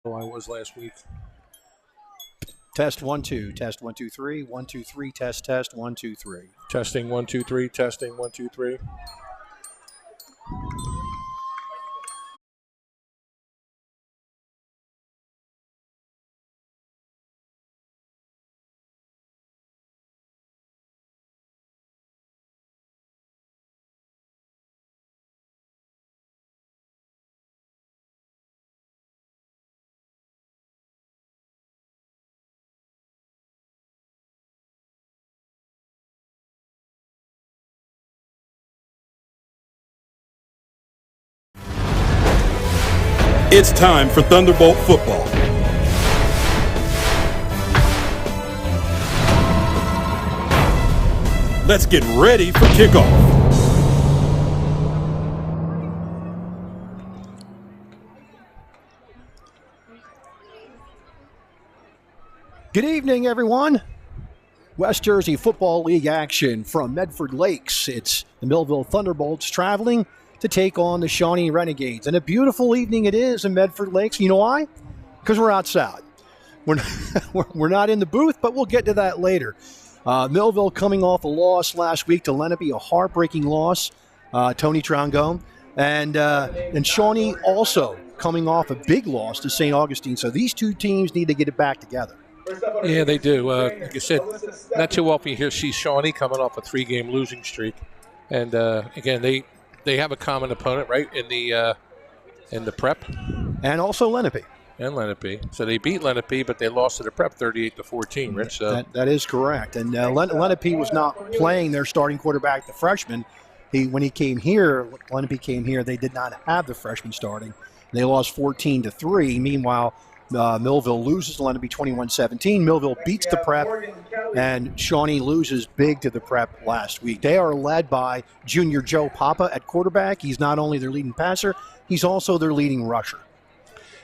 I was last week. Test 1 2, test 1 2 3, 1 2 3, test 1 2 3. Testing 1 2 3, testing 1 2 3. It's time for Thunderbolt football. Let's get ready for kickoff. Good evening, everyone. West Jersey Football League action from Medford Lakes. It's the Millville Thunderbolts traveling to take on the Shawnee Renegades. And a beautiful evening it is in Medford Lakes. You know why? Because we're outside. We're not in the booth, but we'll get to that later. Millville coming off a loss last week to Lenape, a heartbreaking loss, Tony Trangone. And Shawnee also coming off a big loss to St. Augustine. So these two teams need to get it back together. Yeah, they do. Like I said, not too often you see Shawnee coming off a 3-game losing streak. And, again, they have a common opponent, right, in the prep. And also Lenape. And Lenape. So they beat Lenape, but they lost to the prep 38-14, Rich. So. That is correct. And Lenape was not playing their starting quarterback, the freshman. When he came here, Lenape came here, they did not have the freshman starting. They lost 14-3. Meanwhile, Millville loses to Lenape 21-17. Millville beats the prep, and Shawnee loses big to the prep last week. They are led by junior Joe Papa at quarterback. He's not only their leading passer, he's also their leading rusher.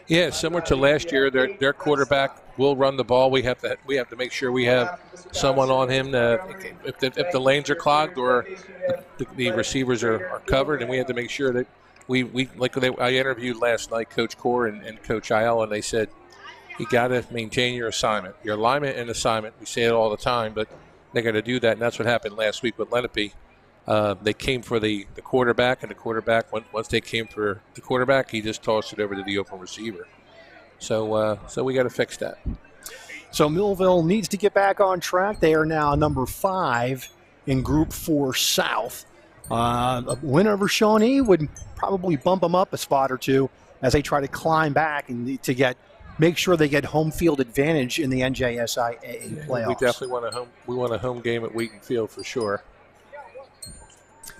Yeah, similar to last year, their quarterback will run the ball. We have to make sure we have someone on him if the lanes are clogged or the receivers are covered, and we have to make sure that I interviewed last night Coach Core and Coach Ayala, and they said you got to maintain your assignment, your alignment and assignment. We say it all the time, but they're going to do that, and that's what happened last week with Lenape. They came for the quarterback, and the quarterback, once they came for the quarterback, he just tossed it over to the open receiver. So we got to fix that. So Millville needs to get back on track. They are now number 5 in Group 4 South. A win over Shawnee would probably bump them up a spot or two as they try to climb back and to make sure they get home field advantage in the NJSIAA playoffs. We definitely want a home game at Wheaton Field for sure.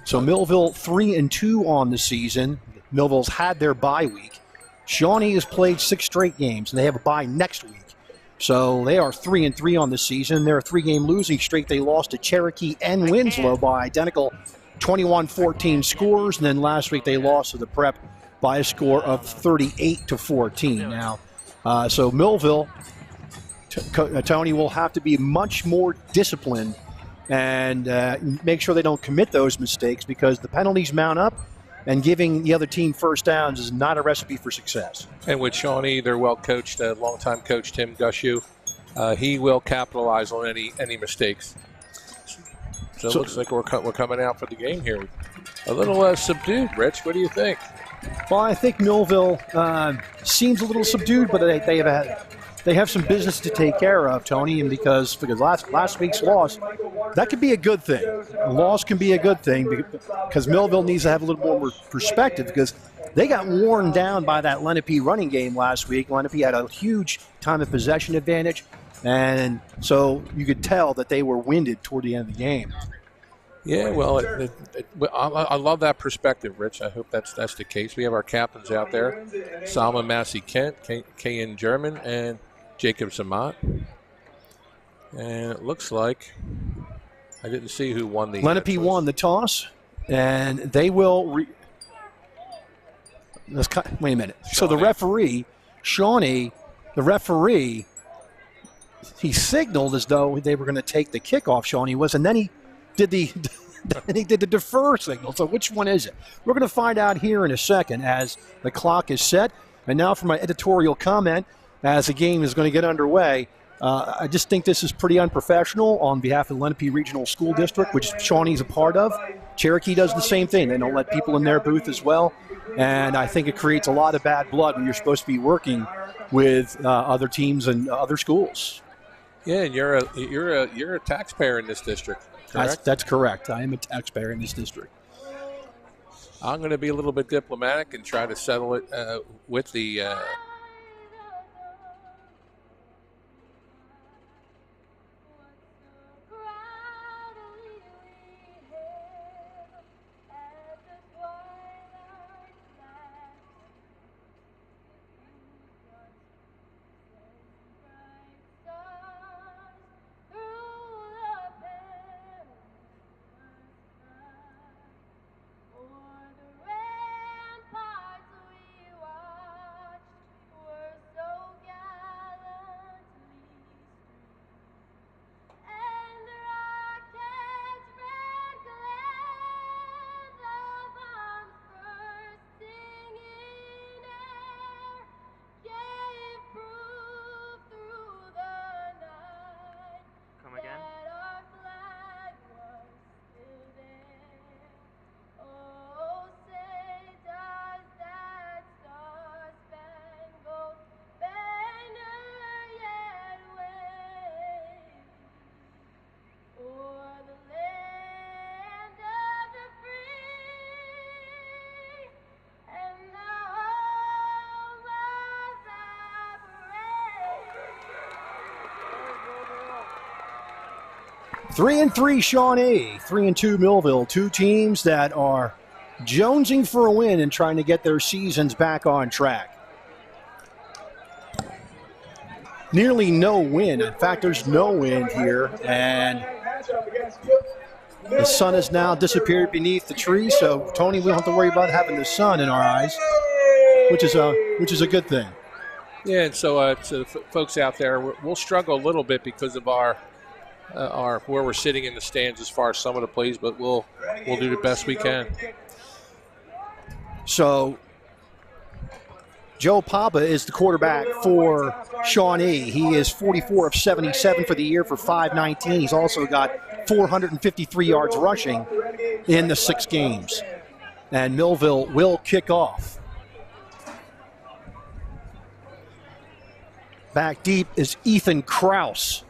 So Millville 3-2 on the season. Millville's had their bye week. Shawnee has played 6 straight games, and they have a bye next week. So they are 3-3 on the season. They're a 3-game losing streak. They lost to Cherokee and Winslow by identical 21-14 scores, and then last week they lost to the prep by a score of 38-14. Now, so Millville, Tony, will have to be much more disciplined and make sure they don't commit those mistakes, because the penalties mount up, and giving the other team first downs is not a recipe for success. And with Shawnee, they're well coached. Longtime coach Tim Gushew, he will capitalize on any mistakes. So it looks like we're coming out for the game here. A little subdued, Rich. What do you think? Well, I think Millville seems a little subdued, but they have some business to take care of, Tony, and because last week's loss, that could be a good thing. A loss can be a good thing because Millville needs to have a little more perspective, because they got worn down by that Lenape running game last week. Lenape had a huge time of possession advantage, and so you could tell that they were winded toward the end of the game. Yeah, well, I love that perspective, Rich. I hope that's the case. We have our captains out there, Salma Massey-Kent, Kayan German, and Jacob Zamat. And it looks like I didn't see who won the Lenape won the toss, and they will wait a minute. Shawnee. So the referee, he signaled as though they were going to take the kickoff, Shawnee was, and then he did the defer signal. So which one is it? We're going to find out here in a second as the clock is set. And now for my editorial comment as the game is going to get underway. I just think this is pretty unprofessional on behalf of the Lenape Regional School District, which Shawnee's a part of. Cherokee does the same thing. They don't let people in their booth as well. And I think it creates a lot of bad blood when you're supposed to be working with other teams and other schools. Yeah, and you're a taxpayer in this district, correct? That's correct. I am a taxpayer in this district. I'm going to be a little bit diplomatic and try to settle it with the Three and 3 Shawnee, 3-2 Millville, two teams that are jonesing for a win and trying to get their seasons back on track. Nearly no wind. In fact, there's no wind here, and the sun has now disappeared beneath the tree. So, Tony, we don't have to worry about having the sun in our eyes, which is a good thing. Yeah, and so to folks out there, we'll struggle a little bit because of our where we're sitting in the stands as far as some of the plays, but we'll do the best we can. So Joe Papa is the quarterback for Shawnee. He is 44 of 77 for the year for 519. He's also got 453 yards rushing in the 6 games. And Millville will kick off. Back deep is Ethan Kraus.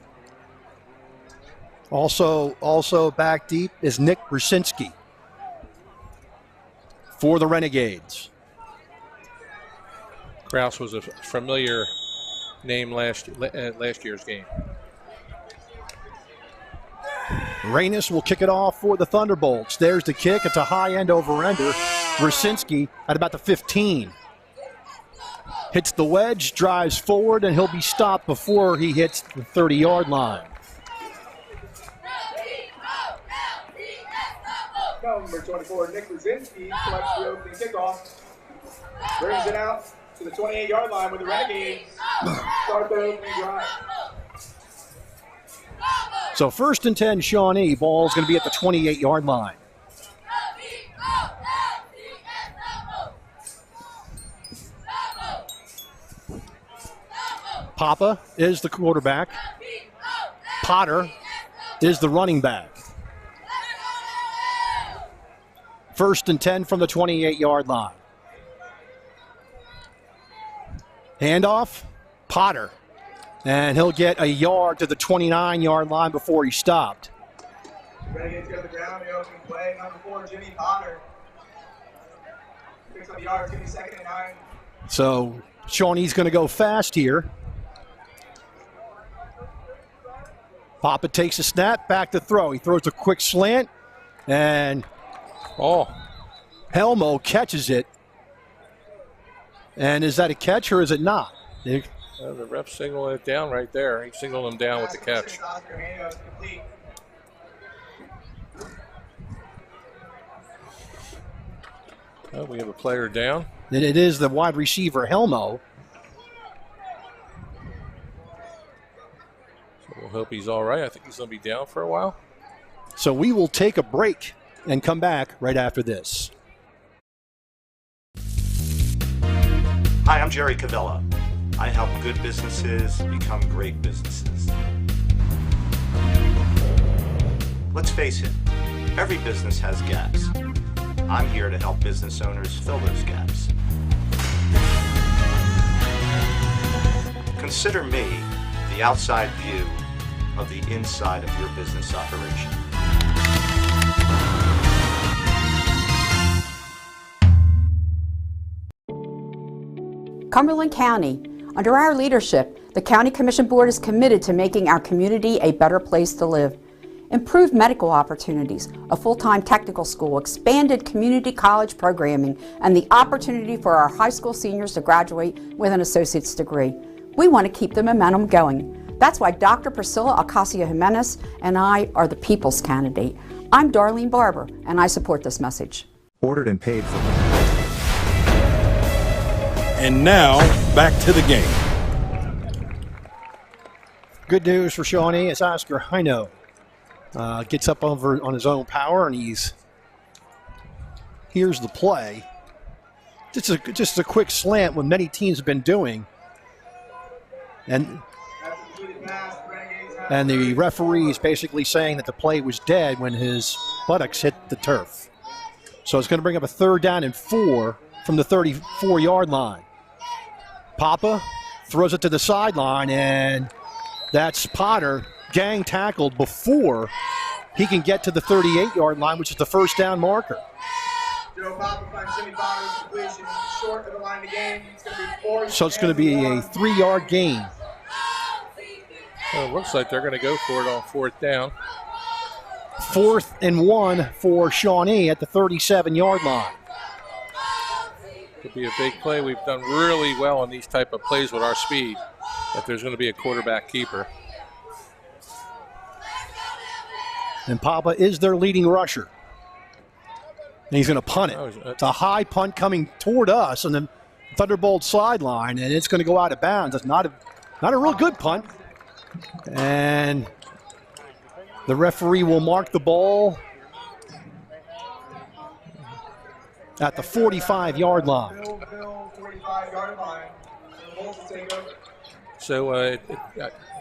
Also back deep is Nick Brzezinski for the Renegades. Kraus was a familiar name last year's game. Reynes will kick it off for the Thunderbolts. There's the kick. It's a high-end over-ender. Brzezinski at about the 15. Hits the wedge, drives forward, and he'll be stopped before he hits the 30-yard line. Number 24, Nick Brzezinski collects the opening kickoff. Brings it out to the 28-yard line with the Renegades. Start their opening drive. So 1st and 10 Shawnee. Ball's going to be at the 28-yard line. Papa is the quarterback. Potter is the running back. 1st and 10 from the 28-yard line. Handoff, Potter. And he'll get a yard to the 29-yard line before he's stopped. Renegades go to the ground, the opening play. Number 4, Jimmy Potter. Picks up the yard, it's going to be 2nd and 9. So Shawnee's going to go fast here. Papa takes a snap, back to throw. He throws a quick slant, and Helmo catches it. And is that a catch or is it not? The ref signaling it down right there. He signaled him down with the catch. Oh, we have a player down. And it is the wide receiver, Helmo. So we'll hope he's all right. I think he's going to be down for a while. So we will take a break and come back right after this. Hi, I'm Jerry Cavella. I help good businesses become great businesses. Let's face it, every business has gaps. I'm here to help business owners fill those gaps. Consider me the outside view of the inside of your business operation. Cumberland County. Under our leadership, the County Commission Board is committed to making our community a better place to live. Improved medical opportunities, a full-time technical school, expanded community college programming, and the opportunity for our high school seniors to graduate with an associate's degree. We want to keep the momentum going. That's why Dr. Priscilla Ocasio-Jimenez and I are the people's candidate. I'm Darlene Barber, and I support this message. Ordered and paid for. And now, back to the game. Good news for Shawnee as Oscar Hino gets up over on his own power, and here's the play. Just a quick slant, what many teams have been doing. And the referee is basically saying that the play was dead when his buttocks hit the turf. So it's going to bring up a 3rd down and 4 from the 34-yard line. Papa throws it to the sideline, and that's Potter gang tackled before he can get to the 38-yard line, which is the first down marker. So it's going to be a 3-yard gain. Well, it looks like they're going to go for it on 4th down. 4th and 1 for Shawnee at the 37-yard line. Could be a big play. We've done really well on these type of plays with our speed, that there's going to be a quarterback keeper. And Papa is their leading rusher. And he's going to punt it. It's a high punt coming toward us on the Thunderbolt sideline, and it's going to go out of bounds. It's not a real good punt. And the referee will mark the ball at the 45-yard line. So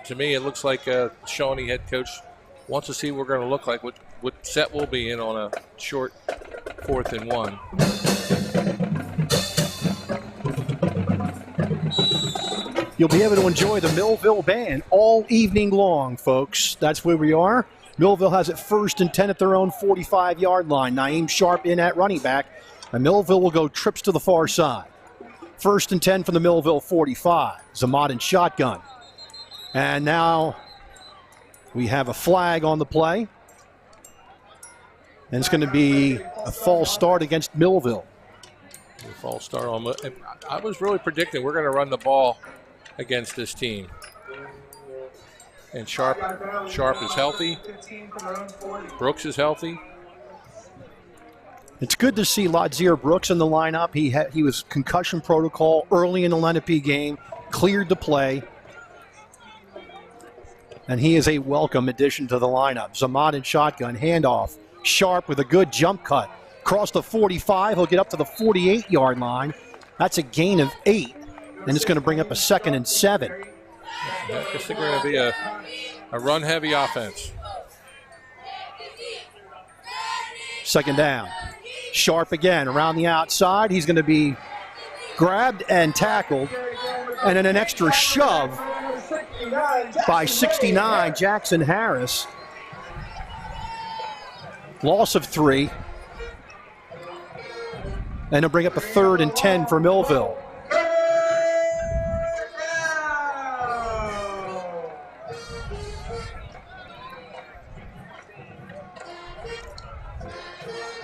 to me, it looks like Shawnee head coach wants to see what we're going to look like, what set we'll be in on a short 4th and 1. You'll be able to enjoy the Millville band all evening long, folks. That's where we are. Millville has it 1st and 10 at their own 45-yard line. Naeem Sharp in at running back. And Millville will go trips to the far side. 1st and 10 from the Millville 45. Zamad in shotgun. And now we have a flag on the play. And it's going to be a false start against Millville. A false start on. I was really predicting we're going to run the ball against this team. And Sharp is healthy. Brooks is healthy. It's good to see Ladzier Brooks in the lineup. He was concussion protocol early in the Lenape game, cleared to play. And he is a welcome addition to the lineup. Zamad in shotgun, handoff. Sharp with a good jump cut. Across the 45, he'll get up to the 48-yard line. That's a gain of 8. And it's going to bring up a 2nd and 7. I guess they're going to be a run-heavy offense. 2nd down. Sharp again around the outside. He's going to be grabbed and tackled. And then an extra shove by 69, Jackson Harris. Loss of 3. And it'll bring up a 3rd and 10 for Millville.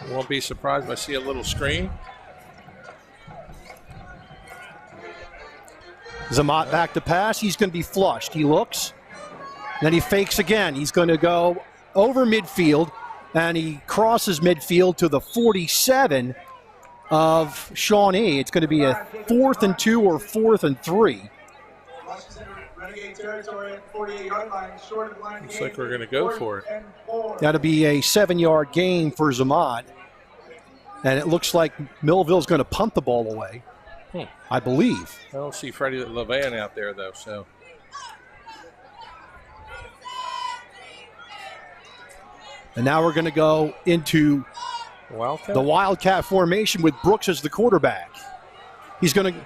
Won't be surprised if I see a little screen. Zamat back to pass. He's going to be flushed. He looks. Then he fakes again. He's going to go over midfield, and he crosses midfield to the 47 of Shawnee. It's going to be a 4th and 2 or 4th and 3. Looks like we're going to go for it. That'll be a 7-yard gain for Zamat. And it looks like Millville's going to punt the ball away. I believe. I don't see Freddie Levan out there, though, so. And now we're going to go into Wildcat? the Wildcat formation with Brooks as the quarterback. He's going to,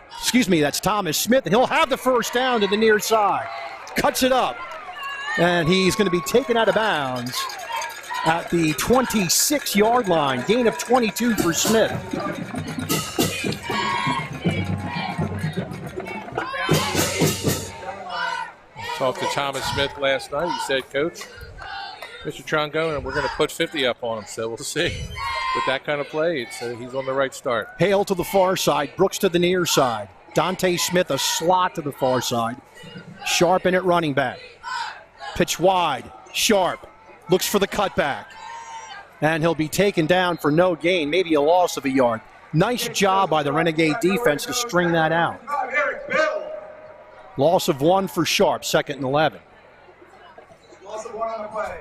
that's Thomas Smith, and he'll have the first down to the near side. Cuts it up, and he's going to be taken out of bounds at the 26-yard line. Gain of 22 for Smith. Talked to Thomas Smith last night. He said, Coach, Mr. Trongone, we're going to put 50 up on him, so we'll see. With that kind of play, he's on the right start. Hale to the far side, Brooks to the near side. Dante Smith, a slot to the far side. Sharp in at running back. Pitch wide, Sharp looks for the cutback. And he'll be taken down for no gain, maybe a loss of a yard. Nice job by the Renegade defense to string that out. Loss of 1 for Sharp, 2nd and 11. Loss of 1 on the play.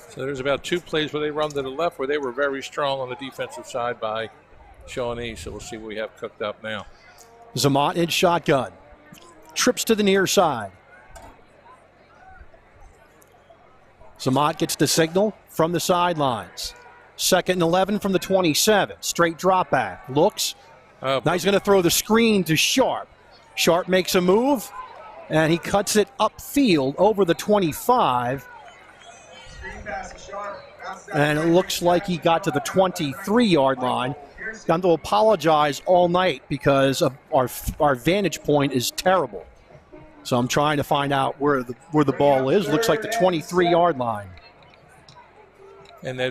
So there's about 2 plays where they run to the left where they were very strong on the defensive side by Shawnee. So we'll see what we have cooked up now. Zamat in shotgun. Trips to the near side. Zamat gets the signal from the sidelines. 2nd and 11 from the 27. Straight drop back. Looks. Now he's going to throw the screen to Sharp. Sharp makes a move, and he cuts it upfield over the 25. And it looks like he got to the 23-yard line. Got to apologize all night because of our vantage point is terrible. So I'm trying to find out where the ball is. Looks like the 23-yard line. And they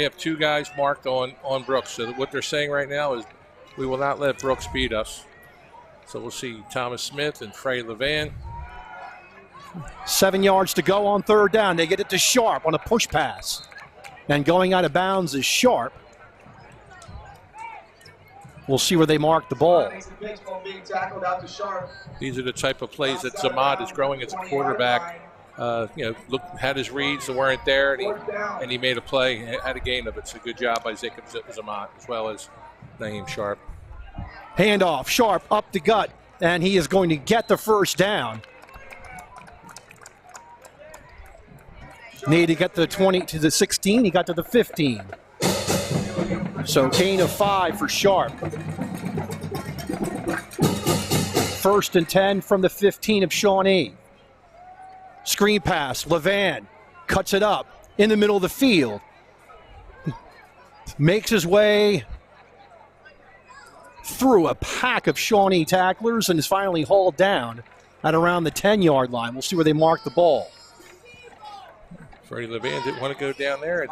have 2 guys marked on Brooks. So what they're saying right now is we will not let Brooks beat us. So we'll see Thomas Smith and Freddie Levan. 7 yards to go on 3rd down. They get it to Sharp on a push pass. And going out of bounds is Sharp. We'll see where they mark the ball. These are the type of plays that Zamat is growing as a quarterback. Had his reads that weren't there, and he made a play, had a gain of it. So good job by Jacob Zamat as well as Naeem Sharp. Handoff, Sharp up the gut, and he is going to get the first down. Need to get the 20 to the 16. He got to the 15. So gain of 5 for Sharp. 1st and 10 from the 15 of Shawnee. Screen pass, Levan cuts it up in the middle of the field. Makes his way through a pack of Shawnee tacklers and is finally hauled down at around the 10-yard line. We'll see where they mark the ball. Freddie Levan didn't want to go down there.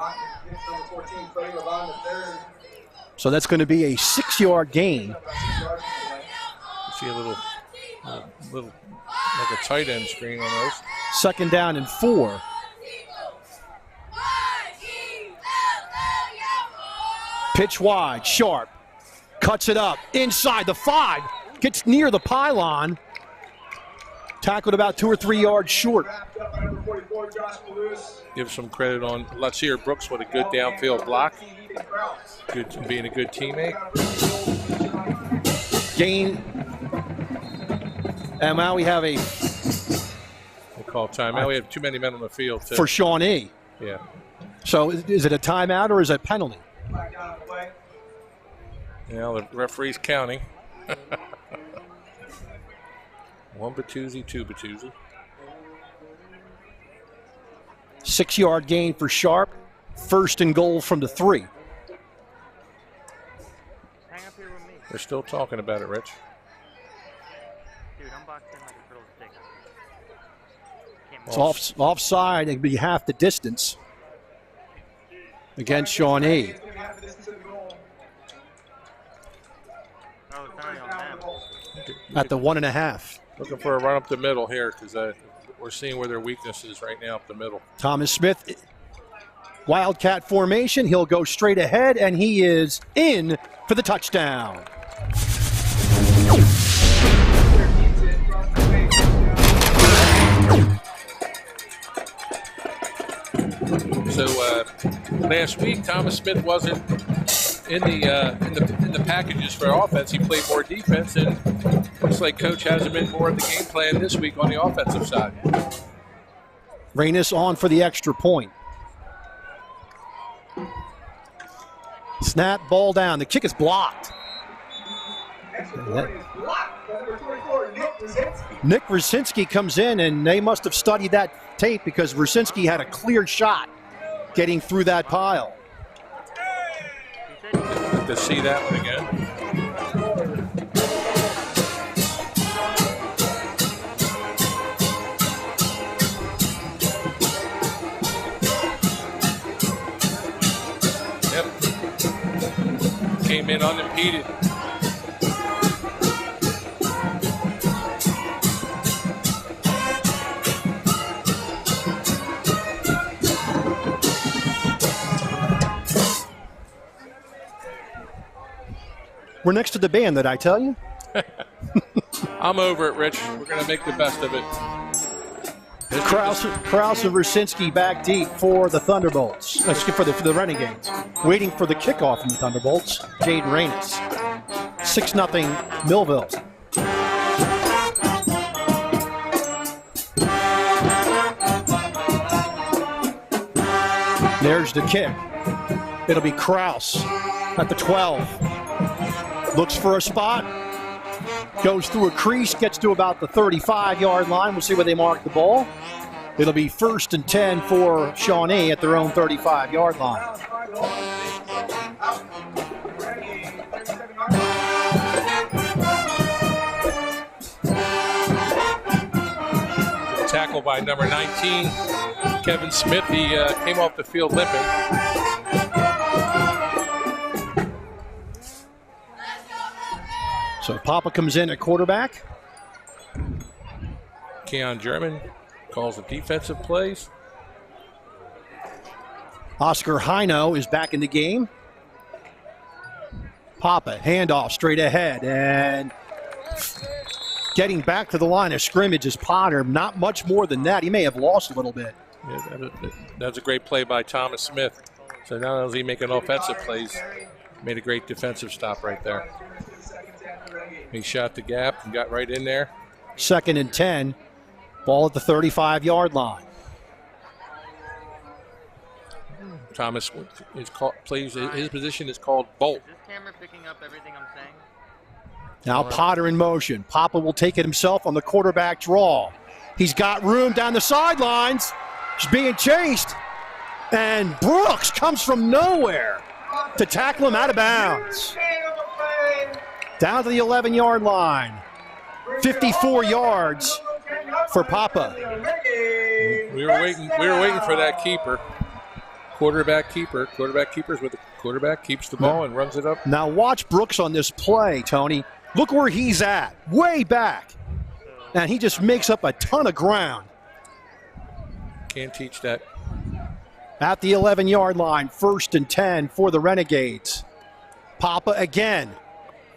So that's going to be a 6-yard gain. See a little like a tight end screen on those. 2nd down and 4. Pitch wide, Sharp cuts it up inside the 5, gets near the pylon. Tackled about 2 or 3 yards short. Give some credit on Latsier Brooks with a good downfield block. Good being a good teammate. Gain. And now we have a... They call timeout. We have too many men on the field. For Shawnee. Yeah. So is it a timeout or is it a penalty? The referee's counting. 1 Batuzzi, 2 Batuzzi. 6-yard gain for Sharp. 1st and goal from the 3. Hang up here with me. They're still talking about it, Rich. Dude, I'm boxed in like a girl's dick. It's offside. It'd be half the distance against Shawnee. Oh, it's not on them. At the 1.5. Looking for a run up the middle here because we're seeing where their weakness is right now up the middle. Thomas Smith, Wildcat formation. He'll go straight ahead, and he is in for the touchdown. So last week, Thomas Smith wasn't in in the packages for offense. He played more defense, and looks like Coach has him in more of the game plan this week on the offensive side. Reynes on for the extra point. Snap, ball down. The kick is blocked. Nick Rzacinski comes in, and they must have studied that tape because Rzacinski had a clear shot getting through that pile. Good to see that one again. Yep. Came in unimpeded. We're next to the band, did I tell you? I'm over it, Rich. We're going to make the best of it. Krause and Rzacinski back deep for the Thunderbolts. For the Renegades. Waiting for the kickoff from the Thunderbolts. Jaden Reynes. 6-0 Millville. There's the kick. It'll be Krause at the 12. Looks for a spot. Goes through a crease. Gets to about the 35-yard line. We'll see where they mark the ball. It'll be 1st and 10 for Shawnee at their own 35-yard line. Tackle by number 19, Kevin Smith. He came off the field limping. So Papa comes in at quarterback. Keon German calls the defensive plays. Oscar Hino is back in the game. Papa, handoff straight ahead, and getting back to the line of scrimmage is Potter. Not much more than that. He may have lost a little bit. Yeah, that's a great play by Thomas Smith. So not only is he making offensive plays, made a great defensive stop right there. He shot the gap and got right in there. 2nd and 10. Ball at the 35-yard line. Thomas plays. His position is called bolt. Is this camera picking up everything I'm saying? Now Potter in motion. Papa will take it himself on the quarterback draw. He's got room down the sidelines. He's being chased. And Brooks comes from nowhere to tackle him out of bounds. Down to the 11-yard line. 54 yards for Papa. We were waiting for that keeper. Quarterback keeper. Quarterback keepers with the quarterback keeps the ball and runs it up. Now watch Brooks on this play, Tony. Look where he's at, way back. And he just makes up a ton of ground. Can't teach that. At the 11-yard line, 1st and 10 for the Renegades. Papa again.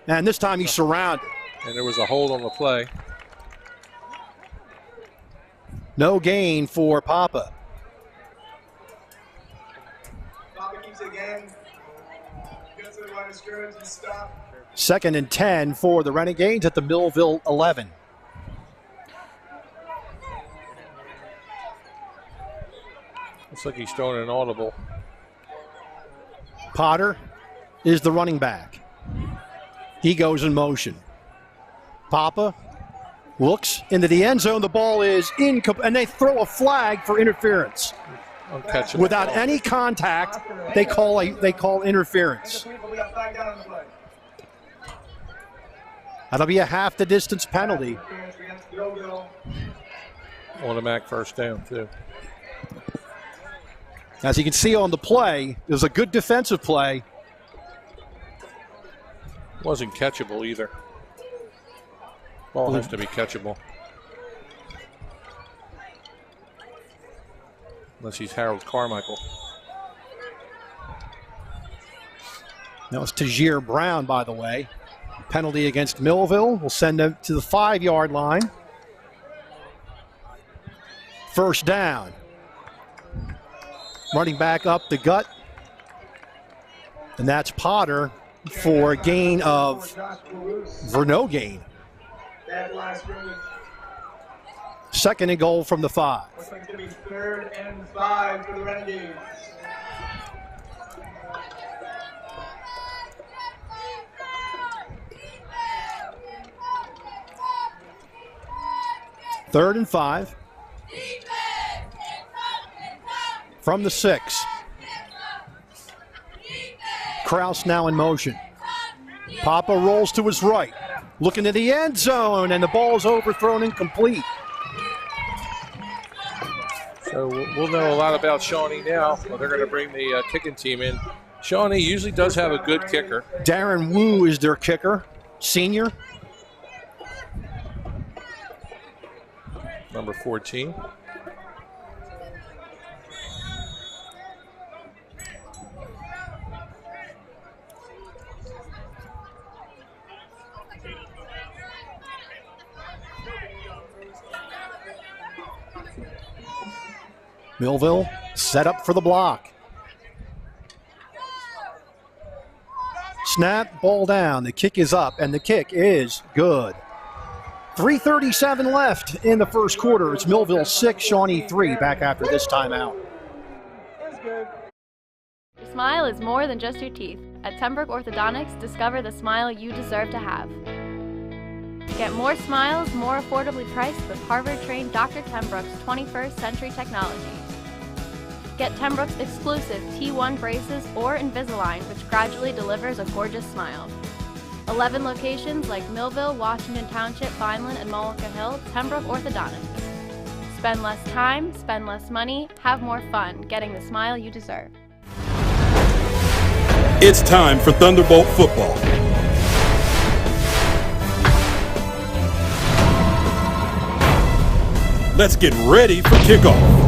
And this time he's surrounded. And there was a hold on the play. No gain for Papa. Papa keeps it again. Gets to the line of scrimmage and stop. 2nd and 10 for the Renegades at the Millville 11. Looks like he's throwing an audible. Potter is the running back. He goes in motion. Papa looks into the end zone. The ball is and they throw a flag for interference. Without any contact, they call interference. That'll be a half the distance penalty. Automatic first down, too. As you can see on the play, it was a good defensive play. Wasn't catchable either. Ball has to be catchable. Unless he's Harold Carmichael. That was Tajir Brown, by the way. Penalty against Millville. We'll send them to the 5-yard line. 1st down. Running back up the gut. And that's Potter. for a gain of, for no gain. Second and goal from the 5. Looks like it's going to be 3rd and 5 for the Renegades. Third and 5. From the 6. Kraus now in motion. Papa rolls to his right. Looking at the end zone, and the ball is overthrown incomplete. So we'll know a lot about Shawnee now. Well, they're going to bring the kicking team in. Shawnee usually does have a good kicker. Darren Wu is their kicker, senior. Number 14. Millville set up for the block. Snap, ball down. The kick is up, and the kick is good. 3:37 left in the first quarter. It's Millville 6, Shawnee 3, back after this timeout. Your smile is more than just your teeth. At Tenbrook Orthodontics, discover the smile you deserve to have. Get more smiles, more affordably priced with Harvard-trained Dr. Tenbrook's 21st century technology. Get Tenbrook's exclusive T1 braces or Invisalign, which gradually delivers a gorgeous smile. 11 locations like Millville, Washington Township, Vineland, and Mullica Hill, Tenbrook Orthodontics. Spend less time, spend less money, have more fun getting the smile you deserve. It's time for Thunderbolt football. Let's get ready for kickoff.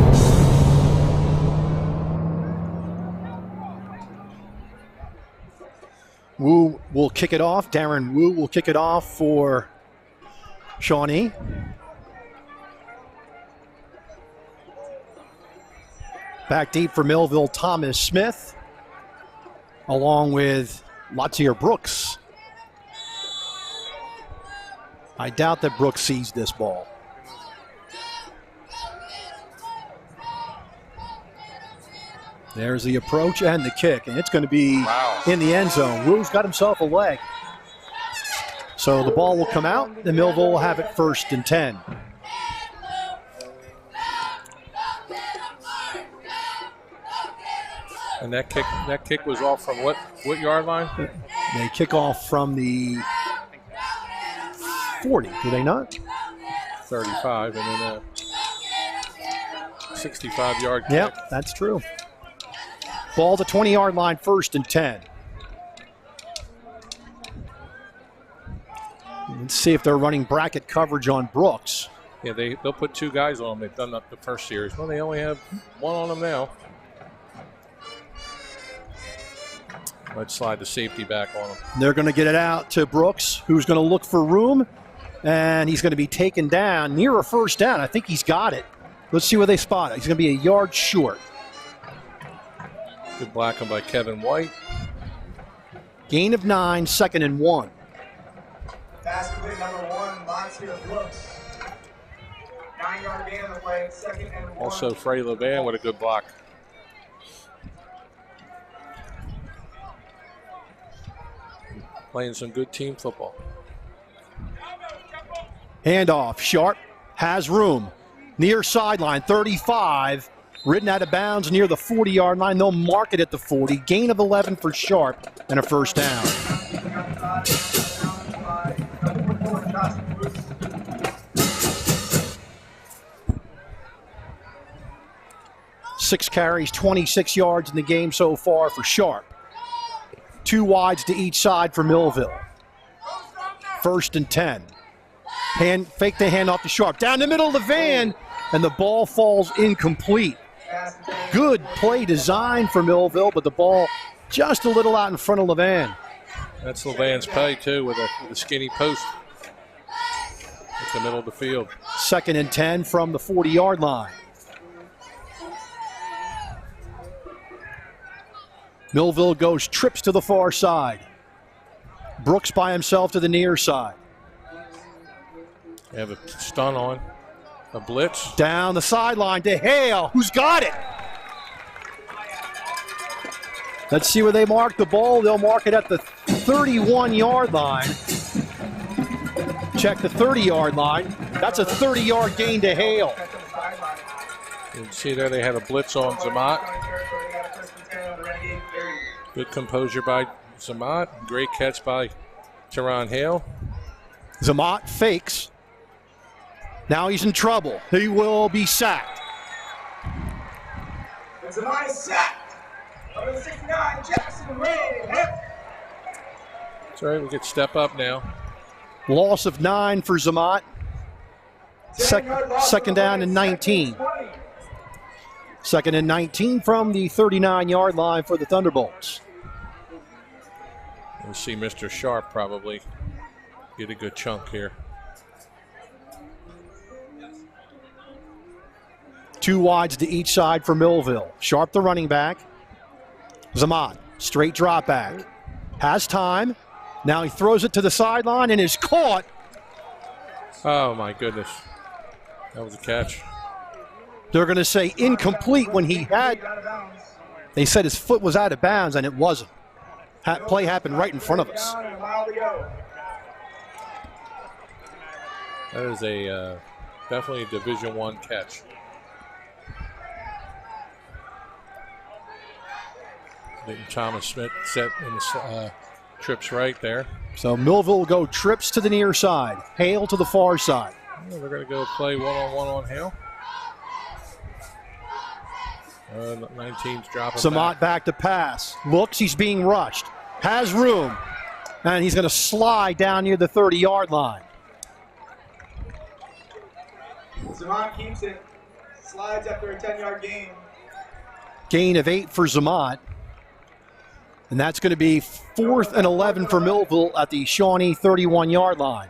Wu will kick it off. Darren Wu will kick it off for Shawnee. Back deep for Millville, Thomas Smith, along with Latier Brooks. I doubt that Brooks sees this ball. There's the approach and the kick, and it's going to be in the end zone. Wu's got himself a leg. So the ball will come out, and Millville will have it 1st and 10. And that kick was off from what yard line? They kick off from the 40, do they not? 35, and then a 65-yard kick. Yep, that's true. Ball to 20-yard line, 1st and 10. Let's see if they're running bracket coverage on Brooks. Yeah, they'll put 2 guys on them. They've done that the first series. Well, they only have 1 on them now. Let's slide the safety back on them. They're going to get it out to Brooks, who's going to look for room, and he's going to be taken down near a 1st down. I think he's got it. Let's see where they spot it. He's going to be a yard short. Good blocking by Kevin White. Gain of 9, 2nd and 1. Pass complete number 1, Latier Brooks. 9-yard gain on the play, 2nd and 1. Also, Freddie Levan with a good block. Playing some good team football. Handoff. Sharp has room. Near sideline, 35. Ridden out of bounds near the 40-yard line. They'll mark it at the 40. Gain of 11 for Sharp and a 1st down. 6 carries, 26 yards in the game so far for Sharp. 2 wides to each side for Millville. 1st and 10. Fake the handoff to Sharp. Down the middle of the van, and the ball falls incomplete. Good play design for Millville, but the ball just a little out in front of Levan. That's Levan's play, too, with a skinny post at the middle of the field. 2nd and 10 from the 40-yard line. Millville goes trips to the far side. Brooks by himself to the near side. They have a stun on. A blitz. Down the sideline to Hale, who's got it. Let's see where they mark the ball. They'll mark it at the 31-yard line. Check the 30-yard line. That's a 30-yard gain to Hale. You can see there they had a blitz on Zamat. Good composure by Zamat. Great catch by Teron Hale. Zamat fakes. Now he's in trouble. He will be sacked. Zamat is sacked. Number 69, Jackson Ray. It's all right, we get step up now. Loss of 9 for Zamat. Second down and 19. Second and 19 from the 39-yard line for the Thunderbolts. We'll see Mr. Sharp probably get a good chunk here. 2 wides to each side for Millville. Sharp the running back. Zamat, straight drop back. Has time. Now he throws it to the sideline and is caught. Oh my goodness. That was a catch. They're going to say incomplete when he had. They said his foot was out of bounds and it wasn't. Play happened right in front of us. That is a definitely a Division I catch. Leighton Thomas Smith set in the trips right there. So Millville will go trips to the near side. Hale to the far side. Well, they're going to go play one-on-one on Hale. 19's dropping Zamat back to pass. Looks, he's being rushed. Has room. And he's going to slide down near the 30-yard line. Zamat keeps it. Slides after a 10-yard gain. Gain of 8 for Zamat. And that's going to be 4th and 11 for Millville at the Shawnee 31-yard line.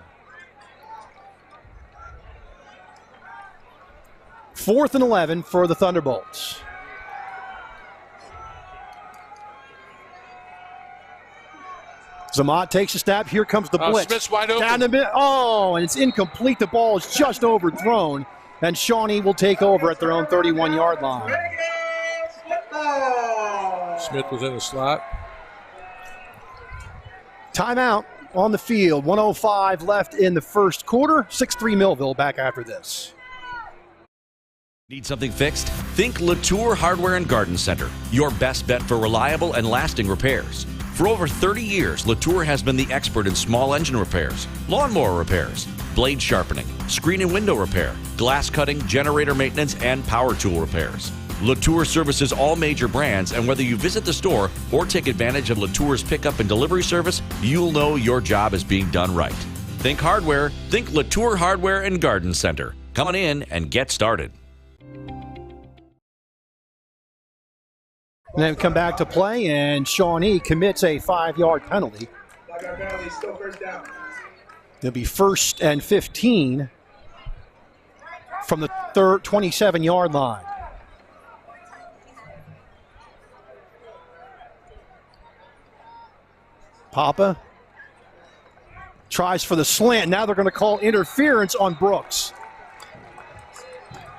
4th and 11 for the Thunderbolts. Zamat takes a snap. Here comes the blitz. Smith's wide open. Down the middle. Oh, and it's incomplete. The ball is just overthrown. And Shawnee will take over at their own 31-yard line. Smith was in the slot. Timeout on the field. 1:05 left in the first quarter. 6-3 Millville back after this. Need something fixed? Think Latour Hardware and Garden Center, your best bet for reliable and lasting repairs. For over 30 years, Latour has been the expert in small engine repairs, lawnmower repairs, blade sharpening, screen and window repair, glass cutting, generator maintenance, and power tool repairs. Latour services all major brands, and whether you visit the store or take advantage of Latour's pickup and delivery service, you'll know your job is being done right. Think hardware, think Latour Hardware and Garden Center. Come on in and get started. And then come back to play, and Shawnee commits a 5-yard penalty. Still first down. It'll be 1st and 15 from the 27-yard line. Papa tries for the slant. Now they're going to call interference on Brooks.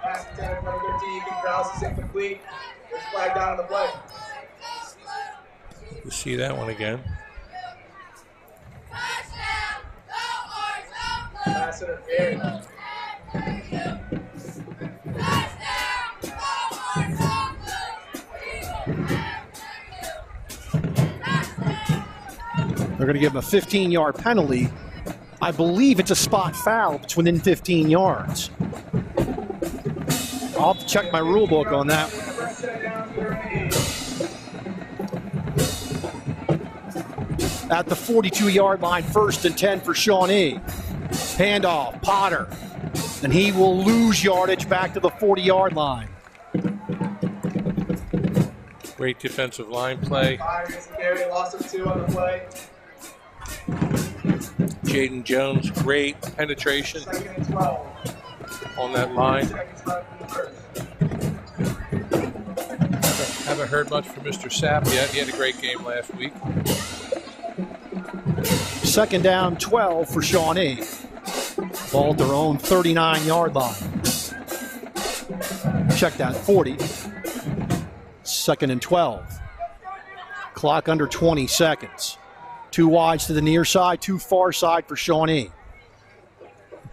Pass attempt, number 13, Krause is incomplete. There's a flag down on the play. You see that one again. Pass interference. They're going to give him a 15-yard penalty. I believe it's a spot foul if it's within 15 yards. I'll have to check my rule book on that. At the 42-yard line, 1st and 10 for Shawnee. Handoff, Potter. And he will lose yardage back to the 40-yard line. Great defensive line play. Loss of 2 on the play. Jaden Jones, great penetration on that line. Haven't heard much from Mr. Sapp yet. He had a great game last week. Second down, 12 for Shawnee. Ball at their own 39-yard line. Check that, 40. Second and 12. Clock under 20 seconds. 2 wides to the near side, 2 far side for Shawnee.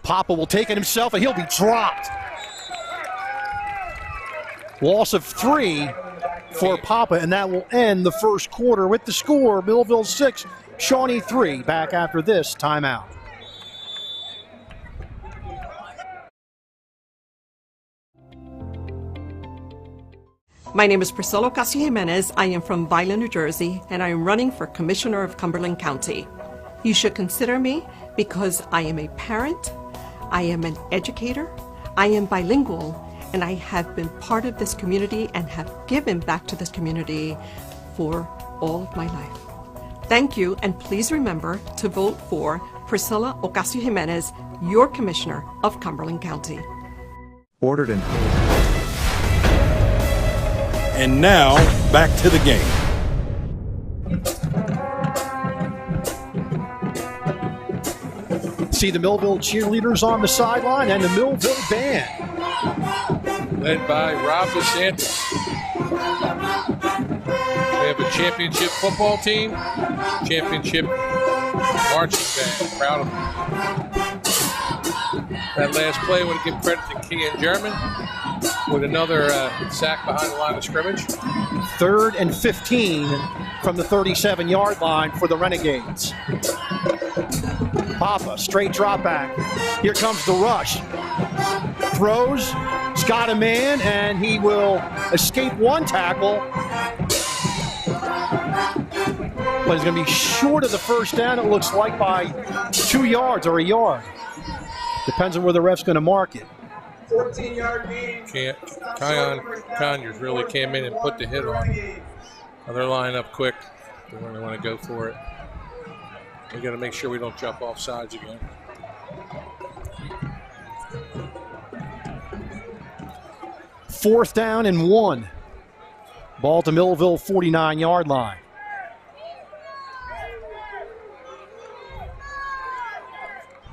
Papa will take it himself, and he'll be dropped. Loss of 3 for Papa, and that will end the first quarter with the score, Millville 6, Shawnee 3. Back after this timeout. My name is Priscilla Ocasio-Jimenez. I am from Vineland, New Jersey, and I am running for Commissioner of Cumberland County. You should consider me because I am a parent, I am an educator, I am bilingual, and I have been part of this community and have given back to this community for all of my life. Thank you, and please remember to vote for Priscilla Ocasio-Jimenez, your Commissioner of Cumberland County. Ordered and paid. And now, back to the game. See the Millville cheerleaders on the sideline and the Millville band. Led by Rob DeSantis. We have a championship football team, championship marching band. Proud of them. That last play, I want to give credit to Kean German with another sack behind the line of scrimmage. 3rd and 15 from the 37-yard line for the Renegades. Papa, straight drop back. Here comes the rush. Throws, he's got a man, and he will escape one tackle. But he's going to be short of the first down, it looks like, by 2 yards or a yard. Depends on where the ref's going to mark it. 14-yard gain. Conyers really came in and put the hit on. They're lining up quick. They really want to go for it. We got to make sure we don't jump off sides again. Fourth down and 1. Ball to Millville 49-yard line.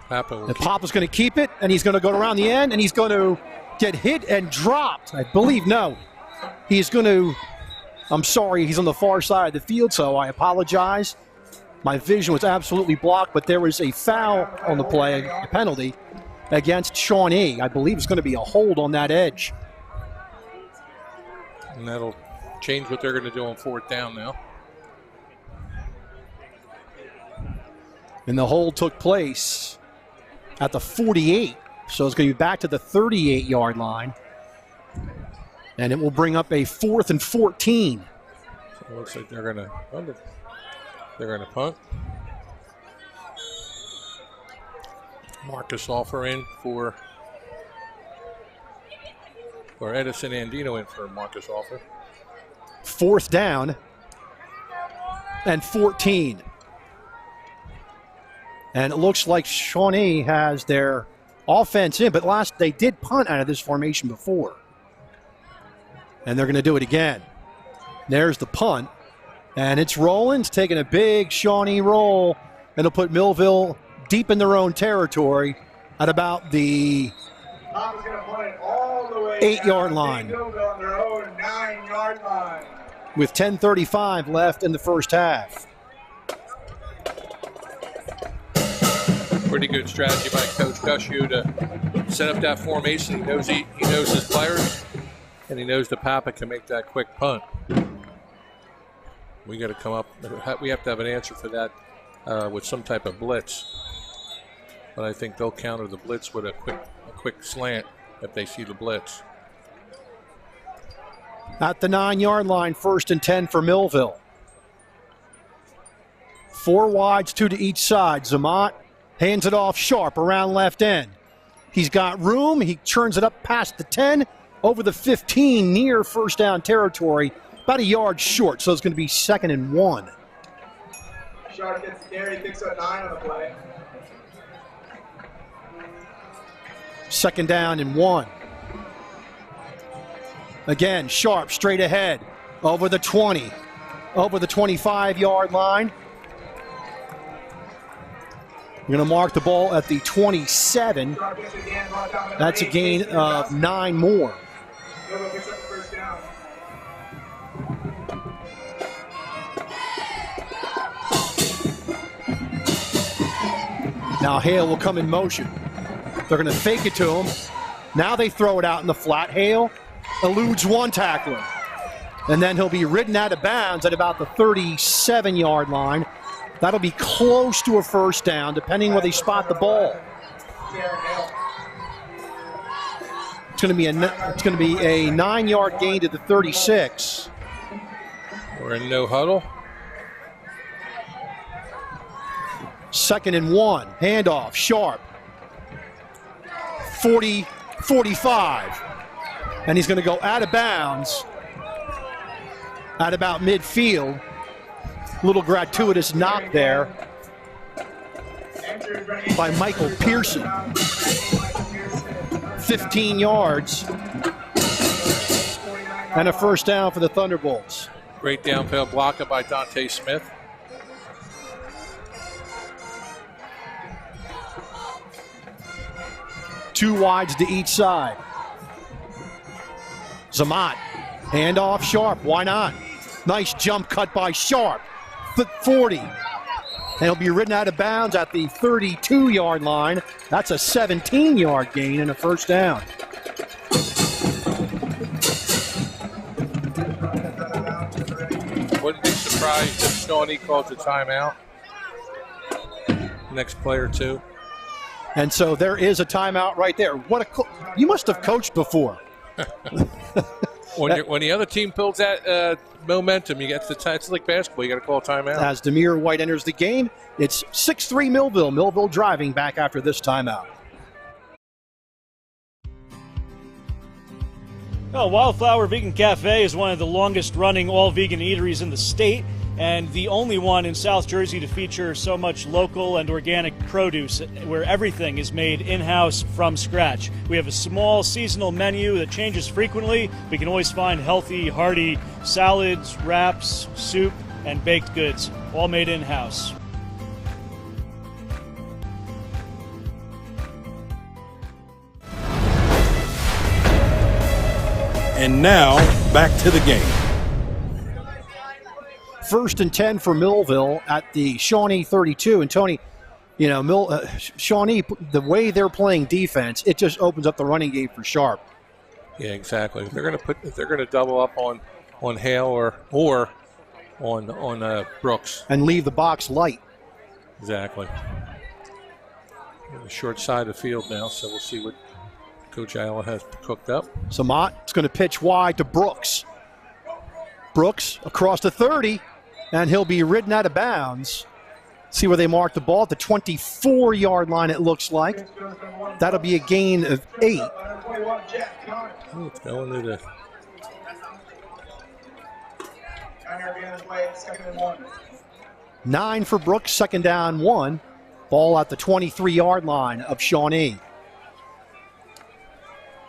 Papa's going to keep it, and he's going to go around the end, and he's going to get hit and dropped. I believe, no. He's going to, I'm sorry, he's on the far side of the field, so I apologize. My vision was absolutely blocked, but there was a foul on the play, a penalty, against Shawnee. I believe it's going to be a hold on that edge. And that'll change what they're going to do on 4th down now. And the hold took place at the 48, so it's going to be back to the 38-yard line. And it will bring up a 4th and 14. So it looks like they're going to punt. Marcus Offer in for Edison Andino in for Marcus Offer. 4th down and 14. And it looks like Shawnee has their offense in, but they did punt out of this formation before. And they're going to do it again. There's the punt. And it's rolling. It's taking a big Shawnee roll. And it'll put Millville deep in their own territory at about the 8-yard line. On their own 9-yard line. With 10:35 left in the first half. Pretty good strategy by Coach Gushu to set up that formation. He knows his players, and he knows the Papa can make that quick punt. We got to come up. We have to have an answer for that with some type of blitz. But I think they'll counter the blitz with a quick slant if they see the blitz. At the 9-yard line, 1st and 10 for Millville. 4 wides, 2 to each side. Zamat hands it off Sharp around left end. He's got room. He churns it up past the 10, over the 15, near first down territory, about a yard short, so it's going to be 2nd and 1. Sharp gets the carry, picks up 9 on the play. 2nd down and 1. Again, Sharp straight ahead, over the 20, over the 25-yard line. You're going to mark the ball at the 27. That's a gain of 9 more. Now Hale will come in motion. They're going to fake it to him. Now they throw it out in the flat. Hale eludes one tackler. And then he'll be ridden out of bounds at about the 37-yard line. That'll be close to a first down, depending where they spot the ball. It's going to be a 9-yard gain to the 36. We're in no huddle. 2nd and 1. Handoff. Sharp. 40, 45. And he's going to go out of bounds at about midfield. Little gratuitous knock there by Michael Pearson. 15 yards. And a first down for the Thunderbolts. Great downfield blocker by Dante Smith. Two wides to each side. Zamat, handoff Sharp, why not? Nice jump cut by Sharp, 40. And he'll be ridden out of bounds at the 32-yard line. That's a 17-yard gain and a first down. Wouldn't be surprised if Shawnee calls a timeout. Next player, too. And so there is a timeout right there. You must have coached before. When the other team builds that momentum, you get it's like basketball. You got to call a timeout. As Demir White enters the game, it's 6-3 Millville. Millville driving back after this timeout. Well, Wildflower Vegan Cafe is one of the longest-running all-vegan eateries in the state, and the only one in South Jersey to feature so much local and organic produce, where everything is made in-house from scratch. We have a small seasonal menu that changes frequently. We can always find healthy, hearty salads, wraps, soup, and baked goods, all made in-house. And now, back to the game. 1st and 10 for Millville at the Shawnee 32. And Tony, you know, Shawnee, the way they're playing defense, it just opens up the running game for Sharp. Yeah, exactly. If they're going to double up on Hale or on Brooks and leave the box light. Exactly. The short side of the field now, so we'll see what Coach Ayala has cooked up. Samat is going to pitch wide to Brooks. Brooks across the 30, and he'll be ridden out of bounds. See where they mark the ball at the 24-yard line, it looks like. That'll be a gain of 8. Oh, it's going to the 9 for Brooks, 2nd down 1. Ball at the 23-yard line of Shawnee.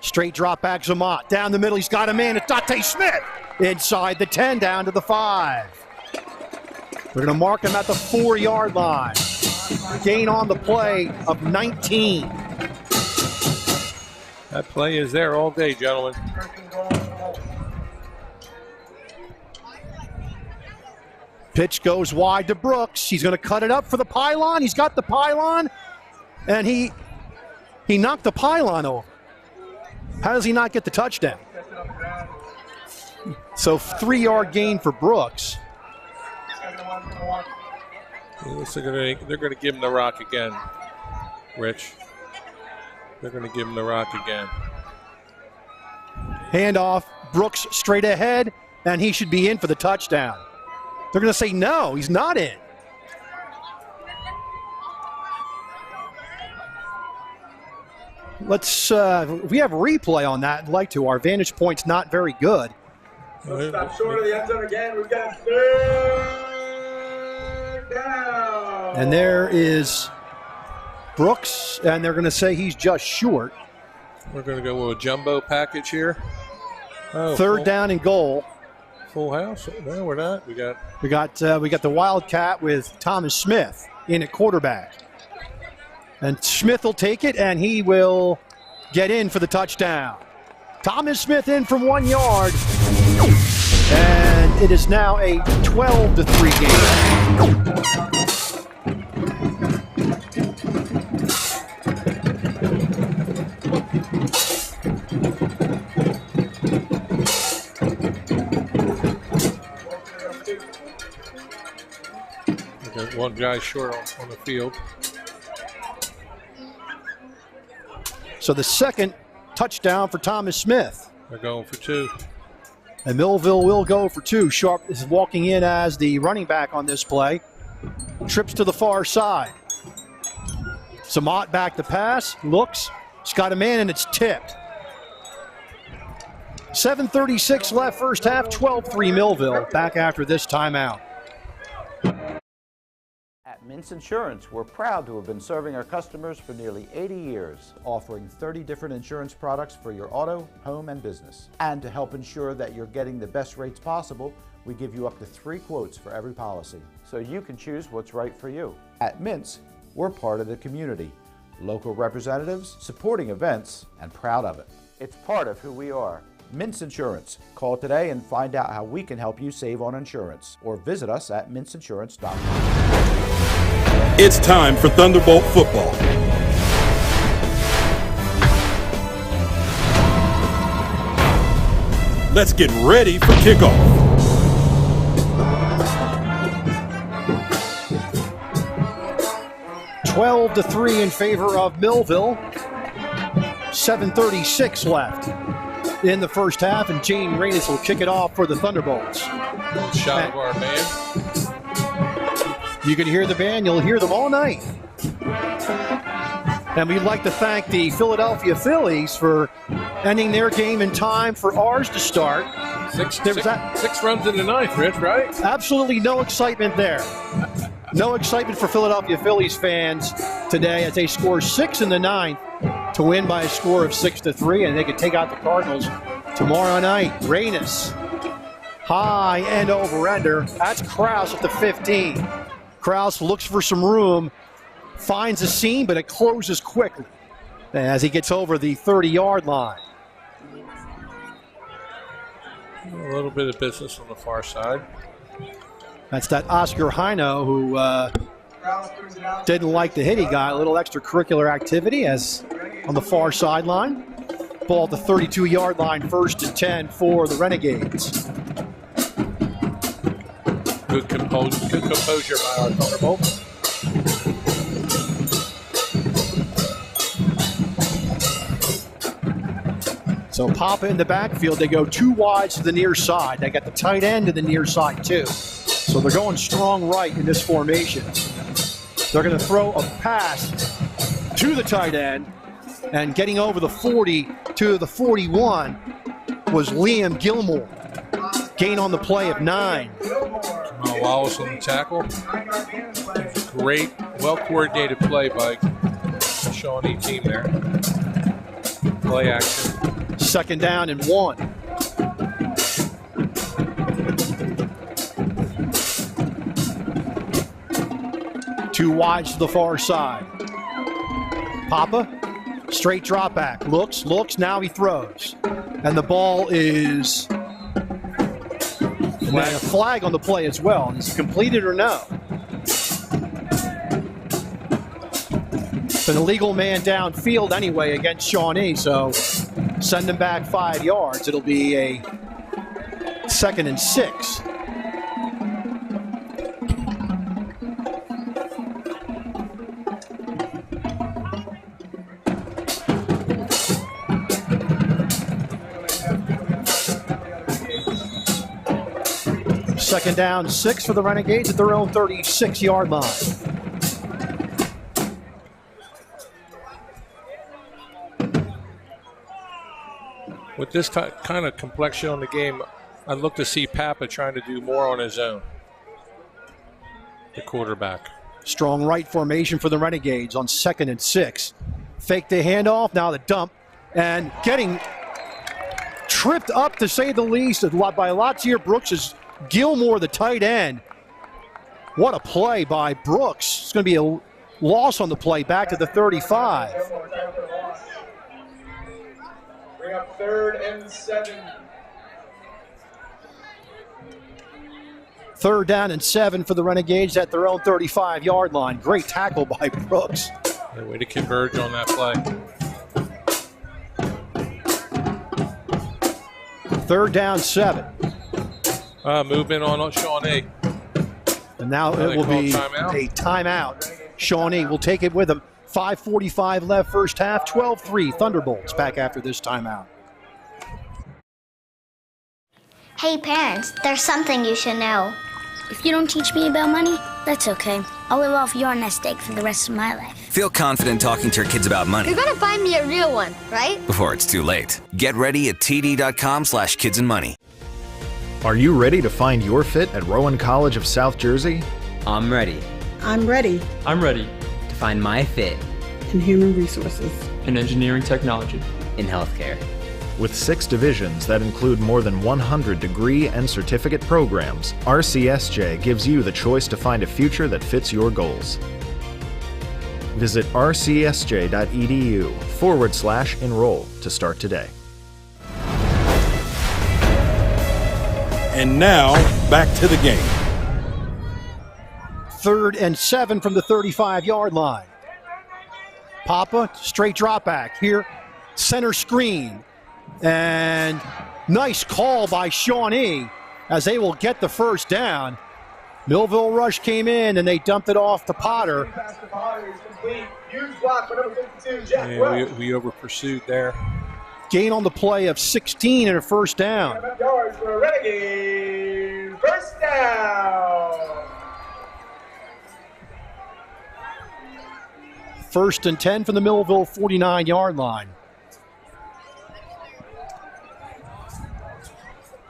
Straight drop back, Zamat. Down the middle, he's got a man. It's Dante Smith. Inside the 10, down to the 5. They're going to mark him at the 4-yard line. Gain on the play of 19. That play is there all day, gentlemen. Pitch goes wide to Brooks. He's going to cut it up for the pylon. He's got the pylon, and he knocked the pylon over. How does he not get the touchdown? So 3-yard gain for Brooks. They're going to give him the rock again, Rich. They're going to give him the rock again. Handoff, Brooks straight ahead, and he should be in for the touchdown. They're going to say no, he's not in. Let's, if we have a replay on that, I'd like to. Our vantage point's not very good. Stop short of the end zone again. We've got 3rd down. And there is Brooks, and they're going to say he's just short. We're going to go with a jumbo package here. Oh, 3rd down and goal. Full house? No, we're not. We got the Wildcat with Thomas Smith in at quarterback. And Smith will take it, and he will get in for the touchdown. Thomas Smith in from 1 yard. And it is now a 12-3 game. Got one guy short on the field. So the second touchdown for Thomas Smith. They're going for 2. And Millville will go for 2. Sharp is walking in as the running back on this play. Trips to the far side. Samot back to pass. Looks. He's got a man and it's tipped. 7:36 left first half. 12-3 Millville. Back after this timeout. At Mintz Insurance, we're proud to have been serving our customers for nearly 80 years, offering 30 different insurance products for your auto, home, and business. And to help ensure that you're getting the best rates possible, we give you up to 3 quotes for every policy, so you can choose what's right for you. At Mintz, we're part of the community, local representatives, supporting events, and proud of it. It's part of who we are. Mintz Insurance. Call today and find out how we can help you save on insurance, or visit us at mintzinsurance.com. It's time for Thunderbolt football. Let's get ready for kickoff. (12-3) in favor of Millville. 7:36 left in the first half, and Gene Reyes will kick it off for the Thunderbolts. Shot of our band. You can hear the band. You'll hear them all night. And we'd like to thank the Philadelphia Phillies for ending their game in time for ours to start. Six runs in the ninth, Rich, right? Absolutely no excitement there. No excitement for Philadelphia Phillies fans today as they score 6 in the ninth to win by a score of 6-3, and they could take out the Cardinals tomorrow night. Reyes, high end over ender. That's Krause at the 15. Krause looks for some room, finds a seam, but it closes quickly as he gets over the 30-yard line. A little bit of business on the far side. That's that Oscar Hino who didn't like the hit he got. A little extracurricular activity as on the far sideline. Ball at the 32-yard line, 1st and 10 for the Renegades. Good composure by our Thunderbolt. So Papa in the backfield, they go 2 wides to the near side. They got the tight end to the near side too. So they're going strong right in this formation. They're going to throw a pass to the tight end, and getting over the 40 to the 41 was Liam Gilmore. Gain on the play of 9. Jamal Wallace on the tackle. Great, well-coordinated play by the Shawnee team there. Play action. 2nd down and 1. Two wides to the far side. Papa, straight drop back. Looks, now he throws. And the ball is... And then a flag on the play as well. Is it completed or no? It's an illegal man downfield anyway against Shawnee, so send him back 5 yards. It'll be a 2nd and 6. Second down, 6 for the Renegades at their own 36-yard line. With this kind of complexion on the game, I'd look to see Papa trying to do more on his own. The quarterback. Strong right formation for the Renegades on 2nd and 6. Fake the handoff, now the dump, and getting tripped up, to say the least, by Latsier Brooks is Gilmore, the tight end. What a play by Brooks. It's going to be a loss on the play, back to the 35. Bring up 3rd and 7. 3rd down and 7 for the Renegades at their own 35-yard line. Great tackle by Brooks. Yeah, way to converge on that play. 3rd down, 7. Movement on Shawnee. And now it will be a timeout. Shawnee will take it with him. 5:45 left first half, 12-3 Thunderbolts back after this timeout. Hey parents, there's something you should know. If you don't teach me about money, that's okay. I'll live off your nest egg for the rest of my life. Feel confident talking to your kids about money. You're gonna find me a real one, right? Before it's too late. Get ready at td.com/kidsandmoney. Are you ready to find your fit at Rowan College of South Jersey? I'm ready. I'm ready. I'm ready to find my fit in human resources, in engineering technology, in healthcare. With 6 divisions that include more than 100 degree and certificate programs, RCSJ gives you the choice to find a future that fits your goals. Visit rcsj.edu/enroll to start today. And now, back to the game. 3rd and 7 from the 35-yard line. Papa, straight drop back here, center screen. And nice call by Shawnee as they will get the first down. Millville rush came in and they dumped it off to Potter. Yeah, we over pursued there. Gain on the play of 16 and a first down. Yards for Renegades. First down. 1st and 10 from the Millville 49-yard line.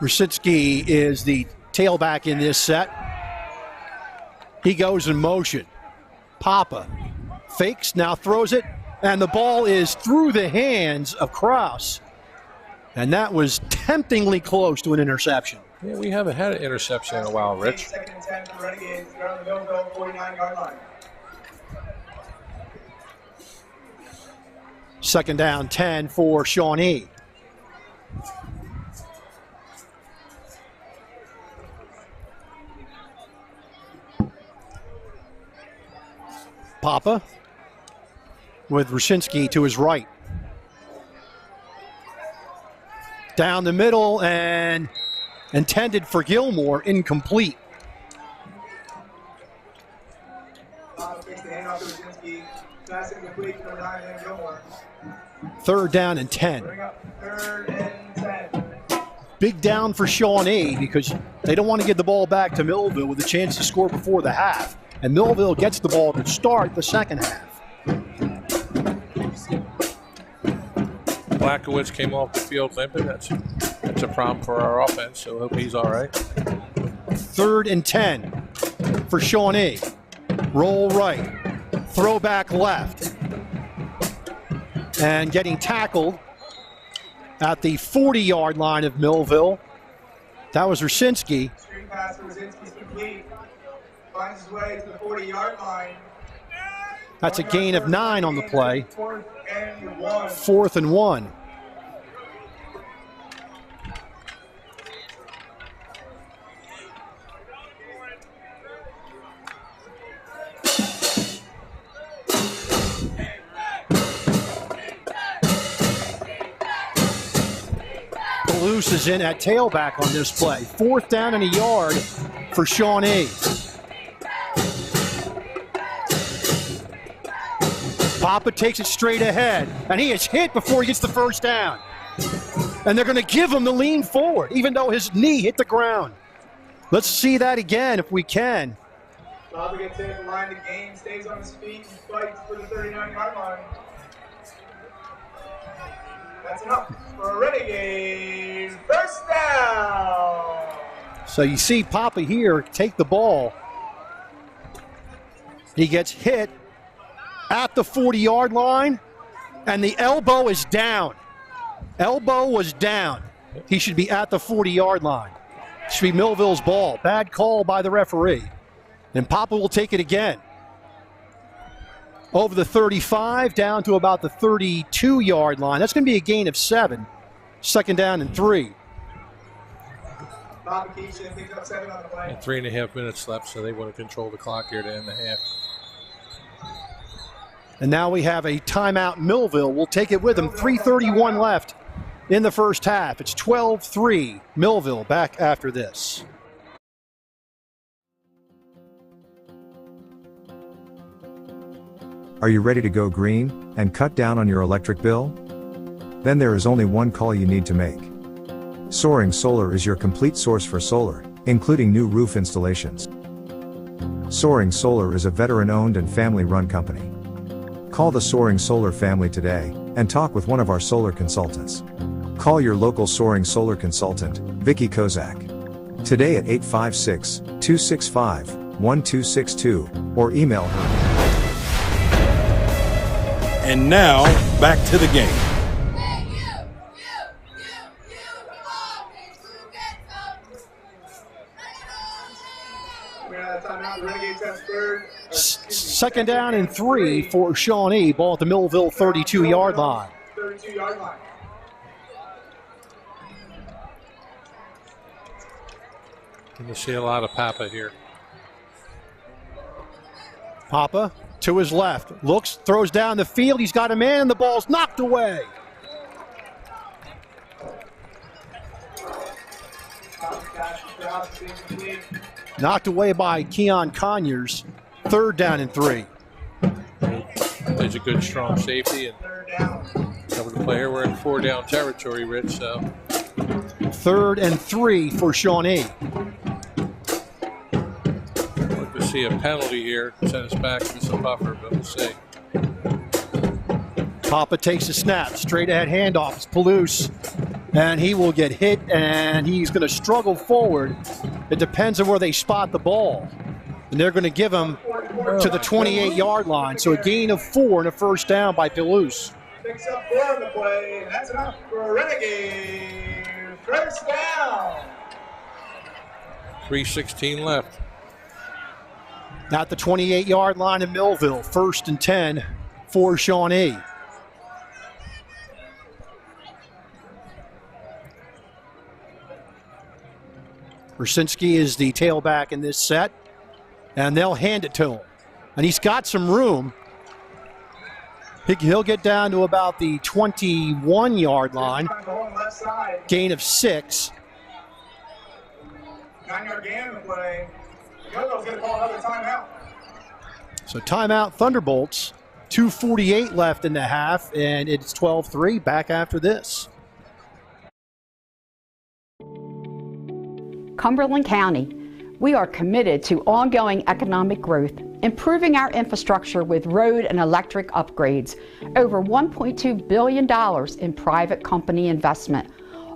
Rosicki is the tailback in this set. He goes in motion. Papa fakes, now throws it, and the ball is through the hands of Krause. And that was temptingly close to an interception. Yeah, we haven't had an interception in a while, Rich. 2nd and 10 for Renegades. They're on the Millville 49-yard line. 2nd down, 10 for Shawnee. Papa with Rosicki to his right. Down the middle and intended for Gilmore, incomplete. 3rd down and 10. Big down for Shawnee because they don't want to give the ball back to Millville with a chance to score before the half. And Millville gets the ball to start the second half. Blackowitz came off the field limping. That's a problem for our offense, so I hope he's all right. 3rd and 10 for Shawnee. Roll right. Throw back left. And getting tackled at the 40-yard line of Millville. That was Rosicki. Screen pass for Rosicki's complete. Finds his way to the 40-yard line. That's a gain of 9 on the play. 4th and 1. 4th and 1. Palouse is in at tailback on this play. 4th down and a yard for Shawnee. Papa takes it straight ahead, and he is hit before he gets the first down. And they're going to give him the lean forward, even though his knee hit the ground. Let's see that again if we can. Papa gets in the line of game, stays on his feet, and fights for the 39-yard line. That's enough for Renegades. First down. So you see Papa here take the ball. He gets hit at the 40-yard line, and the elbow is down. Elbow was down. He should be at the 40-yard line. It should be Millville's ball. Bad call by the referee. And Papa will take it again. over the 35, down to about the 32-yard line. That's going to be a gain of 7. Second down and 3. Bob Keisha picks up 7 on the play. And 3.5 minutes left, so they want to control the clock here to end the half. And now we have a timeout. Millville will take it with them. 3:31 left in the first half. It's 12-3. Millville back after this. Are you ready to go green and cut down on your electric bill? Then there is only one call you need to make. Soaring Solar is your complete source for solar, including new roof installations. Soaring Solar is a veteran-owned and family-run company. Call the Soaring Solar family today and talk with one of our solar consultants. Call your local Soaring Solar consultant, Vicki Kozak, today at 856-265-1262 or email her. And now, back to the game. Second down and 3 for Shawnee. Ball at the Millville 32-yard line. 32-yard line. You see a lot of Papa here. Papa to his left. Looks, throws down the field. He's got a man, and the ball's knocked away. Knocked away by Keon Conyers. Third down and 3. Plays a good, strong safety and cover the player. We're in 4-down territory, Rich. So 3rd and 3 for Shawnee. Look to see a penalty here. Send us back to some buffer, but we'll see. Papa takes a snap. Straight ahead handoff. It's Palouse. And he will get hit, and he's going to struggle forward. It depends on where they spot the ball. And they're going to give him to the 28-yard line. So a gain of 4 and a first down by Palouse. Picks up 4 on the play, and that's enough for Renegades. First down. 3:16 left. At the 28-yard line in Millville. 1st and 10 for Shawnee. Brzezinski is the tailback in this set, and they'll hand it to him. And he's got some room. He'll get down to about the 21-yard line. Gain of 6. 9-yard gain in the play. Yogo's going to call another timeout. So timeout Thunderbolts. 2:48 left in the half, and it's 12-3. Back after this. Cumberland County, we are committed to ongoing economic growth, improving our infrastructure with road and electric upgrades, over $1.2 billion in private company investment.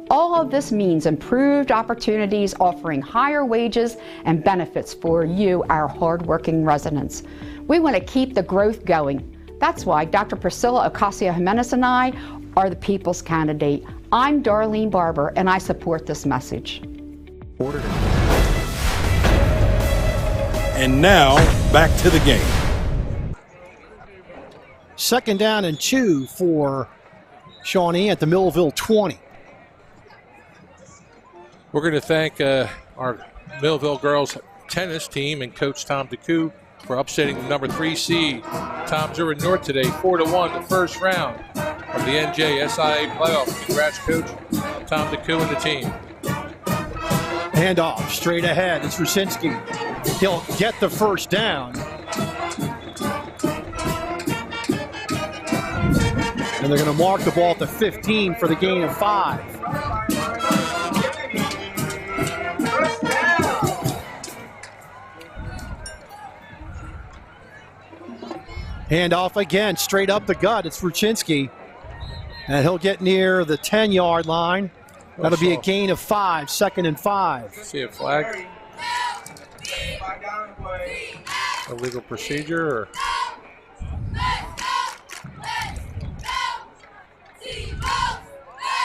All of this means improved opportunities, offering higher wages and benefits for you, our hardworking residents. We want to keep the growth going. That's why Dr. Priscilla Ocasio-Jimenez and I are the people's candidate. I'm Darlene Barber, and I support this message. And now, back to the game. Second down and 2 for Shawnee at the Millville 20. We're going to thank our Millville girls tennis team and Coach Tom DeCou for upsetting the number 3 seed Tom Zurich North today, 4-1, the first round of the NJSIA playoff. Congrats, Coach Tom DeCou and the team. Handoff straight ahead. It's Brzezinski. He'll get the first down. And they're going to mark the ball at the 15 for the gain of 5. Handoff again, straight up the gut. It's Ruchinski. And he'll get near the 10-yard line. That'll be a gain of 5, 2nd and 5. See a flag? Illegal procedure or?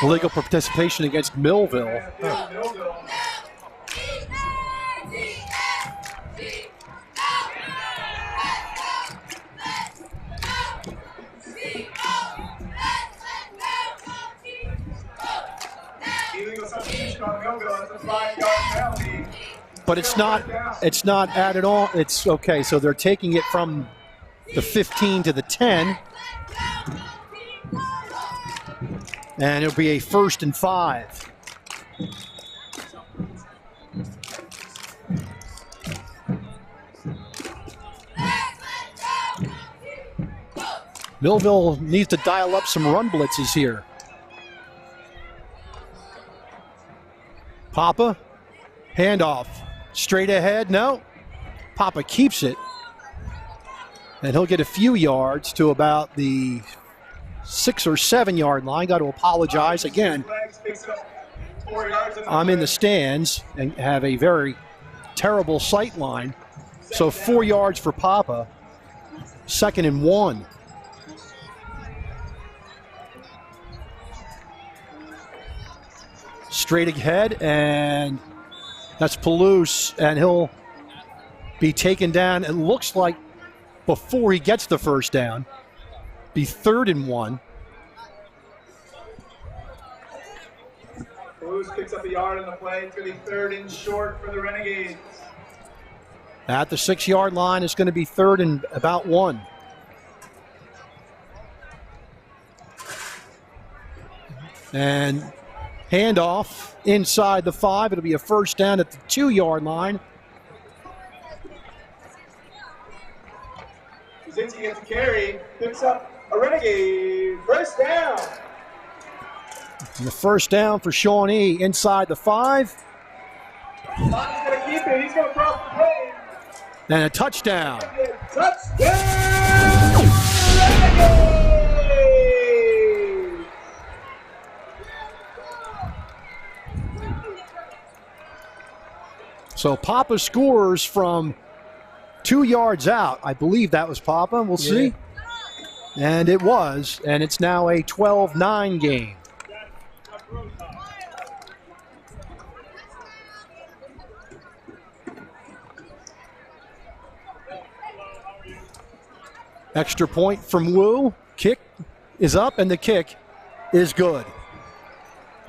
Illegal participation against Millville. Huh. illegal substitution on Millville. It's a 5-yard penalty. But it's not added on. It's okay. So they're taking it from the 15 to the 10. And it'll be a 1st and 5. Millville needs to dial up some run blitzes here. Papa, handoff, straight ahead, no. Papa keeps it. And he'll get a few yards to about the 6 or 7 yard line. Got to apologize again. I'm in the stands and have a very terrible sight line. So 4 yards for Papa. 2nd and 1. Straight ahead, and that's Palouse, and he'll be taken down. It looks like before he gets the first down, be 3rd and 1. Palouse picks up a yard on the play. It's going to be 3rd and short for the Renegades. At the 6 yard line, it's going to be 3rd and about 1. And handoff inside the 5. It'll be a first down at the 2 yard line. Kaczynski gets a carry, picks up a Renegade. First down. And the first down for Shawnee inside the 5. He's going to keep it. He's going to cross the plane. And a touchdown. Touchdown! Renegades! So Papa scores from 2 yards out. I believe that was Papa. We'll see. And it was. And it's now a 12-9 game. Extra point from Wu. Kick is up, and the kick is good.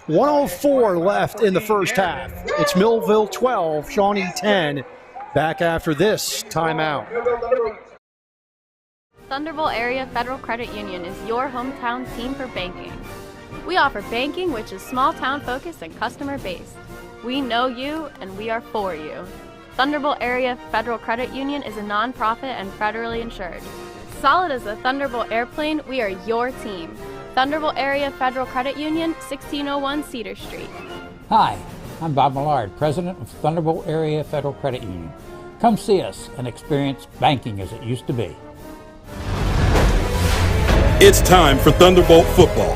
1:04 left in the first half. It's Millville 12, Shawnee 10. Back after this timeout. Thunderbolt Area Federal Credit Union is your hometown team for banking. We offer banking which is small town focused and customer based. We know you and we are for you. Thunderbolt Area Federal Credit Union is a nonprofit and federally insured. Solid as a Thunderbolt airplane, we are your team. Thunderbolt Area Federal Credit Union, 1601 Cedar Street. Hi, I'm Bob Millard, President of Thunderbolt Area Federal Credit Union. Come see us and experience banking as it used to be. It's time for Thunderbolt football.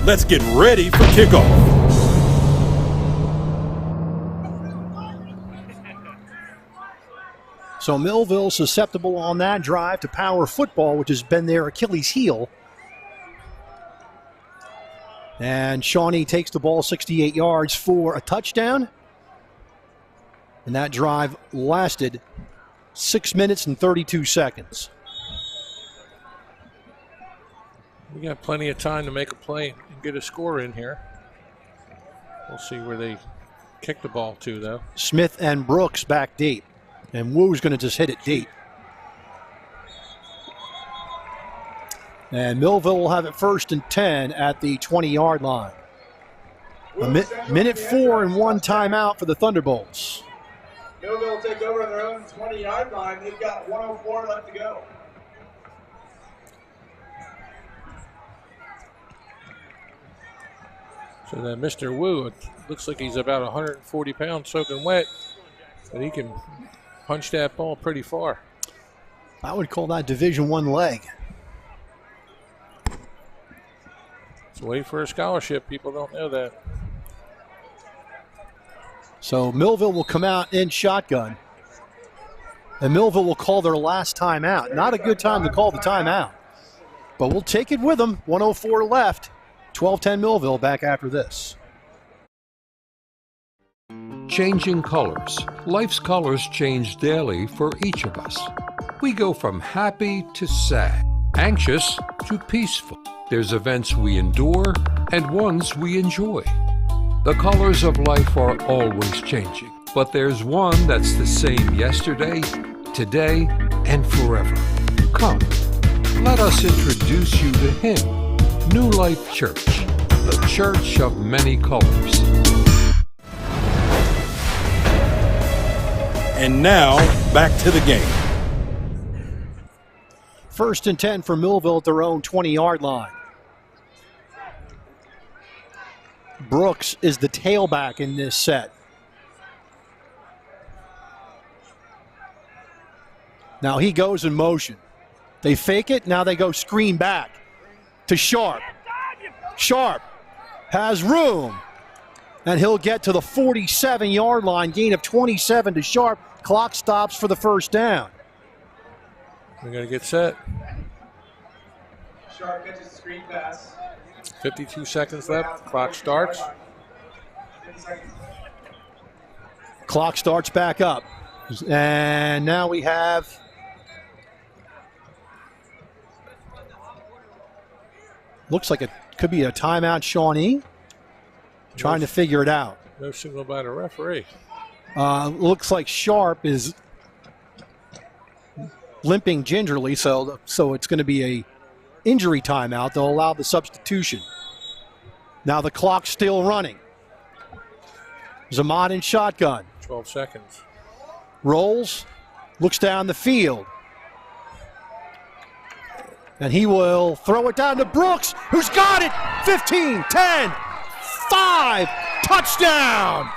Let's get ready for kickoff. So Millville susceptible on that drive to power football, which has been their Achilles heel. And Shawnee takes the ball 68 yards for a touchdown. And that drive lasted 6 minutes and 32 seconds. We got plenty of time to make a play and get a score in here. We'll see where they kick the ball to, though. Smith and Brooks back deep. And Wu's going to just hit it deep. And Millville will have it 1st and 10 at the 20-yard line. Minute 4 and 1 timeout for the Thunderbolts. Millville will take over on their own 20-yard line. They've got 1:04 left to go. So that Mr. Wu, it looks like he's about 140 pounds soaking wet, but he can punch that ball pretty far. I would call that Division I leg. It's a way for a scholarship. People don't know that. So Millville will come out in shotgun. And Millville will call their last timeout. Not a good time to call the timeout. But we'll take it with them. 1:04 left. 12-10 Millville back after this. Changing colors. Life's colors change daily for each of us. We go from happy to sad, Anxious to peaceful. There's events we endure and ones we enjoy. The colors of life are always changing, but there's one that's the same yesterday, today, and forever. Come, let us introduce you to him. New Life Church, the church of many colors. And now, back to the game. 1st and 10 for Millville at their own 20-yard line. Brooks is the tailback in this set. Now he goes in motion. They fake it, now they go screen back to Sharp. Sharp has room, and he'll get to the 47-yard line, gain of 27 to Sharp. Clock stops for the first down. We're going to get set. Sharp catches the screen pass. 52 seconds left. Clock starts. Clock starts back up. And now we have looks like it could be a timeout, Shawnee. Trying to figure it out. No signal by the referee. Looks like Sharp is limping gingerly, so it's going to be a injury timeout. They'll allow the substitution. Now the clock's still running. Zamat in shotgun. 12 seconds. Rolls, looks down the field. And he will throw it down to Brooks, who's got it. 15, 10, 5, touchdown.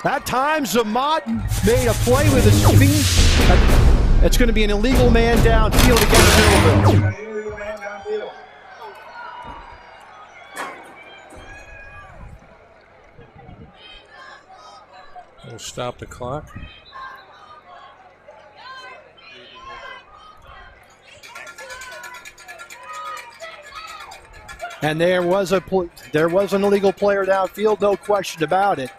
That time Zamat made a play with his feet. It's going to be an illegal man downfield against Millville. We'll stop the clock. And there was an illegal player downfield, no question about it.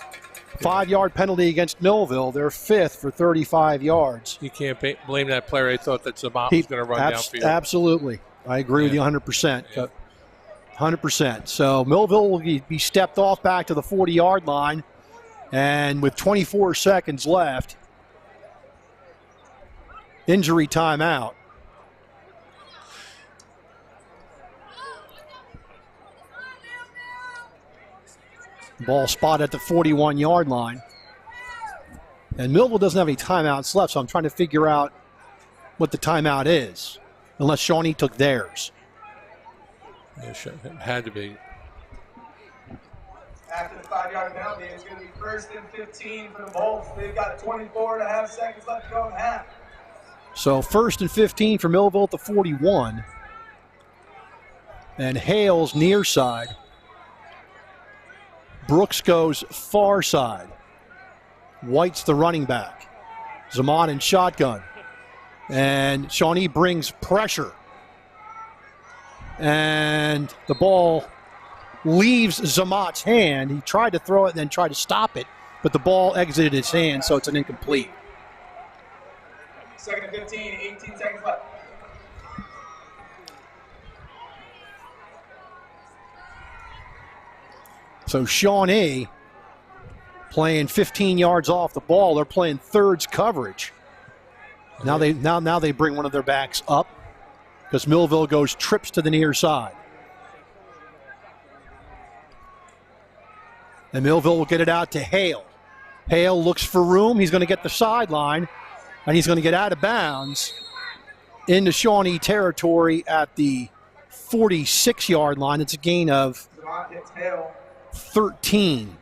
5-yard penalty against Millville. They're 5th for 35 yards. You can't blame that player. I thought that Zamat was going to run downfield. Absolutely. I agree with you 100%. Yeah. 100%. So Millville will be stepped off back to the 40-yard line. And with 24 seconds left, injury timeout. Ball spot at the 41-yard line. And Millville doesn't have any timeouts left, so I'm trying to figure out what the timeout is, unless Shawnee took theirs. It had to be. After the 5-yard penalty, it's going to be 1st and 15 for the Bolts. They've got 24.5 seconds left to go in the half. So 1st and 15 for Millville at the 41. And Hale's near side. Brooks goes far side. White's the running back. Zamat in shotgun. And Shawnee brings pressure. And the ball leaves Zamat's hand. He tried to throw it and then tried to stop it, but the ball exited his hand, so it's an incomplete. 2nd and 15, 18 seconds left. So Shawnee playing 15 yards off the ball. They're playing thirds coverage. Now they bring one of their backs up because Millville goes trips to the near side. And Millville will get it out to Hale. Hale looks for room. He's going to get the sideline, and he's going to get out of bounds into Shawnee territory at the 46-yard line. It's a gain of 13.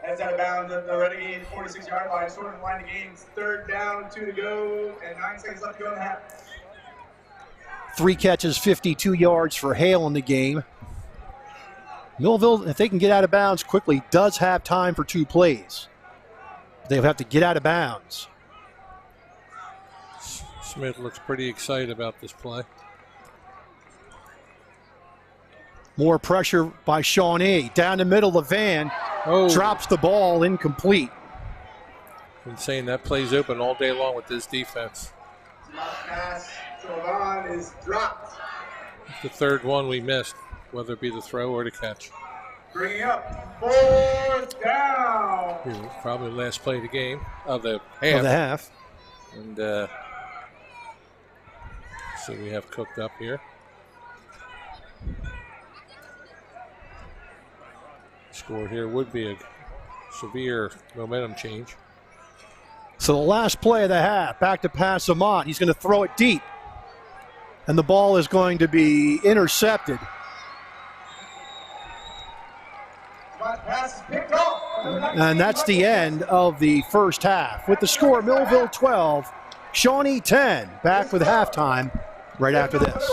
That's out of bounds at the Renegade 46-yard line. Short of the line of games. 3rd down, 2 to go, and 9 seconds left to go in the half. 3 catches, 52 yards for Hale in the game. Millville, if they can get out of bounds quickly, does have time for 2 plays. They'll have to get out of bounds. Smith looks pretty excited about this play. More pressure by Shawnee. Down the middle, Levan drops the ball, incomplete. Been saying that plays open all day long with this defense. Pass to Levon is dropped. The third one we missed, whether it be the throw or the catch. Bringing up 4th down. Here, probably the last play of the game, of the half. And see, we have cooked up here. Score here would be a severe momentum change. So the last play of the half, back to pass Amont. He's going to throw it deep. And the ball is going to be intercepted. Pass is picked off. And that's the end of the first half. With the score, Millville 12, Shawnee 10. Back with halftime right after this.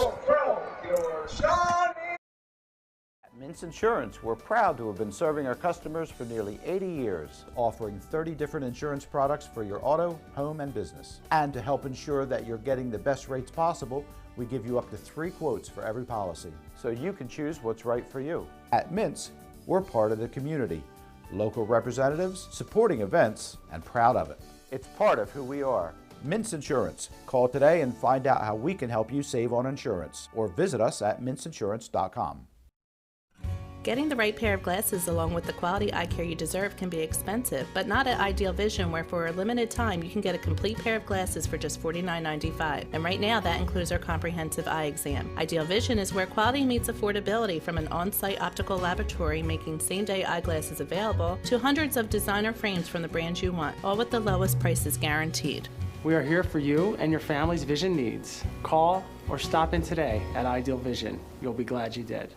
At Mintz Insurance, we're proud to have been serving our customers for nearly 80 years, offering 30 different insurance products for your auto, home, and business. And to help ensure that you're getting the best rates possible, we give you up to 3 quotes for every policy, so you can choose what's right for you. At Mintz, we're part of the community, local representatives, supporting events, and proud of it. It's part of who we are. Mintz Insurance. Call today and find out how we can help you save on insurance, or visit us at mintzinsurance.com. Getting the right pair of glasses along with the quality eye care you deserve can be expensive, but not at Ideal Vision, where for a limited time you can get a complete pair of glasses for just $49.95. And right now that includes our comprehensive eye exam. Ideal Vision is where quality meets affordability, from an on-site optical laboratory making same-day eyeglasses available to hundreds of designer frames from the brands you want, all with the lowest prices guaranteed. We are here for you and your family's vision needs. Call or stop in today at Ideal Vision. You'll be glad you did.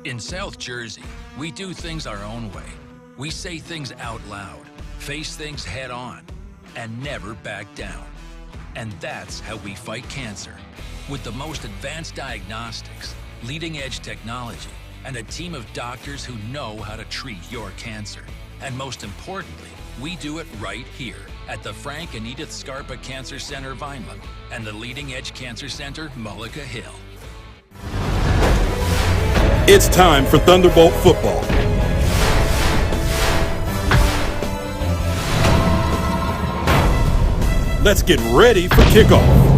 In South Jersey, we do things our own way. We say things out loud, face things head on, and never back down. And that's how we fight cancer. With the most advanced diagnostics, leading-edge technology, and a team of doctors who know how to treat your cancer. And most importantly, we do it right here at the Frank and Edith Scarpa Cancer Center, Vineland, and the Leading Edge Cancer Center, Mullica Hill. It's time for Thunderbolt football. Let's get ready for kickoff.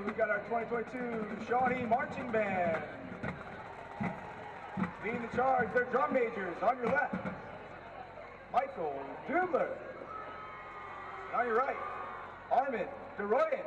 We've got our 2022 Shawnee Marching Band. Leading the charge, their drum majors on your left, Michael Dubler. And on your right, Armin DeRoyan.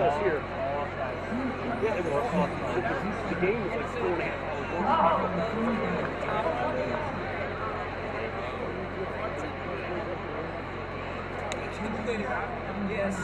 us here. Yeah, it was awesome. The game was like 4.5 hours. Yes.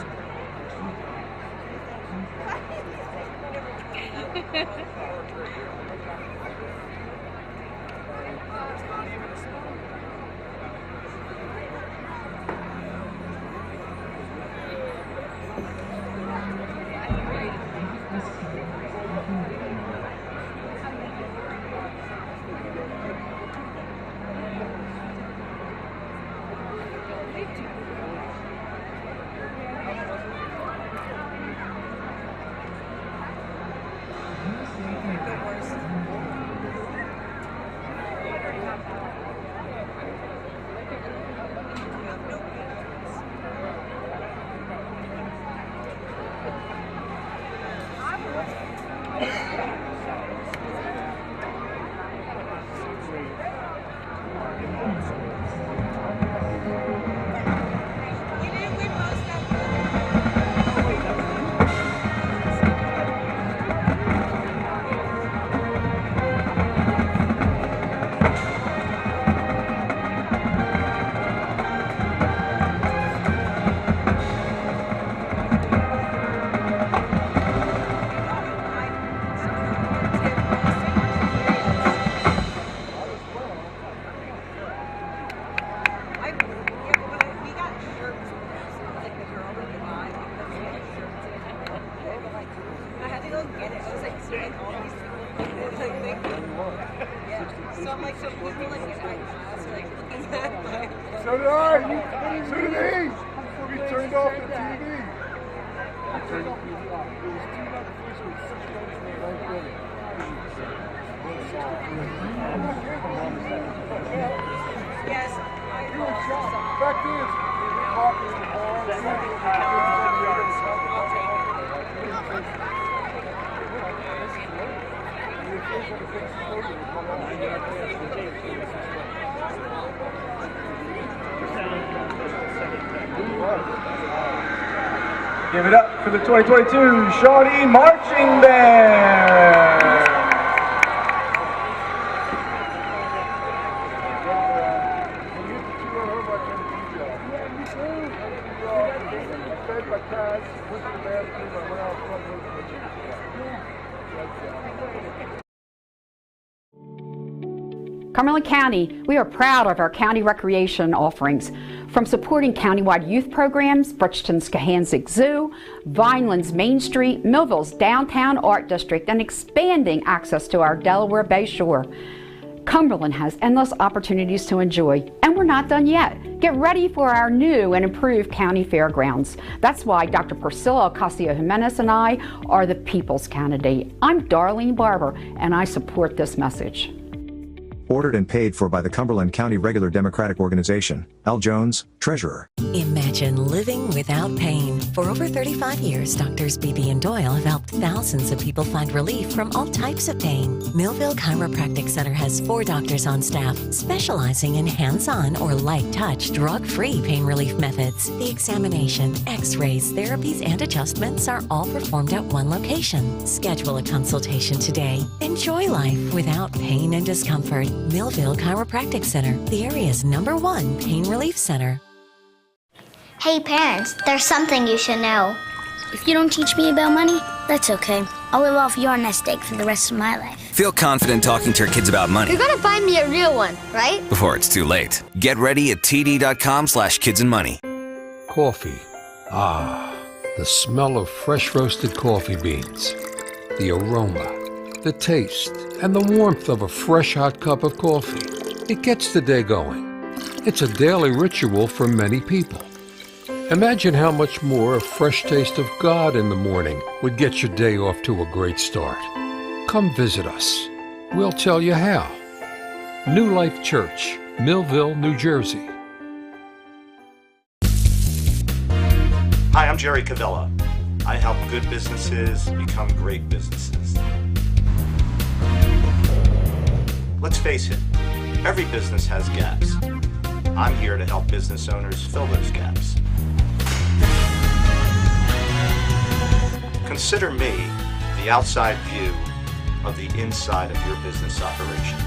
So did I. So did he. We turned off the TV. We turned off the TV. It was 2 the first one, 6 games in the ninth inning. Yes. You were shot. The fact is, we caught in the ball. Give it up for the 2022 Shawnee Marching Band. Cumberland County, we are proud of our county recreation offerings. From supporting countywide youth programs, Bridgeton's Cohanzic Zoo, Vineland's Main Street, Millville's Downtown Art District, and expanding access to our Delaware Bay Shore. Cumberland has endless opportunities to enjoy, and we're not done yet. Get ready for our new and improved county fairgrounds. That's why Dr. Priscilla Ocasio-Jimenez and I are the people's candidate. I'm Darlene Barber, and I support this message. Ordered and paid for by the Cumberland County Regular Democratic Organization. Al Jones, Treasurer. Imagine living without pain. For over 35 years, Doctors Beebe and Doyle have helped thousands of people find relief from all types of pain. Millville Chiropractic Center has 4 doctors on staff specializing in hands-on or light-touch, drug-free pain relief methods. The examination, x-rays, therapies, and adjustments are all performed at one location. Schedule a consultation today. Enjoy life without pain and discomfort. Millville Chiropractic Center, the area's #1 pain relief center. Hey parents, there's something you should know. If you don't teach me about money, that's okay. I'll live off your nest egg for the rest of my life. Feel confident talking to your kids about money You're gonna find me a real one, right? before it's too late. Get ready at td.com/kidsandmoney. Coffee. Ah, the smell of fresh roasted coffee beans. The aroma, the taste, and the warmth of a fresh hot cup of coffee. It gets the day going. It's a daily ritual for many people. Imagine how much more a fresh taste of God in the morning would get your day off to a great start. Come visit us. We'll tell you how. New Life Church, Millville, New Jersey. Hi, I'm Jerry Cavella. I help good businesses become great businesses. Let's face it, every business has gaps. I'm here to help business owners fill those gaps. Consider me the outside view of the inside of your business operation.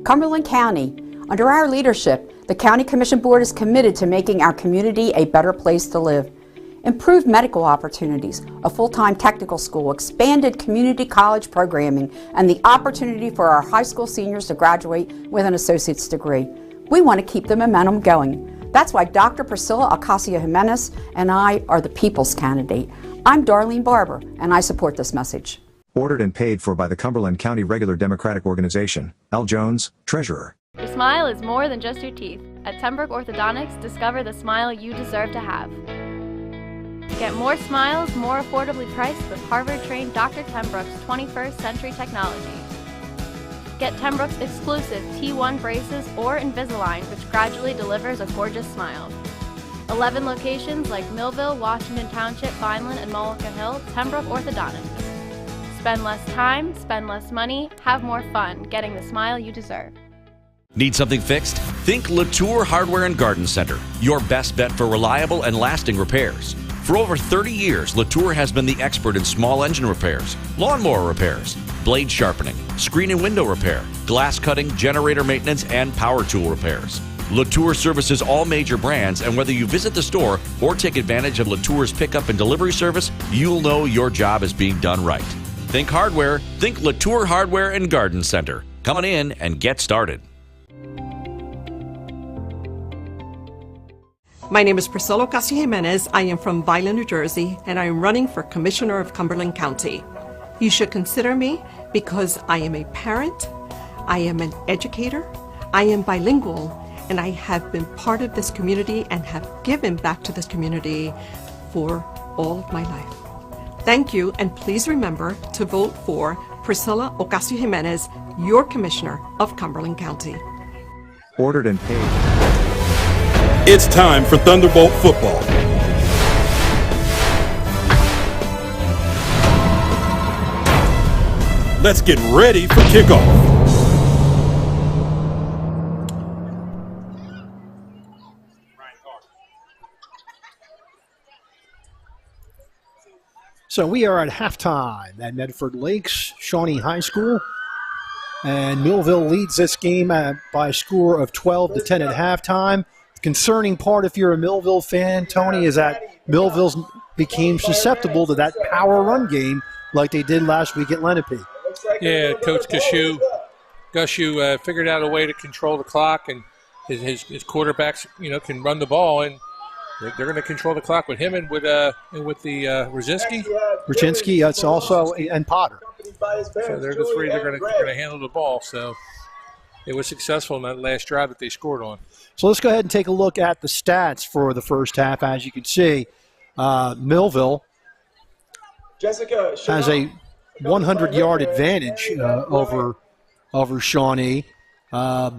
Cumberland County. Under our leadership, the County Commission Board is committed to making our community a better place to live. Improved medical opportunities, a full-time technical school, expanded community college programming, and the opportunity for our high school seniors to graduate with an associate's degree. We want to keep the momentum going. That's why Dr. Priscilla Ocasio-Jimenez and I are the people's candidate. I'm Darlene Barber, and I support this message. Ordered and paid for by the Cumberland County Regular Democratic Organization. Al Jones, Treasurer. Your smile is more than just your teeth. At Tenbrook Orthodontics, discover the smile you deserve to have. Get more smiles, more affordably priced with Harvard-trained Dr. Tenbrook's 21st century technology. Get Tenbrook's exclusive T1 braces or Invisalign, which gradually delivers a gorgeous smile. 11 locations like Millville, Washington Township, Vineland, and Mullica Hill, Tenbrook Orthodontics. Spend less time, spend less money, have more fun getting the smile you deserve. Need something fixed? Think Latour Hardware and Garden Center, your best bet for reliable and lasting repairs. For over 30 years, Latour has been the expert in small engine repairs, lawnmower repairs, blade sharpening, screen and window repair, glass cutting, generator maintenance, and power tool repairs. Latour services all major brands, and whether you visit the store or take advantage of Latour's pickup and delivery service, you'll know your job is being done right. Think hardware, think Latour Hardware and Garden Center. Come on in and get started. My name is Priscilla Ocasio-Jimenez. I am from Vineland, New Jersey, and I am running for Commissioner of Cumberland County. You should consider me because I am a parent, I am an educator, I am bilingual, and I have been part of this community and have given back to this community for all of my life. Thank you, and please remember to vote for Priscilla Ocasio-Jimenez, your Commissioner of Cumberland County. Ordered and paid. It's time for Thunderbolt football. Let's get ready for kickoff. So we are at halftime at Medford Lakes, Shawnee High School. And Millville leads this game by a score of 12-10 at halftime. The concerning part, if you're a Millville fan, Tony, is that Millville became susceptible to that power run game like they did last week at Lenape. Yeah, Coach Gushu figured out a way to control the clock, and his quarterbacks, can run the ball, and they're going to control the clock with him and with the Rosinsky. Rosinsky, that's also, and Potter. So they're the three that are going to handle the ball. So it was successful in that last drive that they scored on. So let's go ahead and take a look at the stats for the first half. As you can see, Millville has a 100-yard advantage over Shawnee. A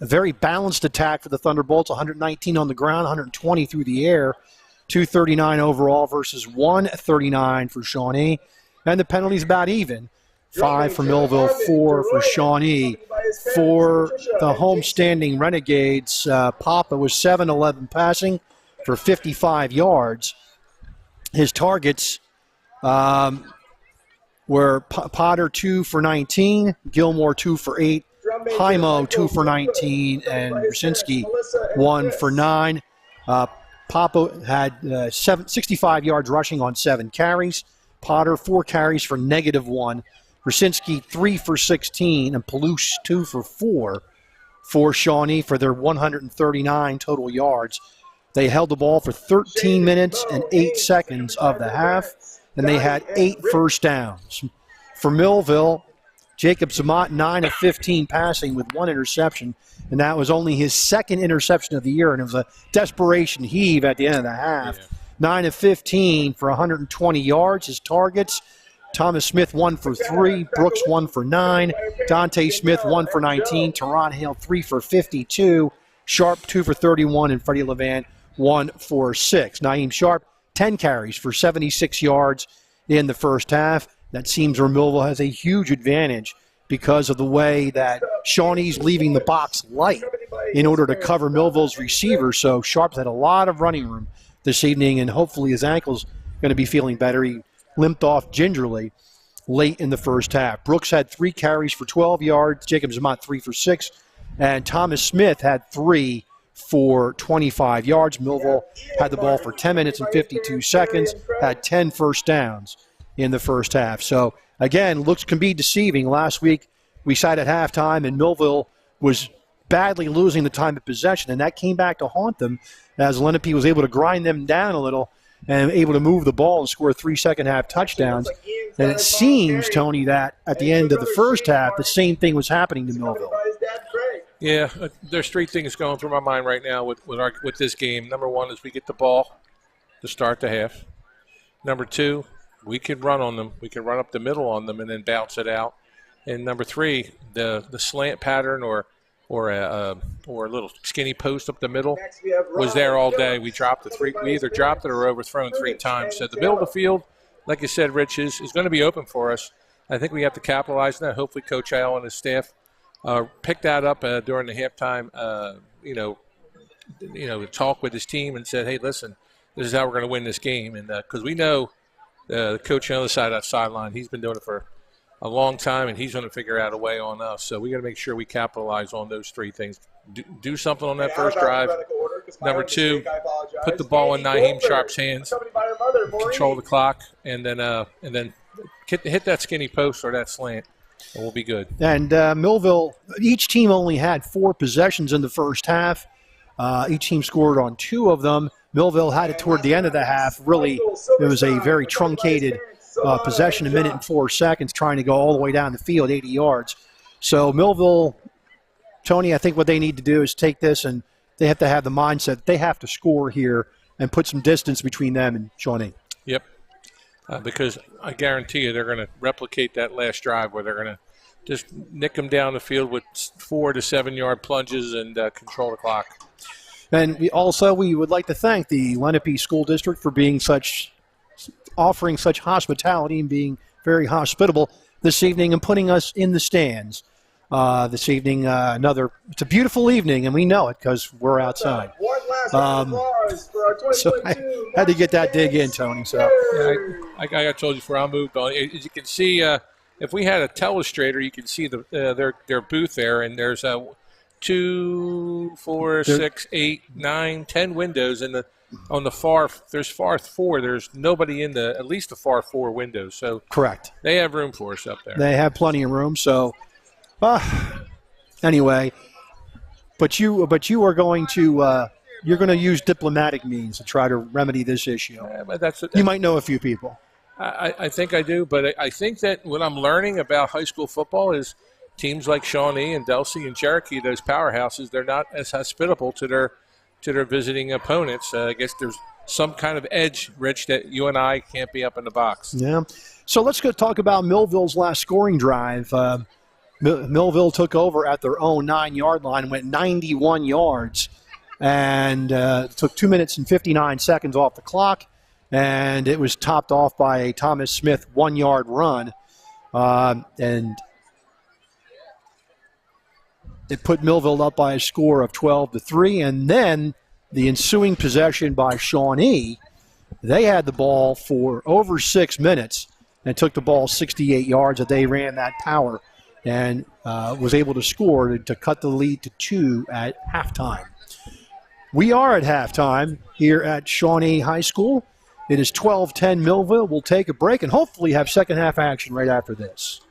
very balanced attack for the Thunderbolts, 119 on the ground, 120 through the air, 239 overall versus 139 for Shawnee. And the penalties about even, 5 for Millville, 4 for Shawnee. For the homestanding Renegades, Papa was 7-11 passing for 55 yards. His targets were Potter 2 for 19, Gilmore 2 for 8, Hymo 2 for 19, and Rosinsky 1 for 9. Papa had 65 yards rushing on 7 carries. Potter 4 carries for -1. Rosinsky 3 for 16, and Palouse 2 for 4 for Shawnee for their 139 total yards. They held the ball for 13 minutes and 8 seconds of the half, and they had 8 first downs. For Millville, Jacob Zamat, 9 of 15 passing with 1 interception, and that was only his 2nd interception of the year, and it was a desperation heave at the end of the half. Yeah. 9 of 15 for 120 yards. His targets, Thomas Smith 1 for 3, Brooks 1 for 9, Dante Smith 1 for 19, Teron Hale 3 for 52, Sharp 2 for 31, and Freddie Levant 1 for 6. Naeem Sharp, 10 carries for 76 yards in the first half. That seems where Millville has a huge advantage because of the way that Shawnee's leaving the box light. in order to cover Millville's receivers. So Sharps had a lot of running room this evening, and hopefully his ankle's going to be feeling better. He limped off gingerly late in the first half. Brooks had 3 carries for 12 yards. Jacobs Amott 3 for 6. And Thomas Smith had 3 for 25 yards. Millville had the ball for 10 minutes and 52 seconds, had 10 first downs in the first half. So, again, looks can be deceiving. Last week we sat at halftime, and Millville was badly losing the time of possession, and that came back to haunt them as Lenape was able to grind them down a little and able to move the ball and score 3 second-half touchdowns. And it seems, Tony, that at the end of the first half, the same thing was happening to Millville. Yeah, there's 3 things going through my mind right now with this game. Number 1 is we get the ball to start the half. Number 2, we can run on them. We can run up the middle on them and then bounce it out. And number 3, the slant pattern or a little skinny post up the middle was there all day. We dropped the 3. We either dropped it or overthrown 3 times. So the middle of the field, like you said, Rich, is going to be open for us. I think we have to capitalize on that. Hopefully Coach Al and his staff picked that up during the halftime, talk with his team and said, hey, listen, this is how we're going to win this game. And because we know the coach on the other side of that sideline, he's been doing it for a long time, and he's going to figure out a way on us. So we got to make sure we capitalize on those 3 things. Do something on that first drive. Number 2, put the ball in Naheem Sharp's hands, control the clock, and then hit that skinny post or that slant, and we'll be good. And Millville, each team only had 4 possessions in the first half. Each team scored on 2 of them. Millville had it toward the end of the half. Really, it was a very truncated possession, 1 minute and 4 seconds, trying to go all the way down the field, 80 yards. So Millville, Tony, I think what they need to do is take this, and they have to have the mindset that they have to score here and put some distance between them and Shawnee. Yep, because I guarantee you they're going to replicate that last drive where they're going to just nick them down the field with 4 to 7 yard plunges and control the clock. And we would like to thank the Lenape School District for being offering such hospitality and being very hospitable this evening and putting us in the stands this evening. It's a beautiful evening, and we know it because we're outside. So I had to get that dig in, Tony. So I told you before I moved on. As you can see, if we had a telestrator, you can see their booth there, and there's 2, 4, 6, 8, 9, 10 windows in the. On the far 4, there's nobody in at least the far 4 windows. So correct. They have room for us up there. They have plenty of room. So anyway, but you are going to you're going to use diplomatic means to try to remedy this issue. You might know a few people. I think I do, but I think that what I'm learning about high school football is teams like Shawnee and Delsea and Cherokee, those powerhouses, they're not as hospitable to their visiting opponents. I guess there's some kind of edge, Rich, that you and I can't be up in the box. Yeah. So let's go talk about Millville's last scoring drive. Millville took over at their own 9-yard line, went 91 yards, and took 2 minutes and 59 seconds off the clock, and it was topped off by a Thomas Smith 1-yard run. And it put Millville up by a score of 12-3, and then the ensuing possession by Shawnee, they had the ball for over 6 minutes and took the ball 68 yards. They ran that power and was able to score to cut the lead to 2 at halftime. We are at halftime here at Shawnee High School. It is 12-10 Millville. We'll take a break and hopefully have second half action right after this.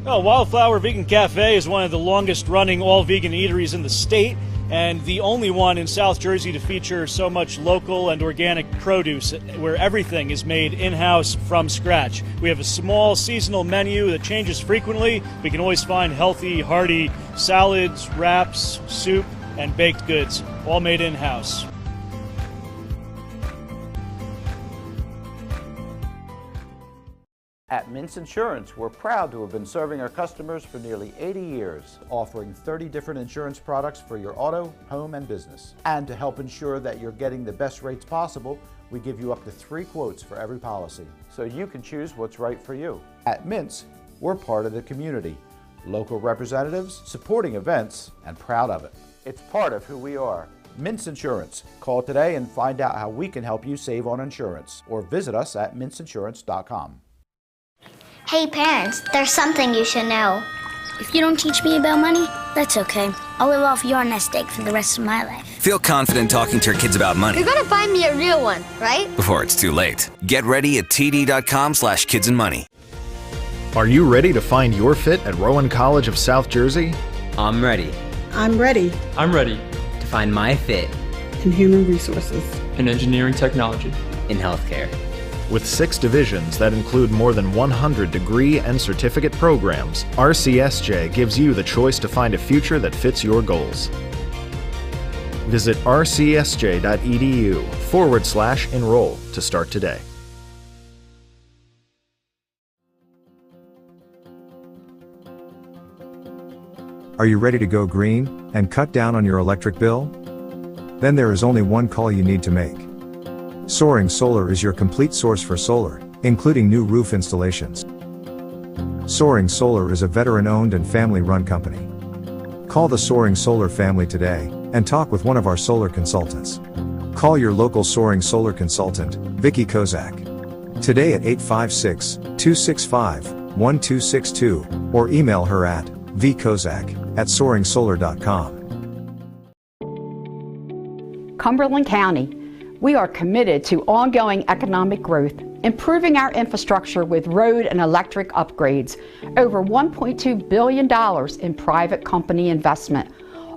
Well, Wildflower Vegan Cafe is one of the longest-running all-vegan eateries in the state, and the only one in South Jersey to feature so much local and organic produce, where everything is made in-house from scratch. We have a small seasonal menu that changes frequently. We can always find healthy, hearty salads, wraps, soup, and baked goods, all made in-house. At Mintz Insurance, we're proud to have been serving our customers for nearly 80 years, offering 30 different insurance products for your auto, home, and business. And to help ensure that you're getting the best rates possible, we give you up to 3 quotes for every policy, so you can choose what's right for you. At Mintz, we're part of the community. local representatives, supporting events, and proud of it. It's part of who we are. Mintz Insurance. Call today and find out how we can help you save on insurance, or visit us at mintzinsurance.com. Hey parents, there's something you should know. If you don't teach me about money, that's okay. I'll live off your nest egg for the rest of my life. Feel confident talking to your kids about money You're gonna find me a real one, right? before it's too late. Get ready at td.com/kidsandmoney. Are you ready to find your fit at Rowan College of South Jersey? I'm ready. I'm ready. I'm ready to find my fit in human resources, in engineering technology, in healthcare. With 6 divisions that include more than 100 degree and certificate programs, RCSJ gives you the choice to find a future that fits your goals. Visit rcsj.edu/enroll to start today. Are you ready to go green and cut down on your electric bill? Then there is only one call you need to make. Soaring Solar is your complete source for solar, including new roof installations. Soaring Solar is a veteran-owned and family-run company. Call the Soaring Solar family today and talk with one of our solar consultants. Call your local Soaring Solar consultant, Vicki Kozak, today at 856-265-1262 or email her at vkozak@soaringsolar.com. Cumberland County, we are committed to ongoing economic growth, improving our infrastructure with road and electric upgrades, over $1.2 billion in private company investment.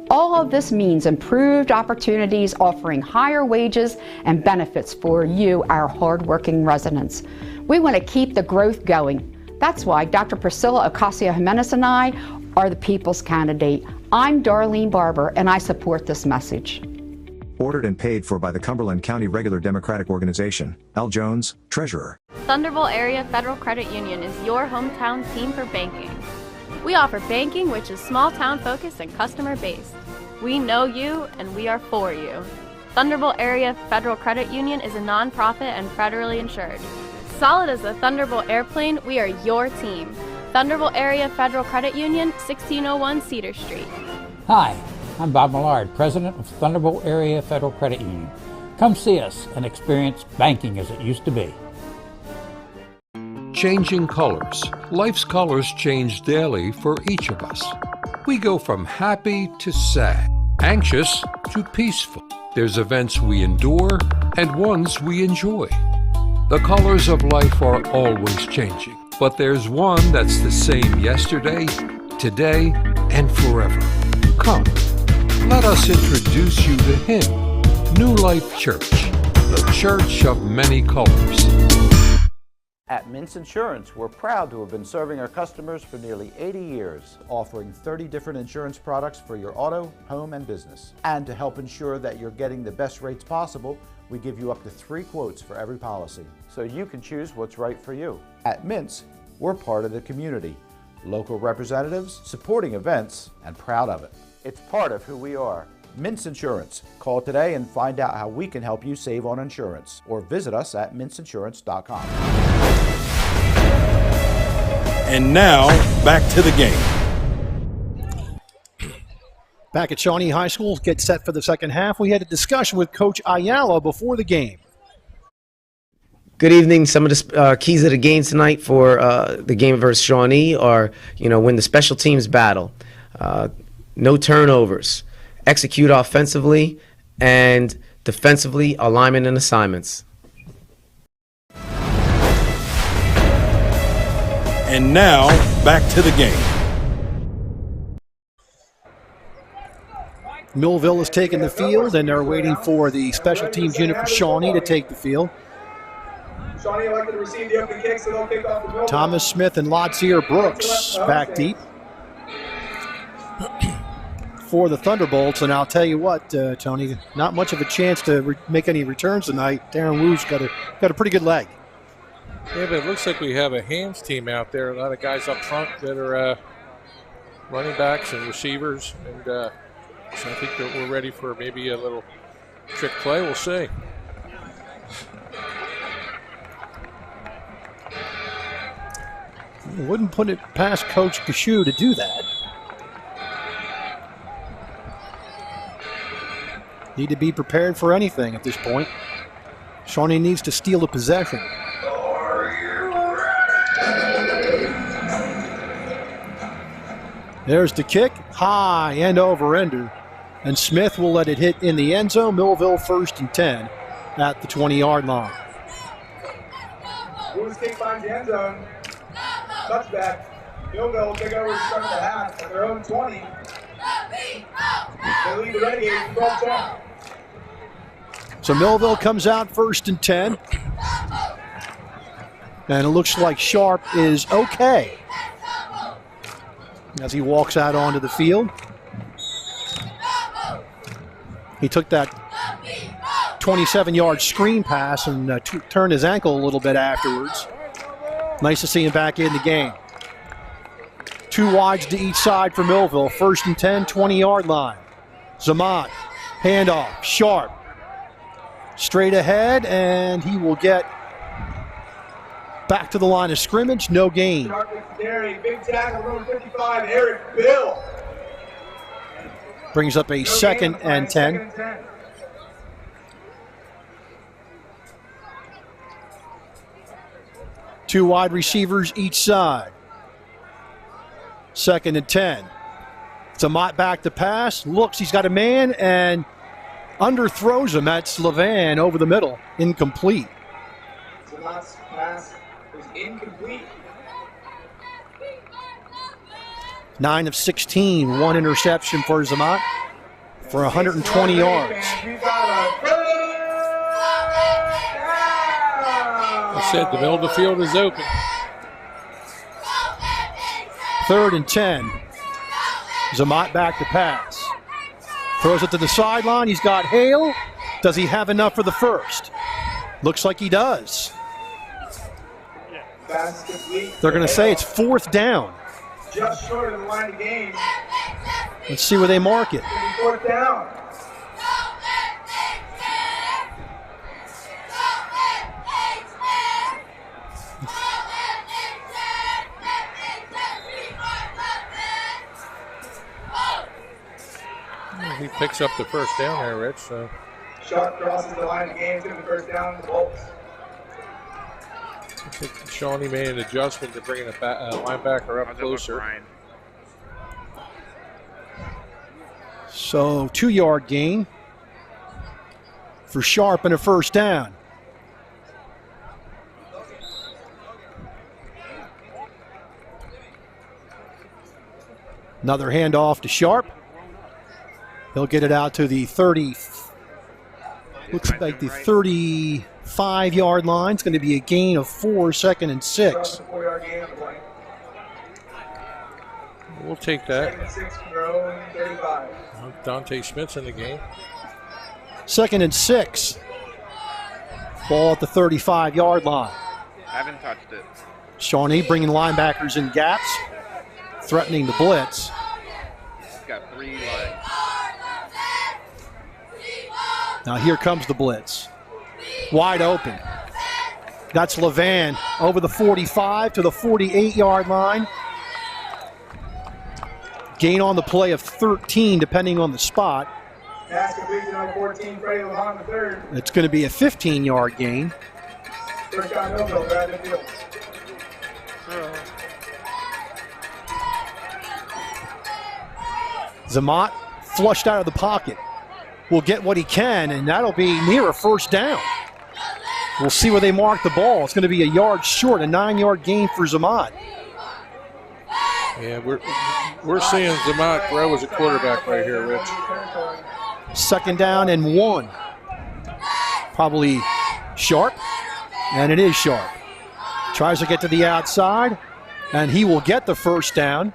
All of this means improved opportunities, offering higher wages and benefits for you, our hardworking residents. We want to keep the growth going. That's why Dr. Priscilla Ocasio-Jimenez and I are the people's candidate. I'm Darlene Barber, and I support this message. Ordered and paid for by the Cumberland County Regular Democratic Organization. Al Jones, Treasurer. Thunderbolt Area Federal Credit Union is your hometown team for banking. We offer banking which is small town focused and customer based. We know you and we are for you. Thunderbolt Area Federal Credit Union is a nonprofit and federally insured. Solid as a Thunderbolt airplane, we are your team. Thunderbolt Area Federal Credit Union, 1601 Cedar Street. Hi, I'm Bob Millard, President of Thunderbolt Area Federal Credit Union. Come see us and experience banking as it used to be. Changing colors. Life's colors change daily for each of us. We go from happy to sad, anxious to peaceful. There's events we endure and ones we enjoy. The colors of life are always changing, but there's one that's the same yesterday, today, and forever. Come, let us introduce you to Him, New Life Church, the church of many colors. At Mintz Insurance, we're proud to have been serving our customers for nearly 80 years, offering 30 different insurance products for your auto, home, and business. And to help ensure that you're getting the best rates possible, we give you up to 3 quotes for every policy, so you can choose what's right for you. At Mintz, we're part of the community, local representatives, supporting events, and proud of it. It's part of who we are. Mintz Insurance. Call today and find out how we can help you save on insurance, or visit us at mintzinsurance.com. And now, back to the game. Back at Shawnee High School, get set for the second half. We had a discussion with Coach Ayala before the game. Good evening. Some of the keys of the game tonight for the game versus Shawnee are, win the special teams battle, no turnovers, execute offensively, and defensively, alignment and assignments. And now, back to the game. Millville has taken the field, and they're waiting for the special teams unit for Shawnee to take the field. Shawnee elected to receive the opening kick, so they'll kick off the Millville. Thomas Smith and Lodzier Brooks back deep for the Thunderbolts. And I'll tell you what, Tony, not much of a chance to make any returns tonight. Darren Wu's got a pretty good leg. Yeah, but it looks like we have a hands team out there. A lot of guys up front that are running backs and receivers. And so I think that we're ready for maybe a little trick play. We'll see. Wouldn't put it past Coach Gashu to do that. Need to be prepared for anything at this point. Shawnee needs to steal the possession. There's the kick, high and over-ender. And Smith will let it hit in the end zone. Millville 1st and 10 at the 20-yard line. Lewis kick finds the end zone. Touchback. Millville will take over the start of the half at their own 20. They lead the Renegades 12-10. So Millville comes out 1st and 10. And it looks like Sharp is okay as he walks out onto the field. He took that 27-yard screen pass and turned his ankle a little bit afterwards. Nice to see him back in the game. 2 wides to each side for Millville. 1st and 10, 20-yard line. Zamat, handoff, Sharp. Straight ahead, and he will get back to the line of scrimmage. No gain. Big tackle, number 55, Eric Bill. Brings up a 2nd and 10. Two wide receivers each side. 2nd and 10. Zamat back to pass. Looks, he's got a man and underthrows him. That's Levan over the middle. Incomplete. Zamat's pass is incomplete. 9 of 16. 1 interception for Zamat for 120 yards. I said the middle of the field is open. 3rd and 10. Zamat back to pass. Throws it to the sideline. He's got Hale. Does he have enough for the first? Looks like he does. They're going to say it's 4th down. Just short of the line of game. Let's see where they mark it. 4th down. He picks up the first down there, Rich. So. Sharp crosses the line of game, getting the first down. The Bolts. I think Shawnee made an adjustment to bringing a linebacker up closer. So 2-yard gain for Sharp and a first down. Another handoff to Sharp. He'll get it out to the 30. Looks like the 35-yard line. It's going to be a gain of 4, 2nd and 6. We'll take that. 2nd and 6 from their own 35. Dante Smith's in the game. 2nd and 6. Ball at the 35-yard line. Haven't touched it. Shawnee bringing linebackers in gaps, threatening the blitz. He's got 3 legs. Now here comes the blitz. Wide open. That's Levan over the 45 to the 48-yard line. Gain on the play of 13 depending on the spot. Pass completion on 14, Freddie Levan the third. It's going to be a 15-yard gain. First down, Millville, grab the field. Zamat flushed out of the pocket. Will get what he can, and that'll be near a first down. We'll see where they mark the ball. It's going to be a yard short, a 9-yard gain for Zamat. Yeah, we're seeing Zamat grow as a quarterback right here, Rich. 2nd down and 1. Probably Sharp, and it is Sharp. Tries to get to the outside, and he will get the first down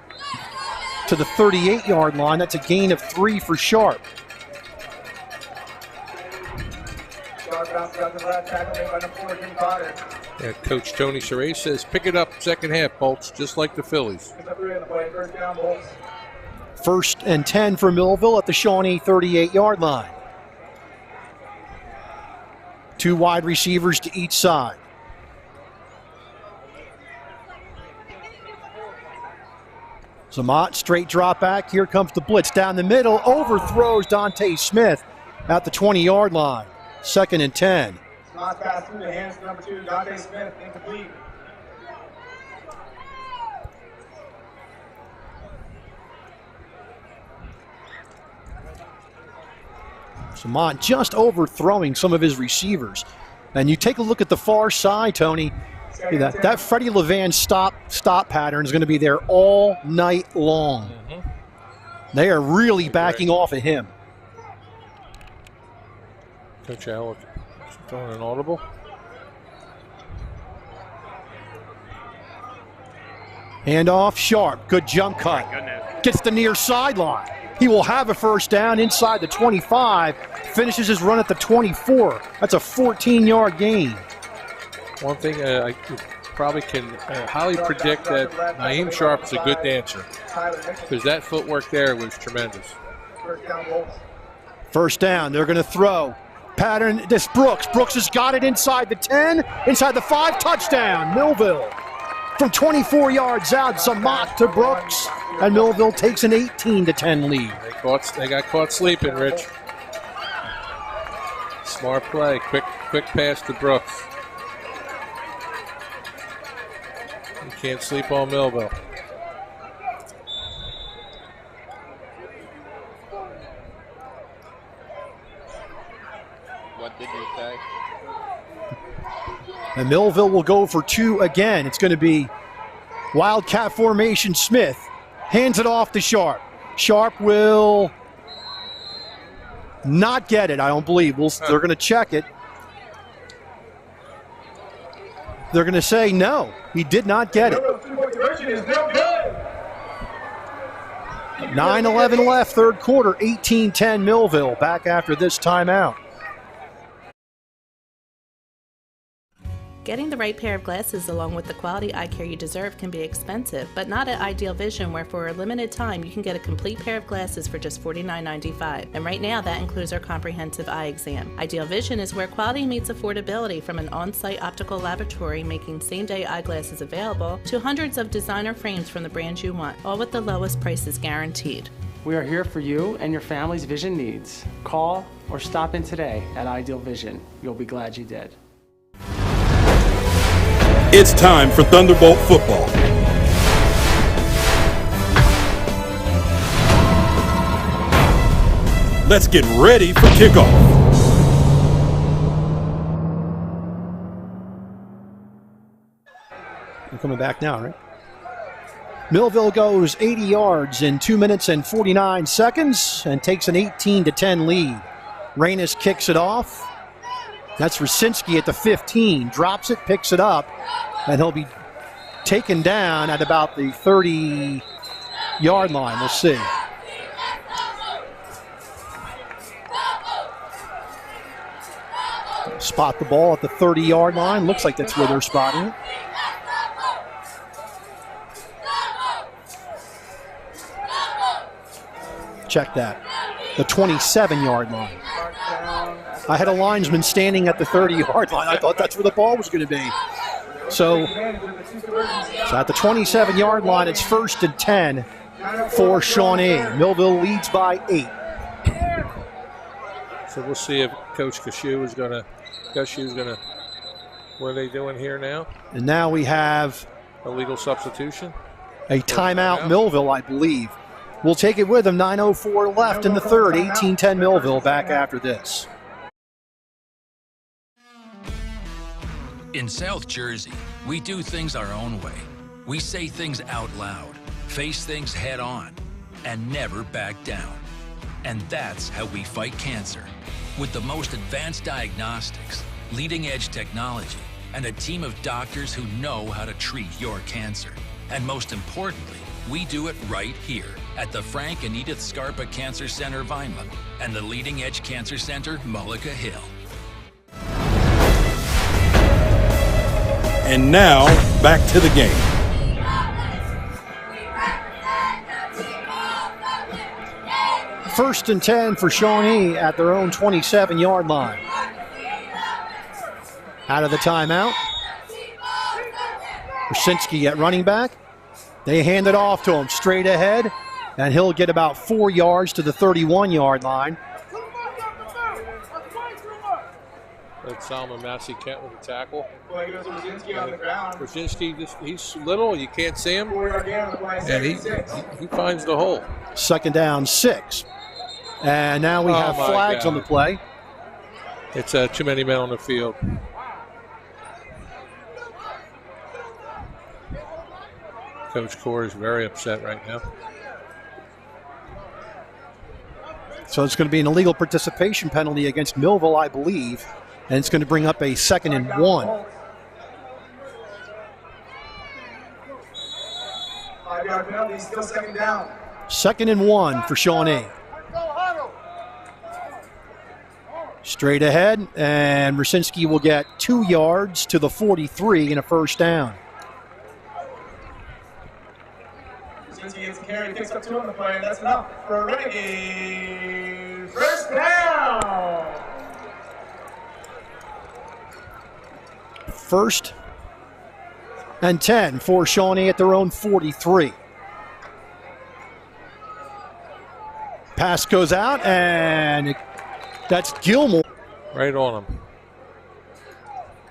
to the 38-yard line. That's a gain of 3 for Sharp. Yeah, Coach Tony Saray says, pick it up second half, Bolts, just like the Phillies. 1st and 10 for Millville at the Shawnee 38-yard line. 2 wide receivers to each side. Zamat, straight drop back. Here comes the blitz down the middle. Overthrows Dante Smith. at the 20-yard line. 2nd and 10. Not pass through the hands of number 2, Dante Smith, incomplete. Samant just overthrowing some of his receivers. And you take a look at the far side, Tony. That Freddie Levan stop pattern is going to be there all night long. They are really backing off of him. Coach Alec throwing an audible. Handoff, Sharp. Good jump cut. Gets the near sideline. He will have a first down inside the 25. Finishes his run at the 24. That's a 14-yard gain. One thing I probably can highly predict that Naeem Sharp is a good dancer, because that footwork there was tremendous. First down, they're going to throw. Pattern, this Brooks. Brooks has got it inside the 10, inside the 5, touchdown, Millville. From 24 yards out, Zamat to Brooks, and Millville takes an 18-10 lead. They got caught sleeping, Rich. Smart play, quick pass to Brooks. You can't sleep on Millville. What did you say? And Millville will go for 2 again. It's going to be Wildcat formation. Smith hands it off to Sharp. Sharp will not get it, I don't believe. They're going to check it. They're going to say no, he did not get it. 9:11 left, third quarter, 18-10 Millville. Back after this timeout. Getting the right pair of glasses along with the quality eye care you deserve can be expensive, but not at Ideal Vision, where for a limited time you can get a complete pair of glasses for just $49.95. And right now that includes our comprehensive eye exam. Ideal Vision is where quality meets affordability, from an on-site optical laboratory making same-day eyeglasses available to hundreds of designer frames from the brands you want, all with the lowest prices guaranteed. We are here for you and your family's vision needs. Call or stop in today at Ideal Vision. You'll be glad you did. It's time for Thunderbolt football. Let's get ready for kickoff. You're coming back now, right? Millville goes 80 yards in 2 minutes and 49 seconds and takes an 18-10 lead. Reynes kicks it off. That's Rasinski at the 15. Drops it, picks it up, and he'll be taken down at about the 30-yard line. We'll see. Spot the ball at the 30-yard line. Looks like that's where they're spotting it. Check that. The 27-yard line. I had a linesman standing at the 30-yard line. I thought that's where the ball was going to be. So at the 27-yard line, it's 1st and 10 for Shawnee. Millville leads by 8. So we'll see if Coach Cashew is going to. What are they doing here now? And now we have a legal substitution. A timeout, Millville, I believe. We'll take it with them. 9:04 left in the third. 18-10 Millville. Back after this. In South Jersey, we do things our own way. We say things out loud, face things head on, and never back down. And that's how we fight cancer. With the most advanced diagnostics, leading-edge technology, and a team of doctors who know how to treat your cancer. And most importantly, we do it right here at the Frank and Edith Scarpa Cancer Center, Vineland, and the Leading Edge Cancer Center, Mullica Hill. And now, back to the game. First and 10 for Shawnee at their own 27-yard line. Out of the timeout. Rasinski at running back. They hand it off to him straight ahead, and he'll get about 4 yards to the 31-yard line. That's Solomon Massey Kent with the tackle. Play goes to Brzezinski on the ground. Brzezinski, he's little, you can't see him. 4-yard gain on the play, And he finds the hole. 2nd down, 6. And now we have flags on the play. It's too many men on the field. Coach Core is very upset right now. So it's going to be an illegal participation penalty against Millville, I believe. And it's going to bring up a 2nd and 1. 5-yard penalty, still 2nd down. 2nd and 1 for Shawnee. Straight ahead, and Rasinski will get 2 yards to the 43 and a 1st down. Brzezinski gets a carry, picks up 2 on the play, and that's enough for Renegades. 1st down! 1st and 10 for Shawnee at their own 43. Pass goes out, and that's Gilmore. Right on him.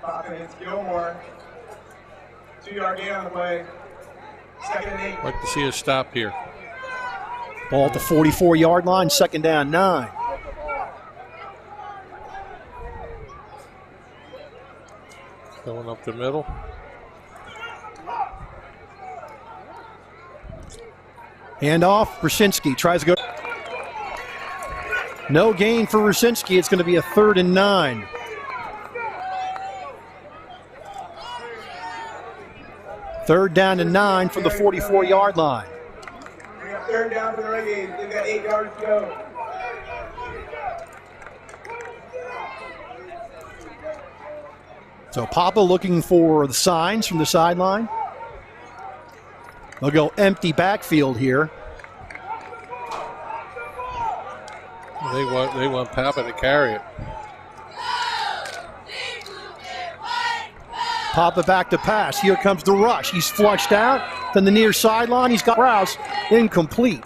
Popping, it's Gilmore. 2-yard gain on the play. 2nd and 8. Like to see a stop here. Ball at the 44-yard line, 2nd down, 9. Going up the middle. Handoff, Brzezinski tries to go. No gain for Rasinski. It's going to be a 3rd and 9. Third down and 9 from the 44-yard line. We got 3rd down for the Renegades. They've got 8 yards to go. So Papa looking for the signs from the sideline. They'll go empty backfield here. They want Papa to carry it. Papa back to pass. Here comes the rush. He's flushed out. Then the near sideline. He's got Rouse. Incomplete.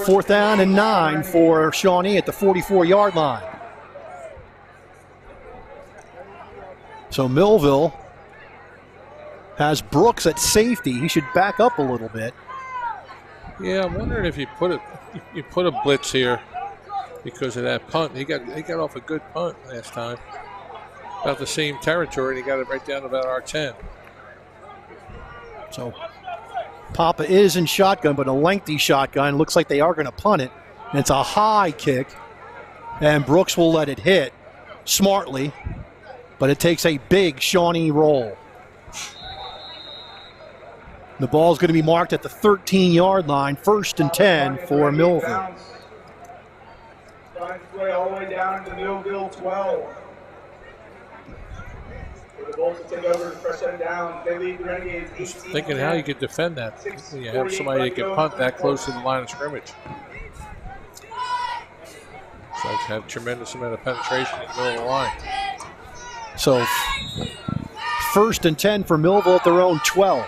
Fourth down and 9 for Shawnee at the 44-yard line. So Millville has Brooks at safety. He should back up a little bit. Yeah, I'm wondering if you put a blitz here because of that punt. He got off a good punt last time. About the same territory, and he got it right down about our 10. So Papa is in shotgun, but a lengthy shotgun. Looks like they are going to punt it. And it's a high kick, and Brooks will let it hit smartly, but it takes a big Shawnee roll. The ball is going to be marked at the 13-yard line, 1st and 10 for Millville. Trying to play all the way down to Millville 12. The Bolts will take over the first set down. They lead the Renegades 18. Thinking how you could defend that when you have somebody that can punt that close to the line of scrimmage. So I have tremendous amount of penetration in the middle of the line. So 1st and 10 for Millville at their own 12.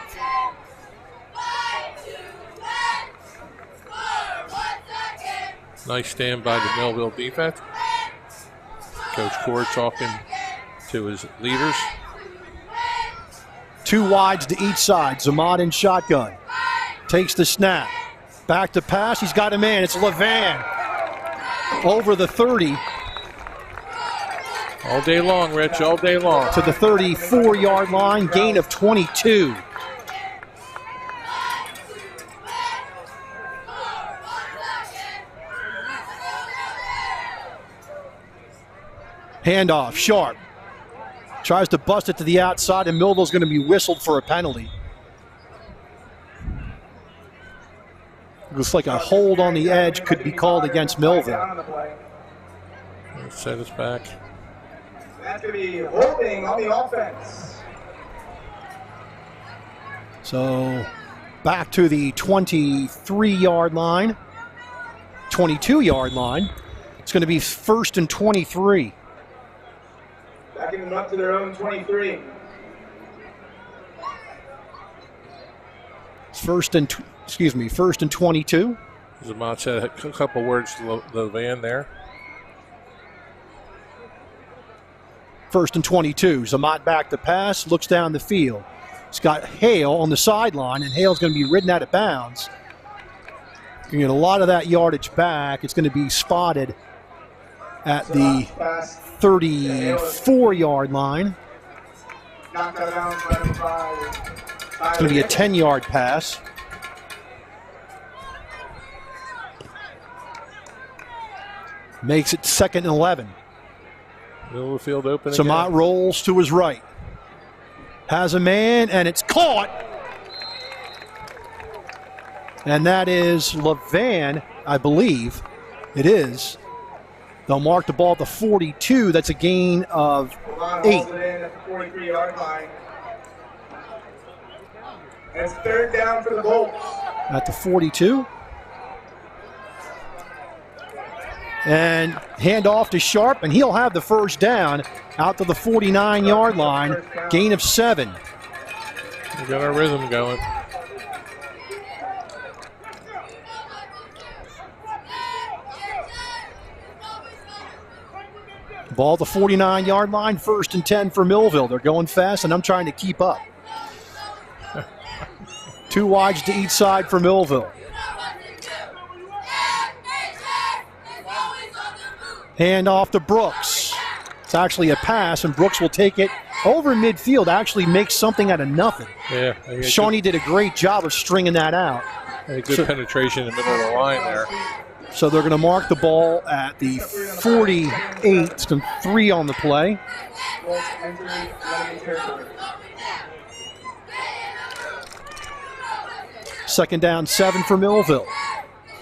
Nice stand by the Millville defense. Coach Core talking to his leaders. 2 wides to each side. Zamad in shotgun. Takes the snap. Back to pass. He's got a man. It's Levan. Over the 30. All day long, Rich. All day long. To the 34-yard line. Gain of 22. Handoff, Sharp. Tries to bust it to the outside, and Millville's going to be whistled for a penalty. Looks like a hold on the edge could be called against Millville. Set us back. That's going to be holding on the offense. So back to the 23-yard line, 22-yard line. It's going to be 1st and 23. Backing them up to their own 23. First and 22. Zamat said a couple words to the van there. First and 22. Zamat back to pass, looks down the field. He's got Hale on the sideline, and Hale's going to be ridden out of bounds. You get a lot of that yardage back. It's going to be spotted at the 34-yard line. It's going to be a 10-yard pass. Makes it 2nd and 11. Middle of the field open Zamat again. rolls to his right. Has a man, and it's caught. And that is Levan, I believe. It is. They'll mark the ball at the 42. That's a gain of 8. At the 43-yard line. It's 3rd down for the Bolts. At the 42. And hand off to Sharp, and he'll have the first down out to the 49-yard line. Gain of 7. We got our rhythm going. Ball at the 49-yard line, 1st and 10 for Millville. They're going fast, and I'm trying to keep up. 2 wides to each side for Millville. Hand off to Brooks. It's actually a pass, and Brooks will take it over midfield, actually makes something out of nothing. Yeah. Shawnee did a great job of stringing that out. A good penetration in the middle of the line there. So they're going to mark the ball at the 48. It's 3 on the play. Second down, 7 for Millville.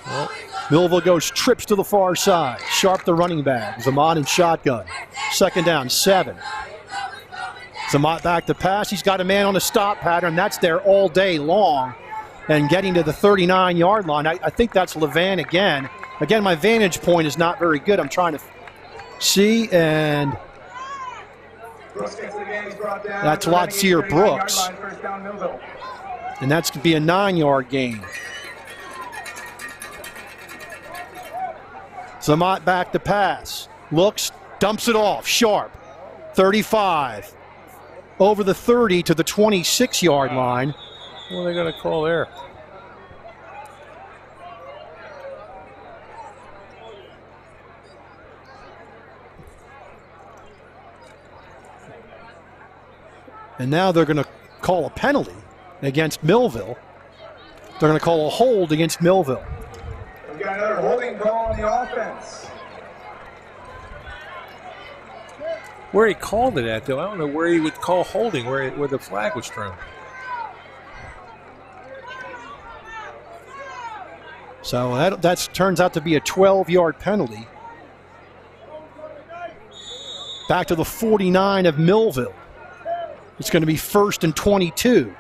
Well, Millville trips to the far side. Sharp the running back. Zamat in shotgun. Second down, 7. Zamat back to pass. He's got a man on a stop pattern. That's there all day long. And getting to the 39-yard line, I think that's Levan again. Again, my vantage point is not very good. I'm trying to see, and that's Latsier Brooks. And that's going to be a 9-yard gain. Zamat back to pass. Looks, dumps it off. Sharp. 35. Over the 30 to the 26-yard line. What are they going to call there? And now they're going to call a penalty against Millville. They're going to call a hold against Millville. We've got another holding call on the offense. Where he called it at, though, I don't know where he would call holding, where the flag was thrown. So that turns out to be a 12-yard penalty. Back to the 49 of Millville. It's going to be 1st and 22.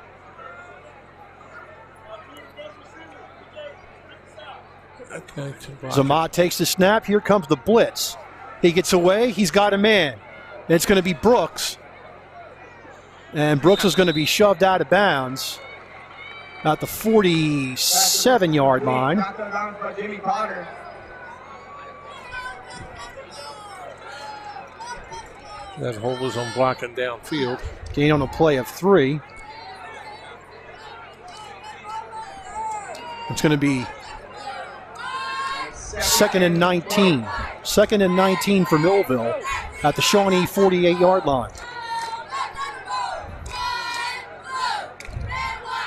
Okay, Zamat takes the snap. Here comes the blitz. He gets away. He's got a man. It's going to be Brooks. And Brooks is going to be shoved out of bounds at the 47-yard line. That hold was on blocking downfield. Gain on a play of 3. It's going to be 2nd and 19. 2nd and 19 for Millville at the Shawnee 48-yard line.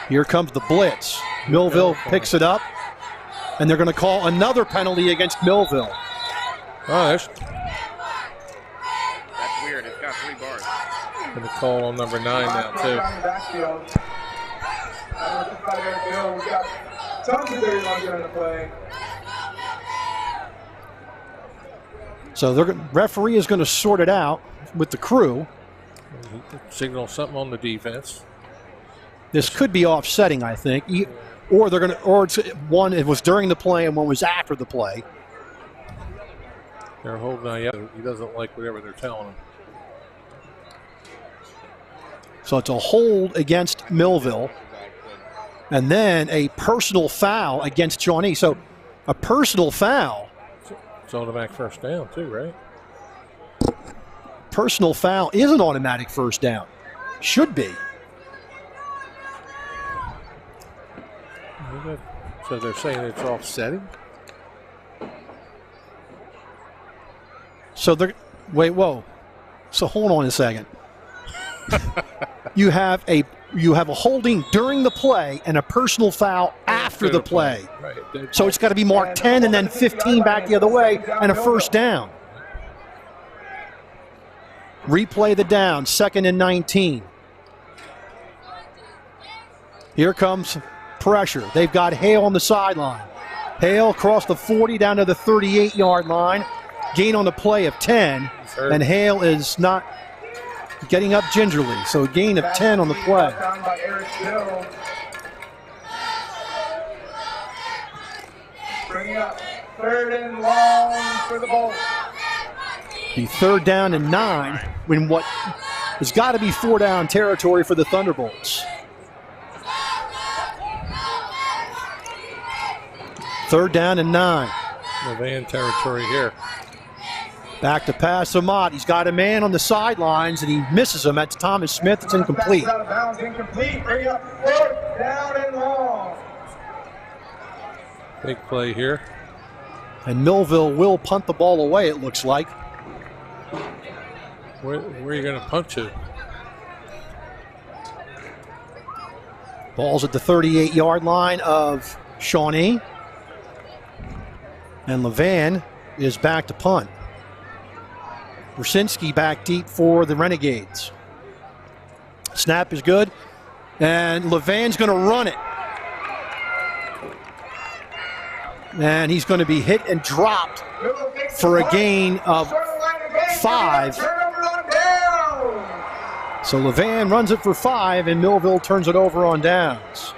Here comes the blitz. Millville picks it up, and they're going to call another penalty against Millville. Oh, that's weird. It's got 3 bars. going to call on number 9 now, too. So the referee is going to sort it out with the crew. Signal something on the defense. This could be offsetting, I think, or they're going to, or it's one. It was during the play and one was after the play. They're holding on. Yeah, he doesn't like whatever they're telling him. So it's a hold against Millville, And then a personal foul against Shawnee. So a personal foul. It's automatic first down too, right? Personal foul is an automatic first down. Should be. So they're saying it's offsetting? So they're, wait, whoa. So hold on a second. You have a holding during the play and a personal foul after the play. Right. So it's got to be marked 10 and then 15 back the other way and a first down. Replay the down, 2nd and 19. Here comes pressure. They've got Hale on the sideline. Hale across the 40 down to the 38-yard line. Gain on the play of 10. And Hale is not getting up gingerly. So a gain of 10 on the play. Bringing up 3rd and long for the Bolts. The 3rd down and 9 when what has got to be 4-down territory for the Thunderbolts. 3rd down and 9. Levan territory here. Back to pass Ahmad. He's got a man on the sidelines and he misses him. That's Thomas Smith. It's incomplete. Out of bounds, incomplete. Bring up 4th down and long. Big play here. And Millville will punt the ball away, it looks like. Where are you going to punt to? Ball's at the 38-yard line of Shawnee. And Levan is back to punt. Brzezinski back deep for the Renegades. Snap is good. And Levan's going to run it. And he's going to be hit and dropped for a gain of 5. So Levan runs it for 5, and Millville turns it over on downs.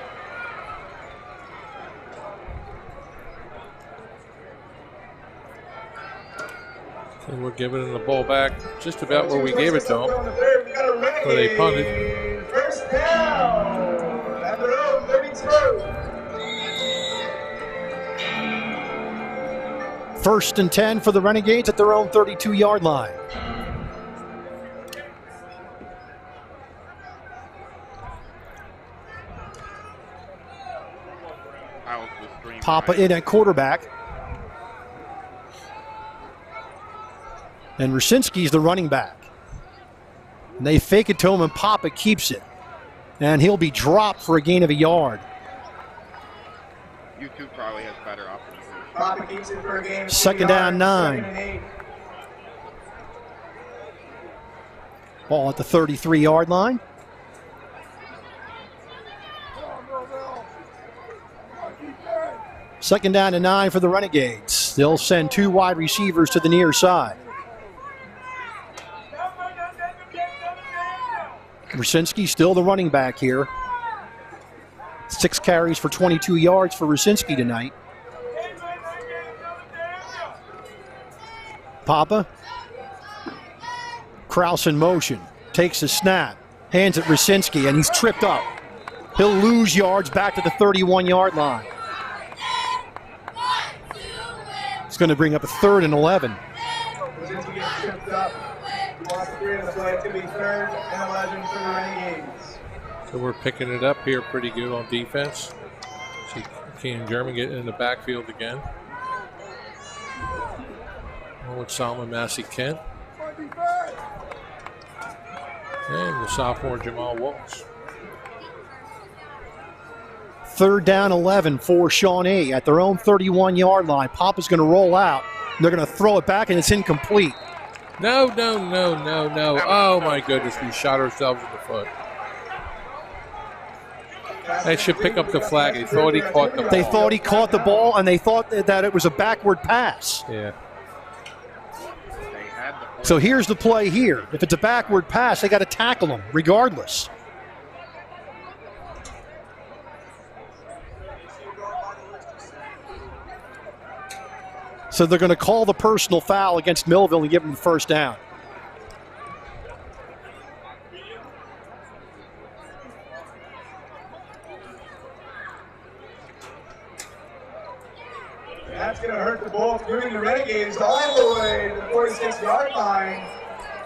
And we're giving them the ball back just about where we gave it to them, where they punted. First down at their own 32. 1st and 10 for the Renegades at their own 32-yard line. Papa in at quarterback. And Brzezinski's the running back. And they fake it to him, and Papa keeps it. And he'll be dropped for a gain of a yard. YouTube probably has better options. Papa keeps it for a gain of 2nd down, 9. 2nd and 8. Ball at the 33-yard line. Second down and 9 for the Renegades. They'll send 2 wide receivers to the near side. Brzezinski still the running back here. 6 carries for 22 yards for Brzezinski tonight. Papa. Kraus in motion. Takes the snap. Hands it Brzezinski, and he's tripped up. He'll lose yards back to the 31-yard line. It's going to bring up a 3rd and 11. Brzezinski gets tripped up. He lost 3 of the play. It's going to be 3rd and 11 for the Renegades. So we're picking it up here pretty good on defense. See Keenan German getting in the backfield again. With Solomon Massey Kent. And the sophomore Jamal Walsh. 3rd down 11 for Shawnee at their own 31-yard line. Papa's going to roll out. They're going to throw it back, and it's incomplete. No. Oh, my goodness. We shot ourselves in the foot. They should pick up the flag. They thought he caught the ball. They thought he caught the ball, and they thought that it was a backward pass. Yeah. So here's the play here. If it's a backward pass, they got to tackle him regardless. So they're going to call the personal foul against Millville and give them the first down. That's going to hurt the ball, moving the Renegades all the way to the 46-yard line.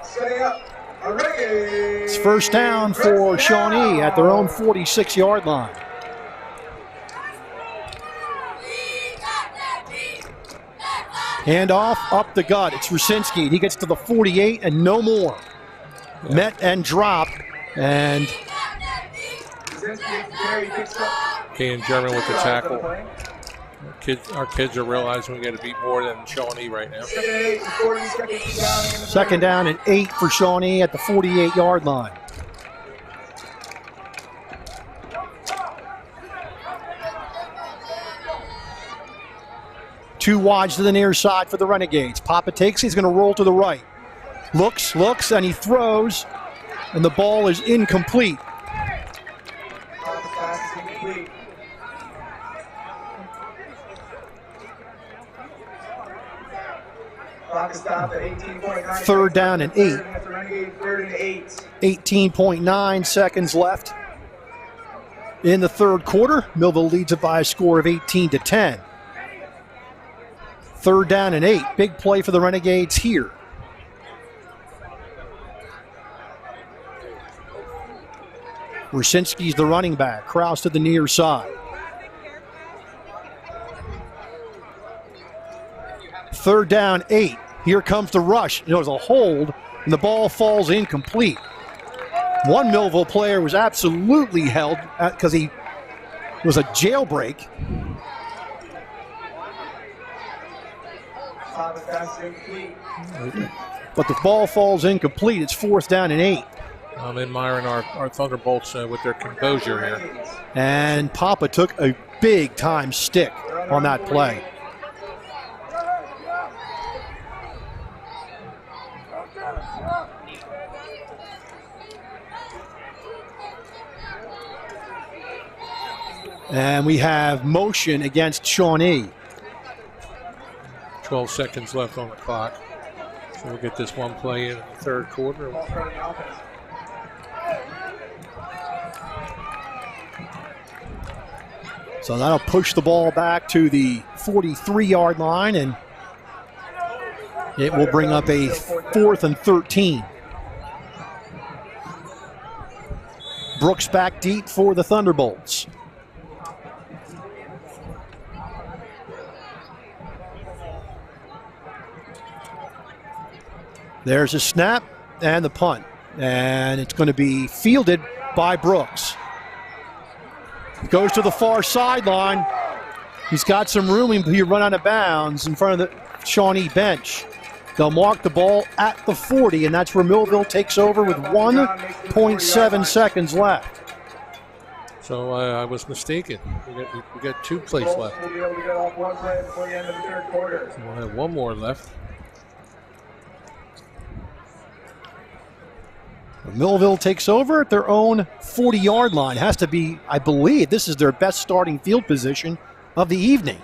Setting up a Renegades. It's first down for Shawnee at their own 46-yard line. Hand off, up the gut. It's Rusinski. He gets to the 48 and no more. Yeah. Met and dropped. And Kane German with the tackle. Our kids are realizing we got to beat more than Shawnee right now. Second down and 8 for Shawnee at the 48-yard line. Two wides to the near side for the Renegades. Papa takes, he's going to roll to the right. Looks, and he throws, and the ball is incomplete. Third down and 8. 18.9 seconds left in the third quarter. Millville leads it by a score of 18-10. Third down and 8. Big play for the Renegades here. Rusinski's the running back. Kraus to the near side. Third down, 8. Here comes the rush. There was a hold, and the ball falls incomplete. One Millville player was absolutely held because he was a jailbreak. But the ball falls incomplete. It's fourth down and 8. I'm admiring our Thunderbolts with their composure here. And Papa took a big-time stick on that play. And we have motion against Shawnee. 12 seconds left on the clock. So we'll get this one play in the third quarter. So that'll push the ball back to the 43-yard line, and it will bring up a 4th and 13. Brooks back deep for the Thunderbolts. There's a snap and the punt, and it's going to be fielded by Brooks. Goes to the far sideline. He's got some room. He run out of bounds in front of the Shawnee bench. They'll mark the ball at the 40, and that's where Millville takes over with 1.7 seconds left. So I was mistaken. We got 2 plays left. We'll be able to get off one play before the end of the third quarter. So we'll have 1 more left. Millville takes over at their own 40-yard line. Has to be, I believe, this is their best starting field position of the evening.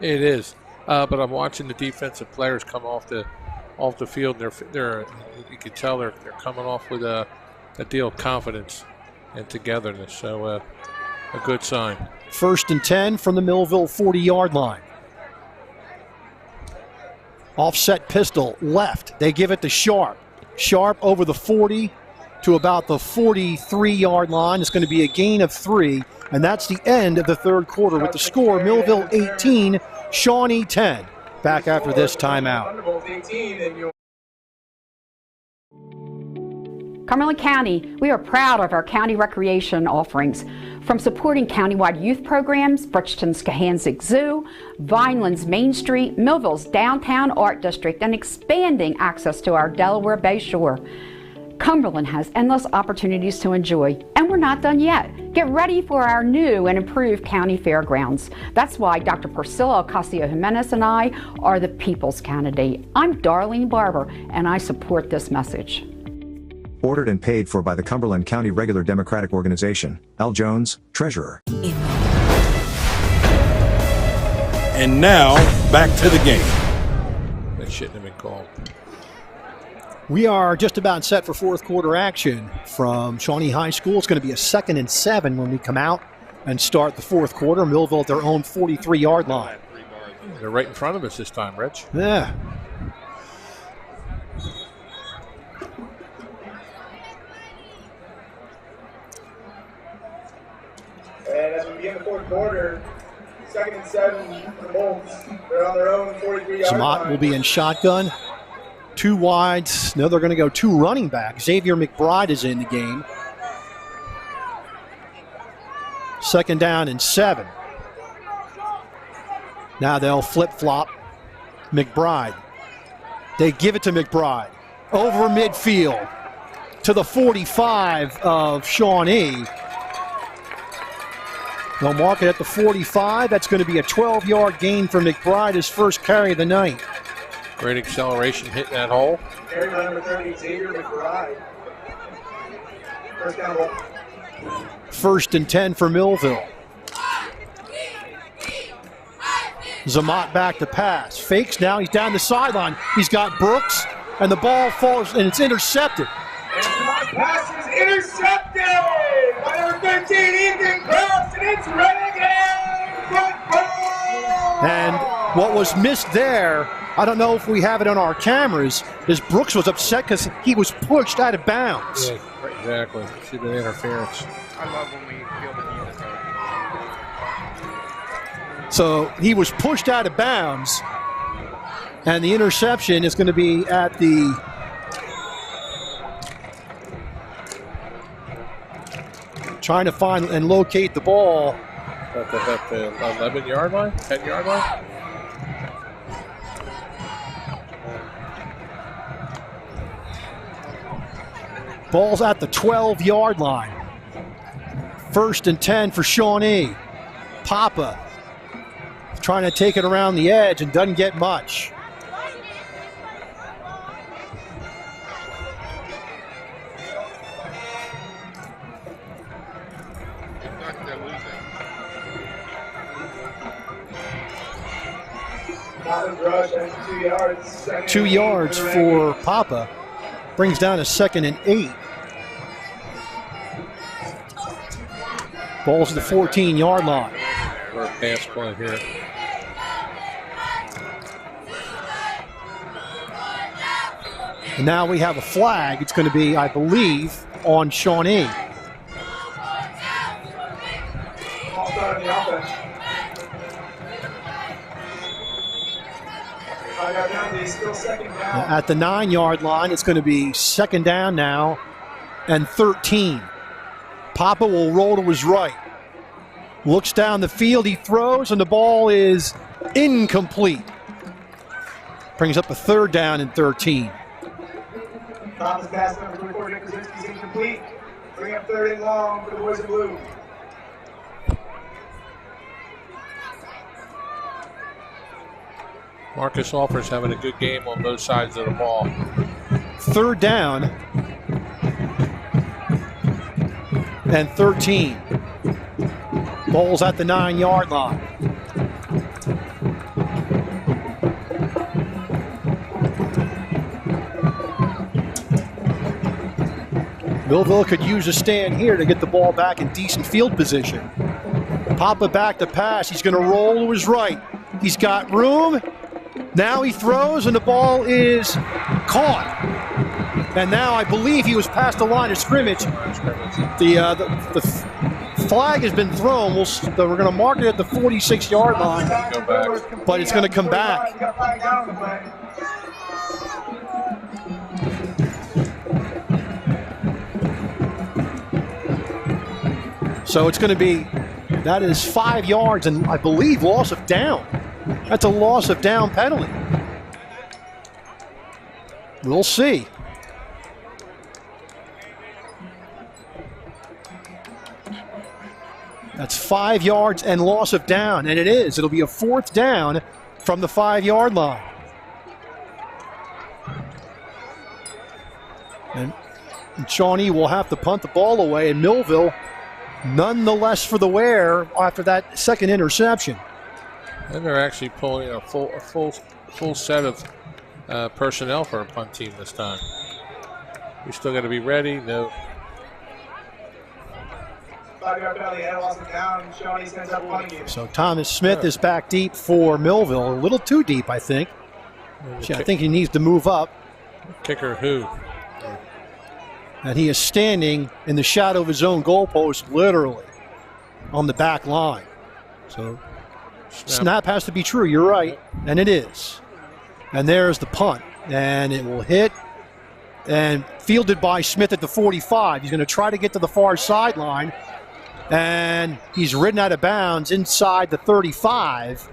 It is, but I'm watching the defensive players come off the field. They're you can tell they're coming off with a deal of confidence and togetherness. So a good sign. First and 10 from the Millville 40-yard line. Offset pistol left. They give it to Sharp. Sharp over the 40 to about the 43-yard line. It's going to be a gain of 3, and that's the end of the third quarter with the score, Millville 18, Shawnee 10. Back after this timeout. Cumberland County, we are proud of our county recreation offerings. From supporting countywide youth programs, Bridgeton's Kahanzig Zoo, Vineland's Main Street, Millville's Downtown Art District, and expanding access to our Delaware Bay Shore. Cumberland has endless opportunities to enjoy, and we're not done yet. Get ready for our new and improved county fairgrounds. That's why Dr. Priscilla Ocasio-Jimenez and I are the people's candidate. I'm Darlene Barber, and I support this message. Ordered and paid for by the Cumberland County Regular Democratic Organization. Al Jones, Treasurer. And now, back to the game. That shouldn't have been called. We are just about set for fourth quarter action from Shawnee High School. It's going to be a 2nd and 7 when we come out and start the fourth quarter. Millville at their own 43-yard line. They're right in front of us this time, Rich. Yeah. And as we begin the fourth quarter, 2nd and 7 for the Bolts. They're on their own 43-yard Samot line. will be in shotgun. 2 wides. No, they're going to go 2 running back. Xavier McBride is in the game. 2nd down and 7. Now they'll flip-flop McBride. They give it to McBride. Over midfield to the 45 of Shawnee. They'll mark it at the 45. That's going to be a 12-yard gain for McBride, his first carry of the night. Great acceleration hitting that hole. Carry by number 30, Xavier McBride. First down ball. 1st and 10 for Millville. Zamat back to pass. Fakes now. He's down the sideline. He's got Brooks, and the ball falls, and it's intercepted. And the pass is intercepted by number 13, Ethan Cross, and it's Renegades football! And what was missed there, I don't know if we have it on our cameras, is Brooks was upset because he was pushed out of bounds. Yeah, exactly. See the interference. I love when we feel the need to So he was pushed out of bounds, and the interception is going to be at the trying to find and locate the ball. At the 11-yard line? 10-yard line? Ball's at the 12-yard line. 1st and 10 for Shawnee. Papa trying to take it around the edge and doesn't get much. Rush, 2 yards. 2 yards for Papa. Brings down a 2nd and 8. Ball's at the 14-yard line. Or a pass play here. And now we have a flag. It's going to be, I believe, on Shawnee. Ball start on the offense. Still 2nd down. At the 9-yard line, it's going to be 2nd down now and 13. Papa will roll to his right. Looks down the field, he throws, and the ball is incomplete. Brings up a 3rd down and 13. Papa's pass number 24, Nick Krasinski's incomplete. Bring up 3rd and long for the boys in blue. Marcus Alford's having a good game on both sides of the ball. 3rd down and 13. Ball's at the 9-yard line. Millville could use a stand here to get the ball back in decent field position. Papa back to pass. He's going to roll to his right. He's got room. Now he throws, and the ball is caught. And now I believe he was past the line of scrimmage. The flag has been thrown. We're going to mark it at the 46-yard line, but it's going to come back. So it's going to be, that is 5 yards, and I believe loss of down. That's a loss of down penalty. We'll see. That's 5 yards and loss of down, and it is. It'll be a 4th down from the 5-yard line. And Shawnee will have to punt the ball away, and Millville nonetheless for the wear after that 2nd interception. And they're actually pulling a full set of personnel for a punt team this time. We still got to be ready. No. 5-yard penalty, and loss of down. Shawnee sends up punting unit. So Thomas Smith is back deep for Millville. A little too deep, I think. I think he needs to move up. Kicker who? And he is standing in the shadow of his own goalpost, literally, on the back line. So snap has to be true, you're right, and it is. And there's the punt, and it will hit, and fielded by Smith at the 45. He's going to try to get to the far sideline, and he's ridden out of bounds inside the 35.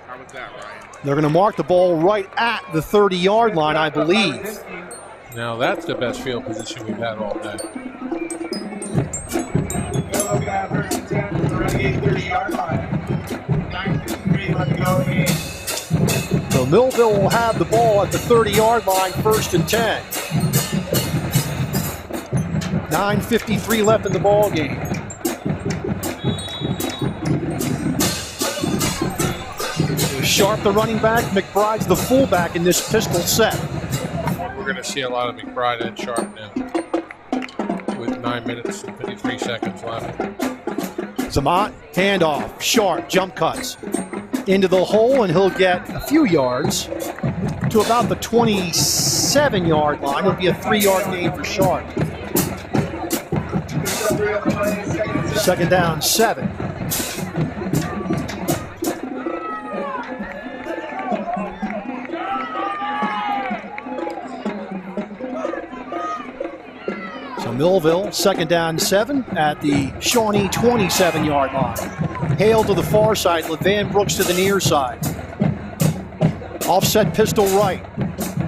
How was that, Ryan? They're going to mark the ball right at the 30-yard line, I believe. Now that's the best field position we've had all day. Looking at first and 10 from the Renegades 30-yard line. 9:53 left to go in the game. So Millville will have the ball at the 30-yard line, first and 10. 9:53 left in the ball game. Sharp, the running back. McBride's the fullback in this pistol set. We're going to see a lot of McBride and Sharp now, with 9 minutes and 53 seconds left. Zamat, handoff, Sharp, jump cuts into the hole, and he'll get a few yards to about the 27-yard line. It'll be a 3-yard gain for Sharp. Second down, 7. So Millville, second down, 7 at the Shawnee 27-yard line. Hale to the far side, LeVan Brooks to the near side. Offset pistol right.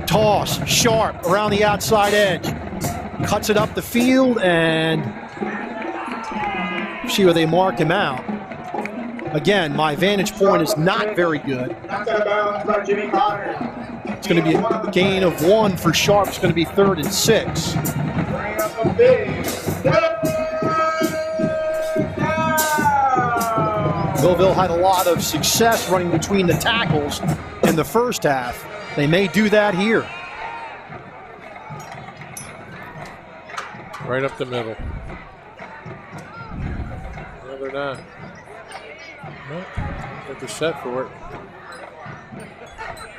Toss, Sharp around the outside edge. Cuts it up the field, and see where they mark him out. Again, my vantage point is not very good. It's going to be a gain of 1 for Sharp. It's going to be 3rd and 6. Millville had a lot of success running between the tackles in the first half. They may do that here. Right up the middle. No, they're not. Nope. They're set for it.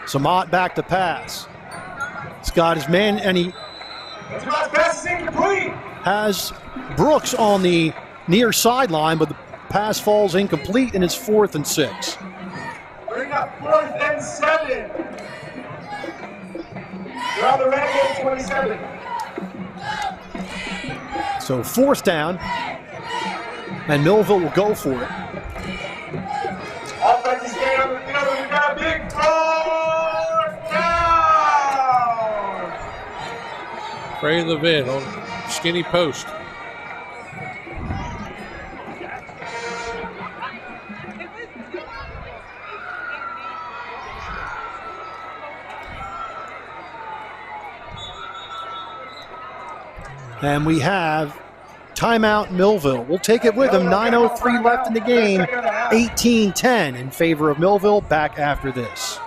Zamat back to pass. He's got his man, and he has Brooks on the near sideline, but the pass falls incomplete, and it's 4th and 6. Bring up 4th and 7. They're on the Renegades 27. So 4th down, and Millville will go for it. Offensive stand on the field, we've got a big 4th down. Trey Levin on skinny post. And we have timeout Millville. We'll take it with them. 9:03 left in the game. 18-10 in favor of Millville. Back after this.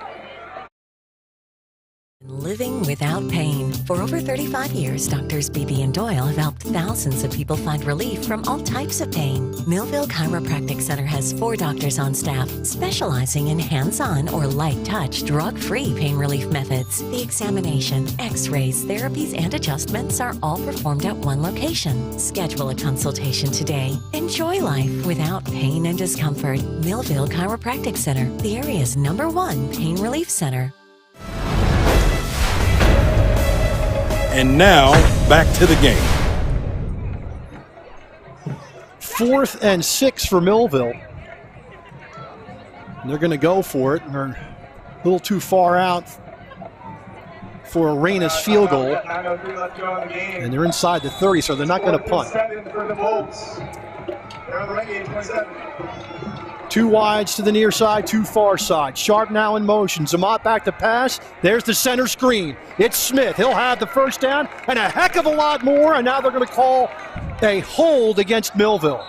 Living without pain. For over 35 years, Doctors Beebe and Doyle have helped thousands of people find relief from all types of pain. Millville Chiropractic Center has 4 doctors on staff specializing in hands-on or light-touch, drug-free pain relief methods. The examination, x-rays, therapies, and adjustments are all performed at one location. Schedule a consultation today. Enjoy life without pain and discomfort. Millville Chiropractic Center, the area's #1 pain relief center. And now, back to the game. 4th and 6 for Millville. And they're going to go for it. And they're a little too far out for a Reynes field goal. And they're inside the 30, so they're not going to punt. 2 wides to the near side, 2 far side. Sharp now in motion. Zamat back to pass. There's the center screen. It's Smith. He'll have the first down and a heck of a lot more. And now they're going to call a hold against Millville.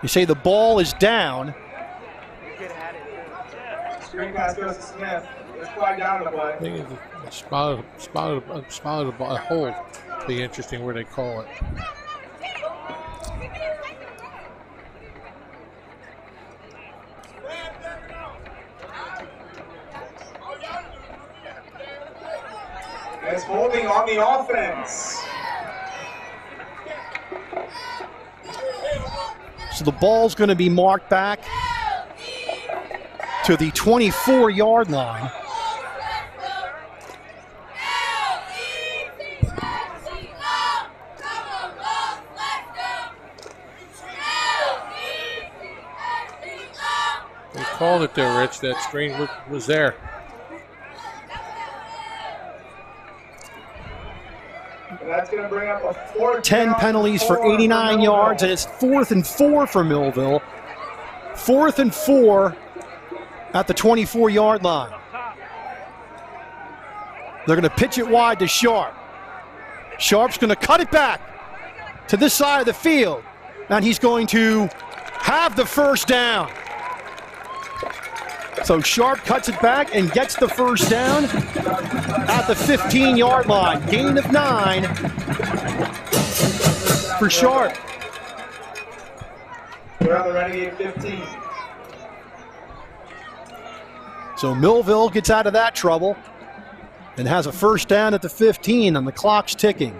You say the ball is down. Screen pass goes to Smith. Let's fly down the play. I think it's spotted a hold. Be interesting where they call it. It's holding on the offense. So the ball's going to be marked back to the 24-yard line. They called it there, Rich. That screen was there. That's going to bring up a 4th 10 penalties for 89 yards, and it's 4th and 4 for Millville. 4th and 4 at the 24-yard line. They're going to pitch it wide to Sharp. Sharp's going to cut it back to this side of the field, and he's going to have the first down. So Sharp cuts it back and gets the first down at the 15-yard line. Gain of 9 for Sharp. They're on the Renegade 15. So Millville gets out of that trouble and has a first down at the 15, and the clock's ticking.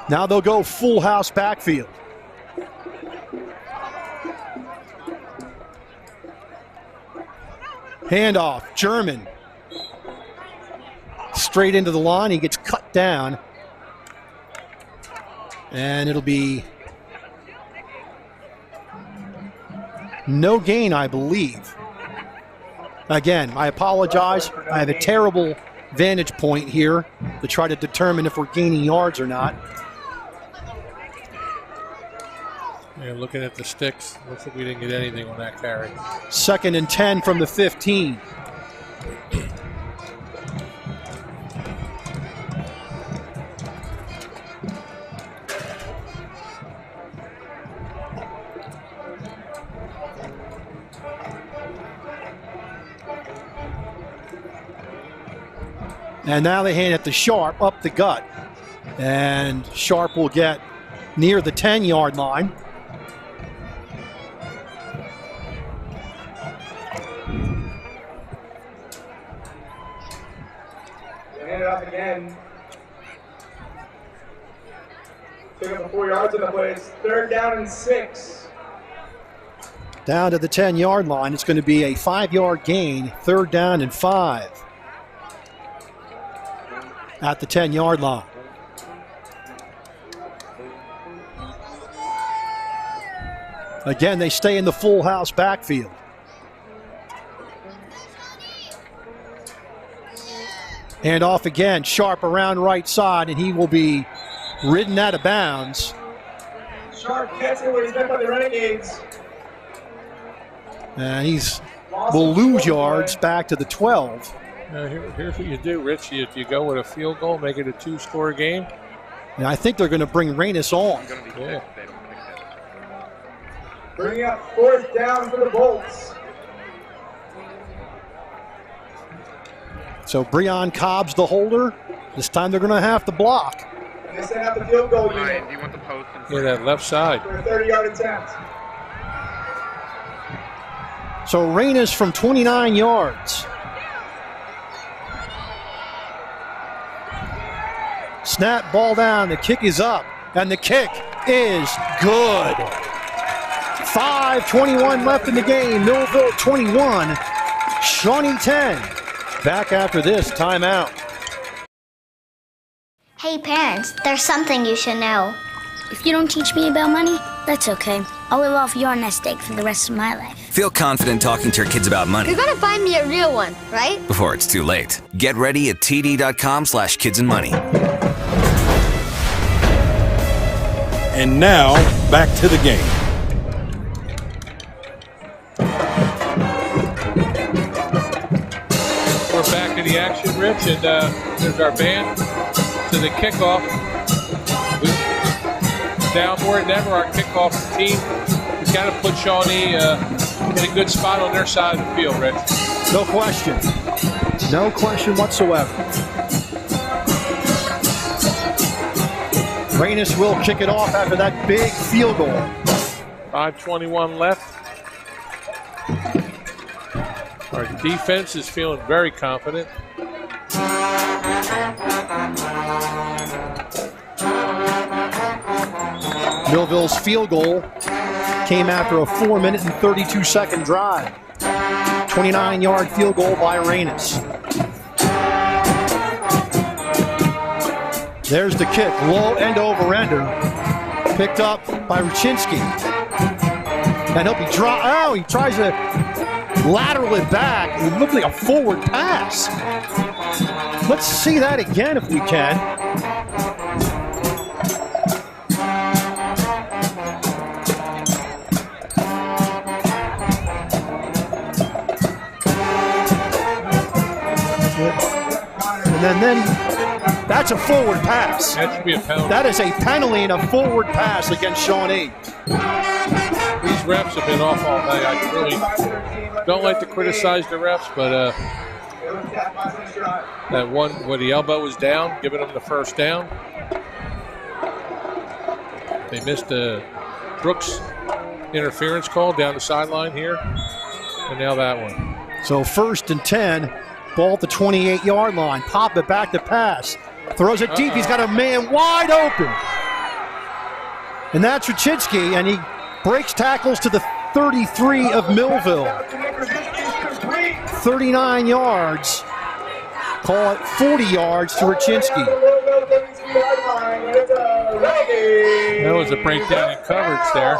Now they'll go full house backfield. Handoff, German. Straight into the line, he gets cut down. And it'll be no gain, I believe. Again, I apologize. I have a terrible vantage point here to try to determine if we're gaining yards or not. Yeah, looking at the sticks, looks like we didn't get anything on that carry. 2nd and 10 from the 15. And now they hand it to Sharp up the gut. And Sharp will get near the 10-yard line. Hand it up again. Pick up the 4 yards on the play. It's 3rd down and 6. Down to the 10-yard line. It's going to be a 5-yard gain. 3rd down and 5. At the 10-yard line. Again, they stay in the full house backfield. And off again, Sharp around right side, and he will be ridden out of bounds. Sharp gets it where he's met by the Renegades. And will lose yards back to the 12. Here's what you do, Rich. You go with a field goal, make it a 2-score game. And I think they're going to bring Reynes on. Yeah. Bringing up 4th down for the Bolts. So Breon Cobb's the holder. This time they're going to have to block. And they send out the field goal unit. Ryan, do you want the post? Yeah, that left side. For a 30-yard attempt. So Reynes from 29 yards. Snap, ball down, the kick is up, and the kick is good. 5:21 left in the game. Millville 21, Shawnee 10. Back after this timeout. Hey parents, there's something you should know. If you don't teach me about money, that's okay. I'll live off your nest egg for the rest of my life. Feel confident talking to your kids about money You're gonna find me a real one, right? before it's too late. Get ready at td.com/kidsandmoney. And now, back to the game. We're back in the action, Rich, and there's our band to the kickoff. Now more than ever, our kickoff team, we've got to put Shawnee in a good spot on their side of the field, Rich. No question. No question whatsoever. Reynes will kick it off after that big field goal. 5:21 left. Our defense is feeling very confident. Millville's field goal came after a 4-minute and 32-second drive. 29-yard field goal by Reynes. There's the kick, low end over ender, picked up by Ruchinski. And he'll be he tries to lateral it back. It looked like a forward pass. Let's see that again if we can. And then that's a forward pass. That should be a penalty. That is a penalty and a forward pass against Shawnee. These refs have been off all day. I really don't like to criticize the refs, but that one where the elbow was down, giving them the first down. They missed the Brooks interference call down the sideline here, and now that one. So 1st and 10. Ball at the 28-yard line. Pop it back to pass. Throws it deep. He's got a man wide open. And that's Ruchinski, and he breaks tackles to the 33 of Millville. 39 yards. Call it 40 yards to Ruchinski. That was a breakdown in coverage there.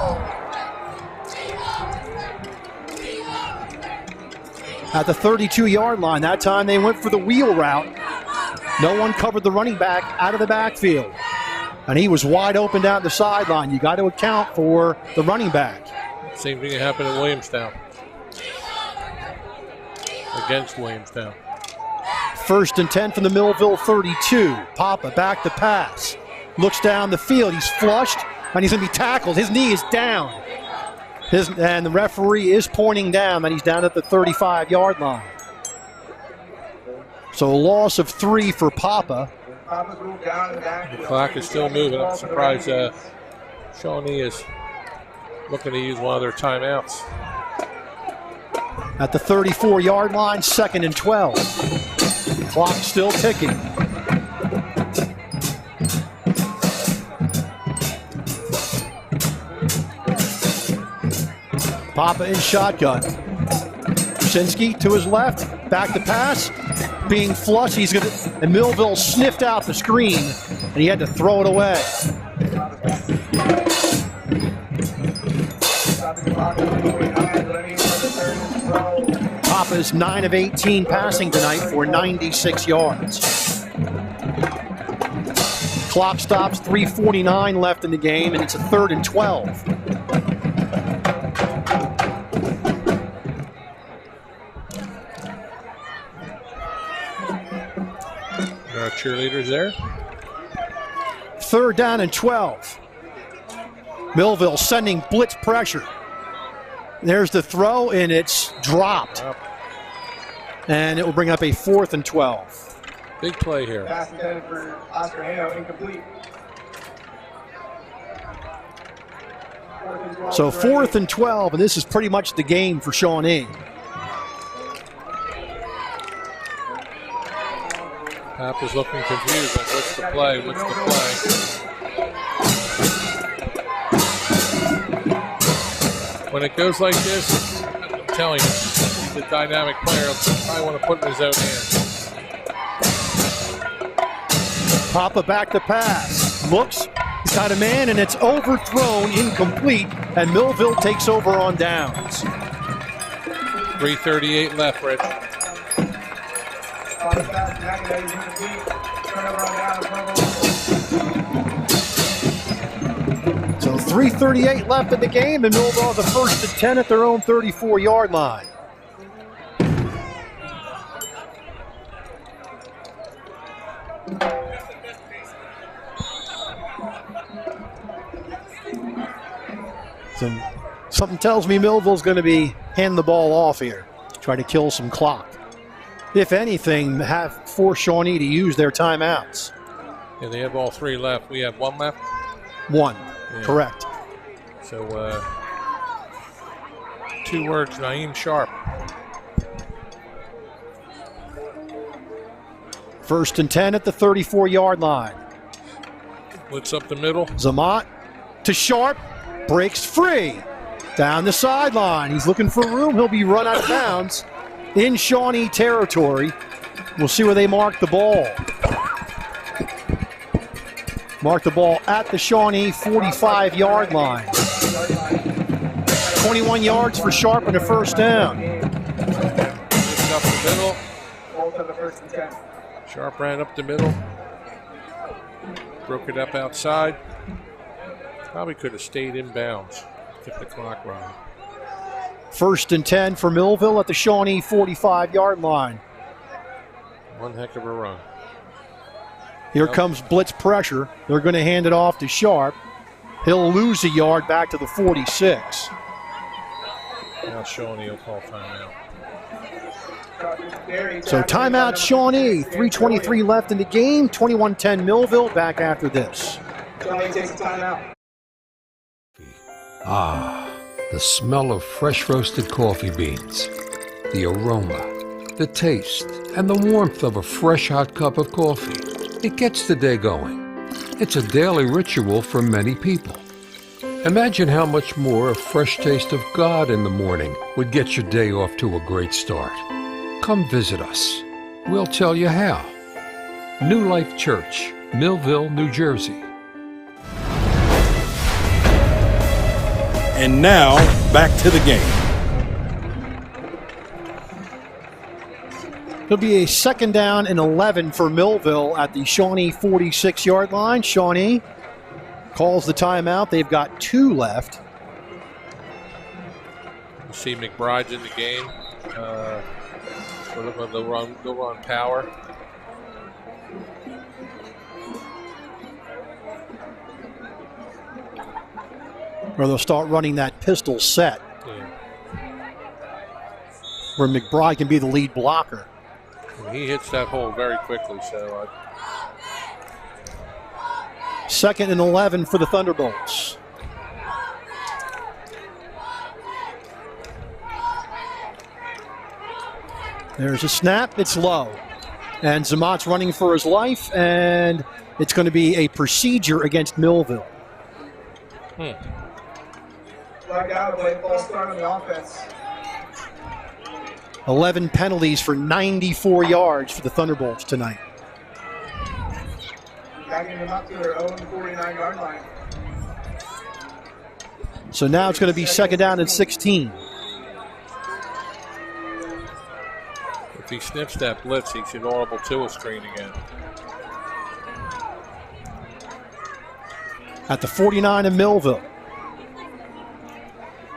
At the 32-yard line. That time they went for the wheel route. No one covered the running back out of the backfield. And he was wide open down the sideline. You got to account for the running back. Same thing that happened in Williamstown. Against Williamstown. 1st and 10 from the Millville 32. Papa back to pass. Looks down the field. He's flushed, and he's going to be tackled. His knee is down. And the referee is pointing down that he's down at the 35-yard line. So a loss of 3 for Papa. The clock is still moving. I'm surprised Shawnee is looking to use one of their timeouts. At the 34-yard line, 2nd and 12. Clock still ticking. Papa in shotgun. Ruchinski to his left, back to pass, being flushed. And Millville sniffed out the screen, and he had to throw it away. Papa is 9 of 18 passing tonight for 96 yards. Clock stops, 3:49 left in the game, and it's a 3rd and 12. Our cheerleaders there. 3rd down and 12. Millville sending blitz pressure. There's the throw, and it's dropped. And it will bring up a 4th and 12. Big play here. Pass intended for Oscar Hano, incomplete. So 4th and 12, and this is pretty much the game for Shawnee. Papa's looking confused. Like, what's the play? What's the play? When it goes like this, I'm telling you, he's a dynamic player. I want to put in his own hands. Papa back to pass. Looks, he's got a man, and it's overthrown, incomplete, and Millville takes over on downs. 3:38 left, Rich. So 3:38 left in the game, and Millville the 1st and 10 at their own 34-yard line. So something tells me Millville's going to be handing the ball off here, try to kill some clock. If anything, force Shawnee to use their timeouts. And they have all 3 left. We have 1 left? 1, yeah. Correct. So 2 words, Naeem Sharp. 1st and 10 at the 34-yard line. Blitz up the middle. Zamat to Sharp, breaks free. Down the sideline. He's looking for room. He'll be run out of bounds in Shawnee territory. We'll see where they mark the ball. Mark the ball at the Shawnee 45-yard line. 21 yards for Sharp and a 1st down. Blitz up the middle. Both of the 1st and 10. Sharp ran up the middle. Broke it up outside. Probably could have stayed in bounds. Kept the clock running. 1st and 10 for Millville at the Shawnee 45-yard line. One heck of a run. Here comes blitz pressure. They're going to hand it off to Sharp. He'll lose a yard back to the 46. Now Shawnee will call timeout. So timeout Shawnee. 3:23 left in the game. 21-10 Millville. Back after this. Shawnee takes a timeout. Ah, the smell of fresh roasted coffee beans, the aroma, the taste, and the warmth of a fresh hot cup of coffee. It gets the day going. It's a daily ritual for many people. Imagine how much more a fresh taste of God in the morning would get your day off to a great start. Come visit us. We'll tell you how. New Life Church, Millville, New Jersey. And now, back to the game. It'll be a 2nd down and 11 for Millville at the Shawnee 46-yard line. Shawnee calls the timeout. They've got 2 left. See McBride's in the game. They'll run power. Or they'll start running that pistol set. Yeah. Where McBride can be the lead blocker. And he hits that hole very quickly. So 2nd and 11 for the Thunderbolts. There's a snap. It's low. And Zamat's running for his life. And it's going to be a procedure against Millville. Flag out, play false start on the offense. 11 penalties for 94 yards for the Thunderbolts tonight. Backing them up to their own 49-yard line. So now it's going to be 2nd down and 16. if he sniffs that blitz, he's inaudible to a screen again. At the 49 in Millville.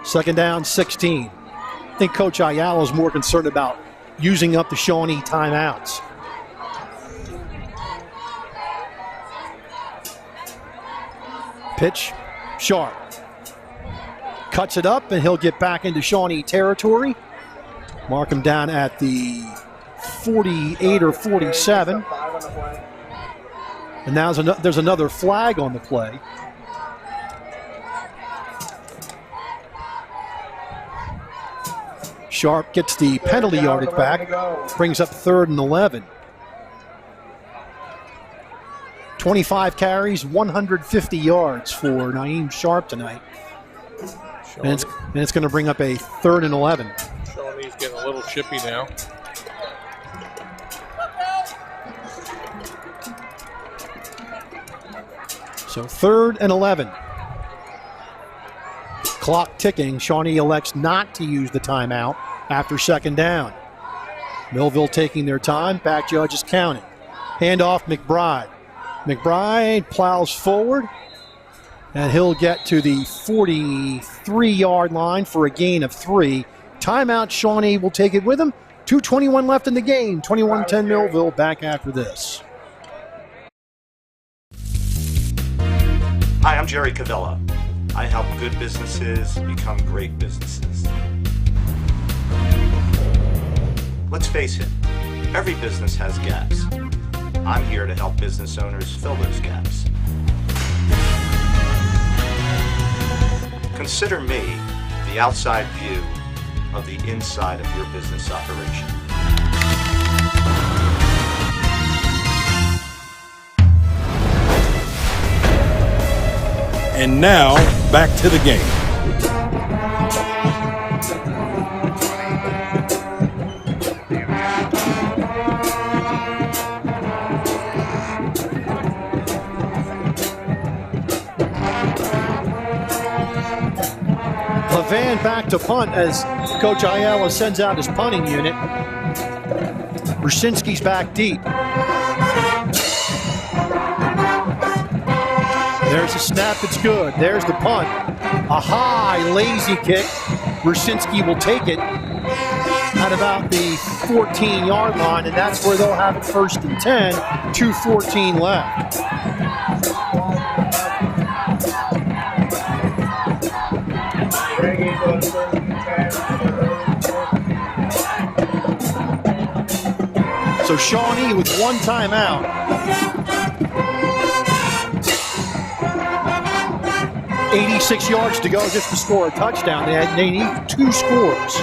2nd down, 16. I think Coach Ayala is more concerned about using up the Shawnee timeouts. Pitch, Sharp. Cuts it up, and he'll get back into Shawnee territory. Mark him down at the 48 or 47. And now there's another flag on the play. Sharp gets the penalty yardage back, brings up 3rd and 11. 25 carries, 150 yards for Naeem Sharp tonight. And it's going to bring up a 3rd and 11. Shawnee's getting a little chippy now. So 3rd and 11. Clock ticking. Shawnee elects not to use the timeout after 2nd down. Millville taking their time. Back judges counting. Handoff McBride. McBride plows forward, and he'll get to the 43-yard line for a gain of 3. Timeout, Shawnee will take it with him. 2:21 left in the game. 21-10 Millville. Back after this. Hi, I'm Jerry Cavilla. I help good businesses become great businesses. Let's face it, every business has gaps. I'm here to help business owners fill those gaps. Consider me the outside view of the inside of your business operation. And now, back to the game. Levan back to punt as Coach Ayala sends out his punting unit. Brzezinski's back deep. There's a snap that's good. There's the punt. A high, lazy kick. Brzezinski will take it at about the 14-yard line, and that's where they'll have it 1st and 10, 2:14 left. So Shawnee with one timeout. .86 yards to go just to score a touchdown. They need 2 scores.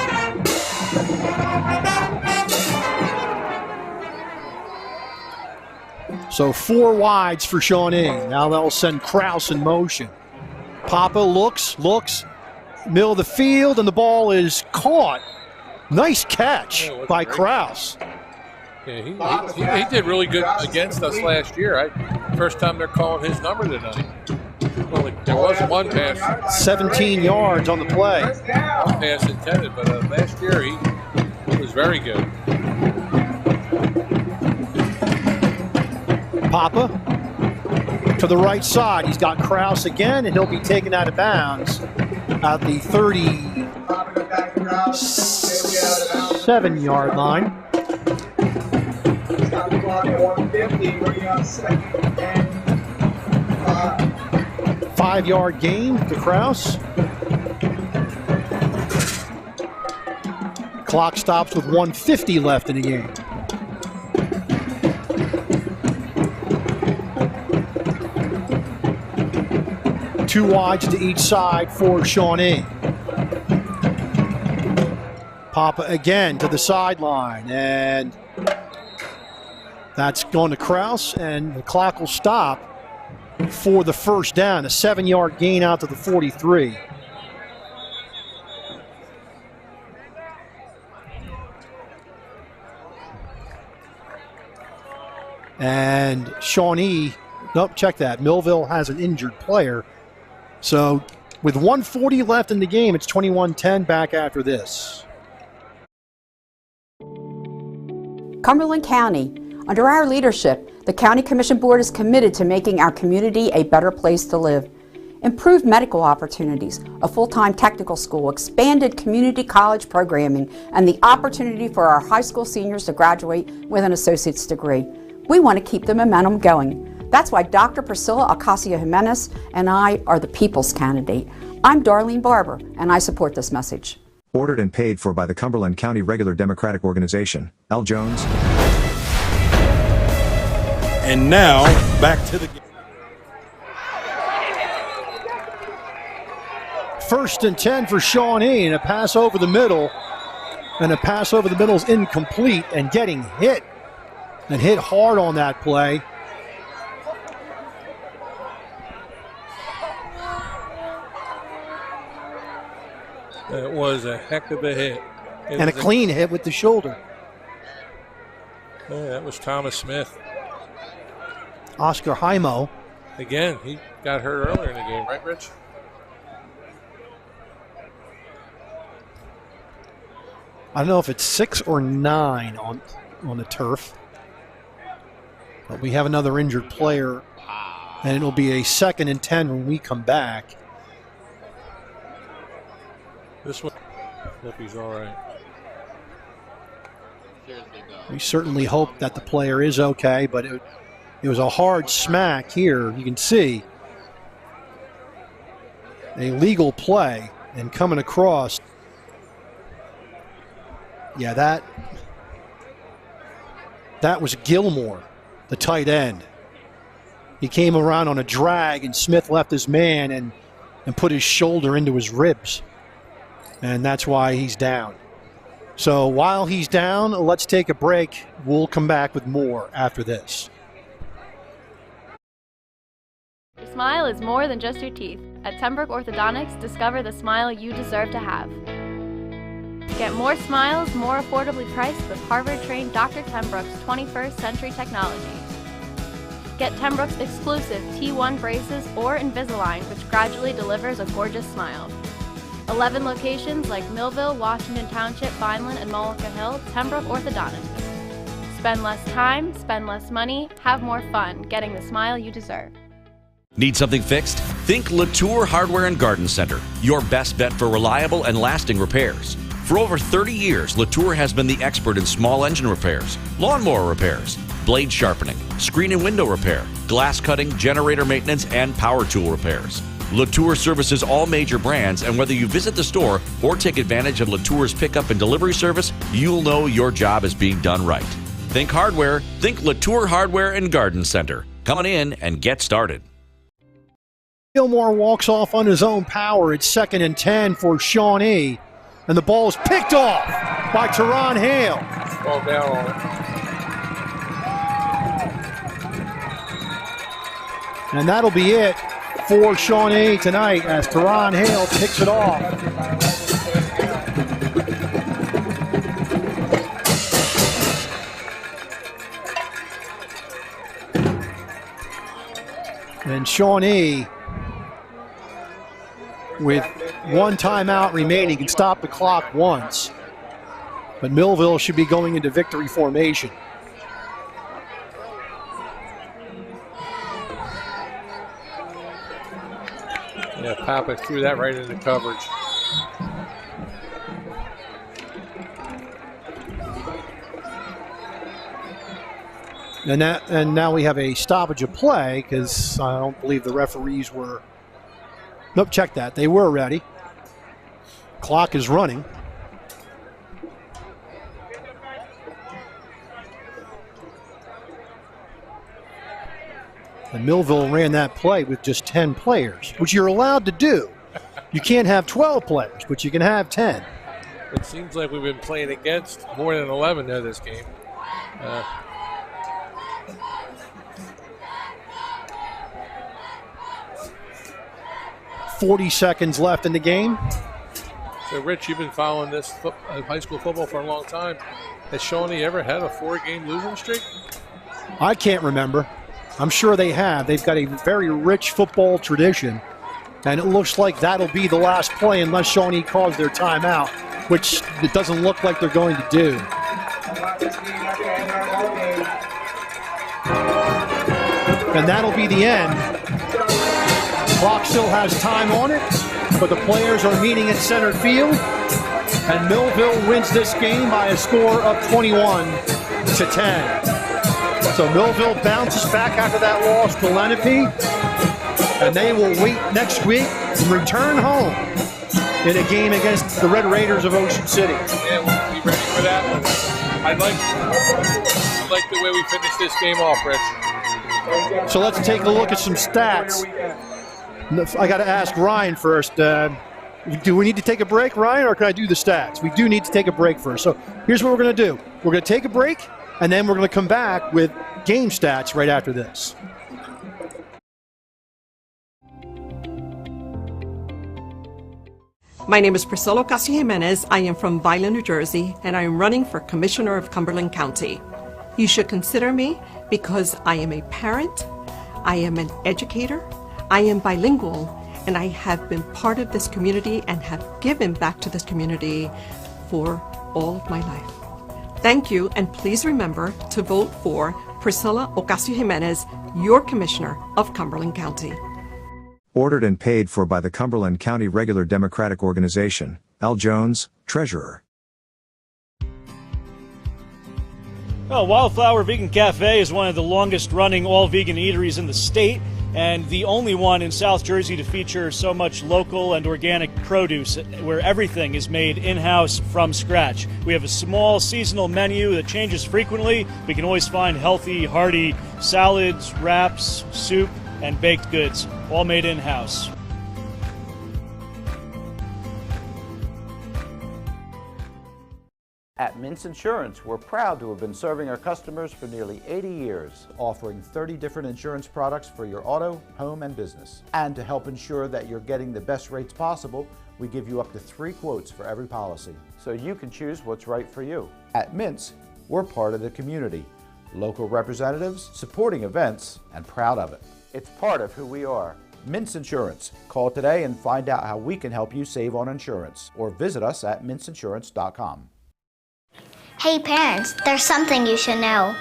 So 4 wides for Shawnee. Now they'll send Kraus in motion. Papa looks, middle of the field, and the ball is caught. Nice catch by Kraus. Yeah, he did really good against us last year. First time they're calling his number tonight. Well, there was one pass. 17 yards on the play. One pass intended, but last year he was very good. Papa to the right side. He's got Kraus again, and he'll be taken out of bounds at the 37-yard line. 5-yard gain to Kraus. Clock stops with 1:50 left in the game. Two wides to each side for Shawnee. Papa again to the sideline, and that's going to Kraus, and the clock will stop for the 1st down. A 7-yard gain out to the 43. And Shawnee, nope, check that. Millville has an injured player. So with 1:40 left in the game, it's 21-10 back after this. Cumberland County, under our leadership, the County Commission Board is committed to making our community a better place to live. Improved medical opportunities, a full-time technical school, expanded community college programming, and the opportunity for our high school seniors to graduate with an associate's degree. We want to keep the momentum going. That's why Dr. Priscilla Ocasio-Jimenez and I are the people's candidate. I'm Darlene Barber, and I support this message. Ordered and paid for by the Cumberland County Regular Democratic Organization. L. Jones. And now, back to the game. 1st and 10 for Shawnee, and a pass over the middle. And a pass over the middle is incomplete, and getting hit. And hit hard on that play. That was a heck of a hit. And a clean hit with the shoulder. Yeah, that was Thomas Smith. Oscar Jaimo. Again, he got hurt earlier in the game, right, Rich? I don't know if it's 6 or 9 on the turf. But we have another injured player, and it'll be a 2nd and 10 when we come back. This one, hope he's all right. We certainly hope that the player is okay, but it was a hard smack here. You can see a legal play and coming across. Yeah, that was Gilmore the tight end. He came around on a drag, and Smith left his man and put his shoulder into his ribs. And that's why he's down. So while he's down, let's take a break. We'll come back with more after this. Your smile is more than just your teeth. At Tenbrook Orthodontics, discover the smile you deserve to have. Get more smiles, more affordably priced with Harvard-trained Dr. Tenbrook's 21st century technology. Get Tenbrook's exclusive T1 braces or Invisalign, which gradually delivers a gorgeous smile. 11 locations like Millville, Washington Township, Vineland, and Mullica Hill, Tenbrook Orthodontics. Spend less time, spend less money, have more fun getting the smile you deserve. Need something fixed? Think Latour Hardware and Garden Center, your best bet for reliable and lasting repairs. For over 30 years, Latour has been the expert in small engine repairs, lawnmower repairs, blade sharpening, screen and window repair, glass cutting, generator maintenance, and power tool repairs. Latour services all major brands, and whether you visit the store or take advantage of Latour's pickup and delivery service, you'll know your job is being done right. Think hardware, think Latour Hardware and Garden Center. Come on in and get started. Gilmore walks off on his own power. It's 2nd and 10 for Shawnee, and the ball is picked off by Teron Hale. Ball down on it. And that'll be it for Shawnee tonight as Teron Hale picks it off. And Shawnee, with one timeout remaining, can stop the clock once. But Millville should be going into victory formation. Yeah, Papa threw that right into coverage. And now we have a stoppage of play because I don't believe the referees were. Nope, check that. They were ready. Clock is running. And Millville ran that play with just 10 players, which you're allowed to do. You can't have 12 players, but you can have 10. It seems like we've been playing against more than 11 in this game. 40 seconds left in the game. So, Rich, you've been following this high school football for a long time. Has Shawnee ever had a 4-game losing streak? I can't remember. I'm sure they have. They've got a very rich football tradition, and it looks like that'll be the last play unless Shawnee calls their timeout, which it doesn't look like they're going to do. And that'll be the end. Clock still has time on it, but the players are meeting at center field, and Millville wins this game by a score of 21-10. So Millville bounces back after that loss to Lenape, and they will wait next week and return home in a game against the Red Raiders of Ocean City. Yeah, we'll be ready for that one. I like the way we finished this game off, Rich. So let's take a look at some stats. I got to ask Ryan first. Do we need to take a break, Ryan, or can I do the stats? We do need to take a break first. So here's what we're going to do. We're going to take a break, and then we're going to come back with game stats right after this. My name is Priscilla Ocasio-Jimenez. I am from Vineland, New Jersey, and I am running for Commissioner of Cumberland County. You should consider me because I am a parent, I am an educator, I am bilingual, and I have been part of this community and have given back to this community for all of my life. Thank you, and please remember to vote for Priscilla Ocasio-Jimenez, your Commissioner of Cumberland County. Ordered and paid for by the Cumberland County Regular Democratic Organization. Al Jones, Treasurer. Well, Wildflower Vegan Cafe is one of the longest running all-vegan eateries in the state. and the only one in South Jersey to feature so much local and organic produce, where everything is made in-house from scratch. We have a small seasonal menu that changes frequently. We can always find healthy, hearty salads, wraps, soup, and baked goods, all made in-house. At Mintz Insurance, we're proud to have been serving our customers for nearly 80 years, offering 30 different insurance products for your auto, home, and business. And to help ensure that you're getting the best rates possible, we give you up to 3 quotes for every policy, so you can choose what's right for you. At Mintz, we're part of the community, local representatives, supporting events, and proud of it. It's part of who we are. Mintz Insurance. Call today and find out how we can help you save on insurance, or visit us at mintzinsurance.com. Hey parents, there's something you should know.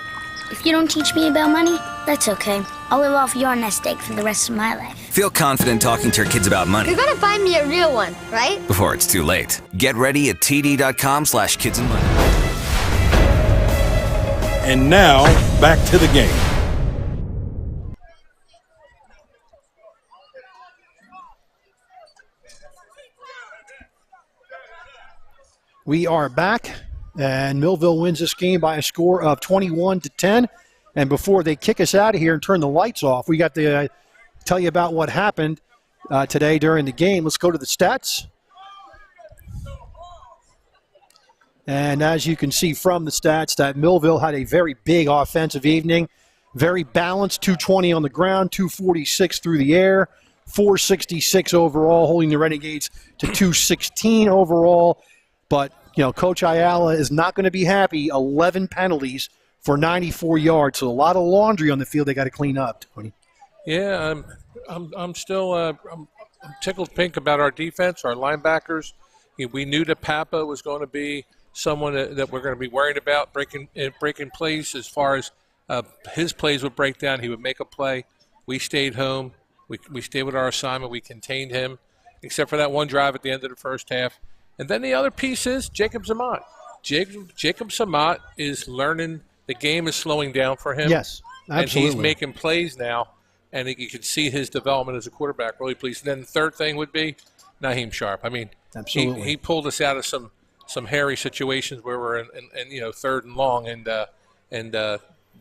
If you don't teach me about money, that's okay. I'll live off your nest egg for the rest of my life. Feel confident talking to your kids about money You're gonna find me a real one, right? before it's too late. Get ready at td.com/kidsandmoney. And now, back to the game. We are back, and Millville wins this game by a score of 21-10. And before they kick us out of here and turn the lights off, we got to tell you about what happened today during the game. Let's go to the stats. And as you can see from the stats, that Millville had a very big offensive evening, very balanced, 220 on the ground, 246 through the air, 466 overall, holding the Renegades to 216 overall. But, you know, Coach Ayala is not going to be happy. 11 penalties for 94 yards. So a lot of laundry on the field they got to clean up, Tony. Yeah, I'm still I'm tickled pink about our defense, our linebackers. We knew that Papa was going to be someone that we're going to be worried about breaking plays. As far as his plays would break down, he would make a play. We stayed home. We stayed with our assignment. We contained him, except for that one drive at the end of the first half. And then the other piece is Jacob Zamat. Jacob Zamat is learning. The game is slowing down for him. Yes, absolutely. And he's making plays now, and you can see his development as a quarterback really pleased. And then the third thing would be Naheem Sharp. I mean, absolutely. He pulled us out of some hairy situations where we're in third and long, and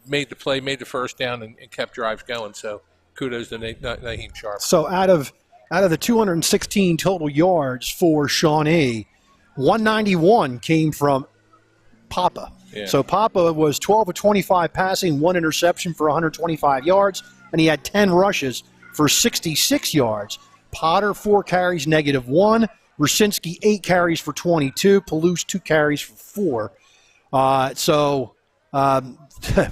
made the play, made the first down, and kept drives going. So kudos to Naheem Sharp. So out of the 216 total yards for Shawnee, 191 came from Papa. Yeah. So Papa was 12 of 25 passing, 1 interception for 125 yards, and he had 10 rushes for 66 yards. Potter, 4 carries, -1. Rusinski, 8 carries for 22. Palouse, 2 carries for 4.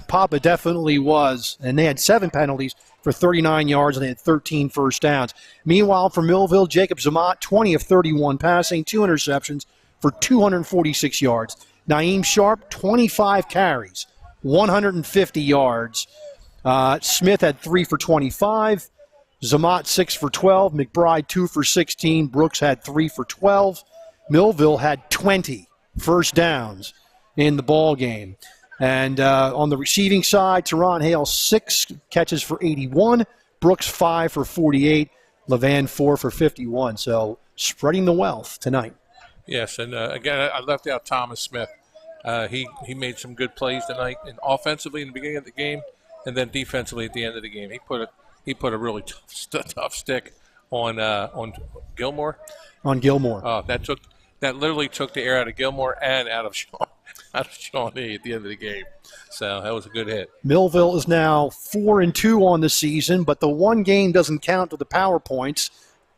Papa definitely was, and they had 7 penalties for 39 yards, and they had 13 first downs. Meanwhile, for Millville, Jacob Zamat, 20 of 31 passing, 2 interceptions for 246 yards. Naheem Sharp, 25 carries, 150 yards. Smith had 3 for 25. Zamat, 6 for 12. McBride, 2 for 16. Brooks had 3 for 12. Millville had 20 first downs in the ball game. And on the receiving side, Teron Hale, 6 catches for 81. Brooks, 5 for 48. Levan, 4 for 51. So spreading the wealth tonight. Yes, and again, I left out Thomas Smith. He made some good plays tonight, and offensively in the beginning of the game, and then defensively at the end of the game. He put a really tough stick on Gilmore. On Gilmore. Oh, that literally took the air out of Gilmore and out of Shawnee at the end of the game. So that was a good hit. Millville is now 4-2 on the season, but the one game doesn't count to the power points.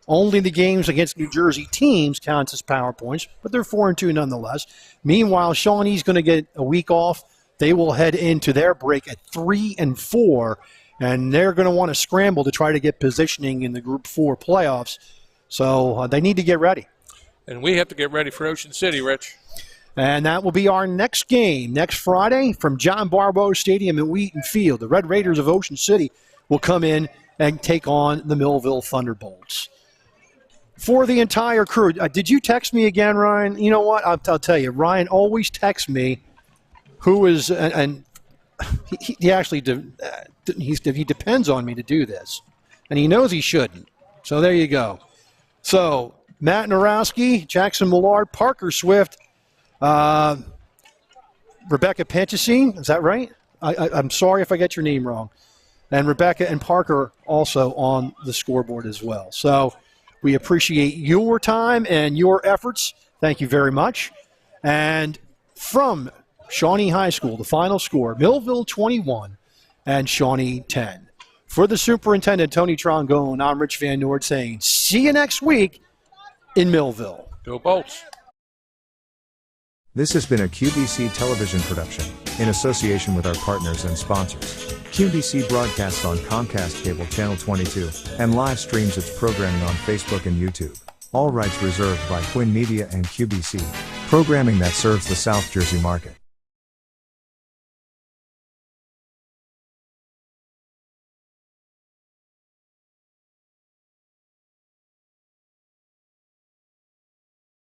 Only the games against New Jersey teams counts as power points, but they're 4-2 nonetheless. Meanwhile, Shawnee's going to get a week off. They will head into their break at 3-4, and they're going to want to scramble to try to get positioning in the Group 4 playoffs. So they need to get ready. And we have to get ready for Ocean City, Rich. And that will be our next game next Friday from John Barbeau Stadium in Wheaton Field. The Red Raiders of Ocean City will come in and take on the Millville Thunderbolts. For the entire crew, did you text me again, Ryan? You know what? I'll tell you, Ryan always texts me who is, and he actually he depends on me to do this. and he knows he shouldn't. So there you go. So Matt Narowski, Jackson Millard, Parker Swift, Rebecca Penchesine, is that right? I'm sorry if I get your name wrong. And Rebecca and Parker also on the scoreboard as well. So we appreciate your time and your efforts. Thank you very much. And from Shawnee High School, the final score, Millville 21 and Shawnee 10. For the superintendent, Tony Trongone, I'm Rich Van Noord saying, see you next week in Millville. Go Bolts. This has been a QBC television production in association with our partners and sponsors. QBC broadcasts on Comcast Cable Channel 22 and live streams its programming on Facebook and YouTube. All rights reserved by Quinn Media and QBC. Programming that serves the South Jersey market.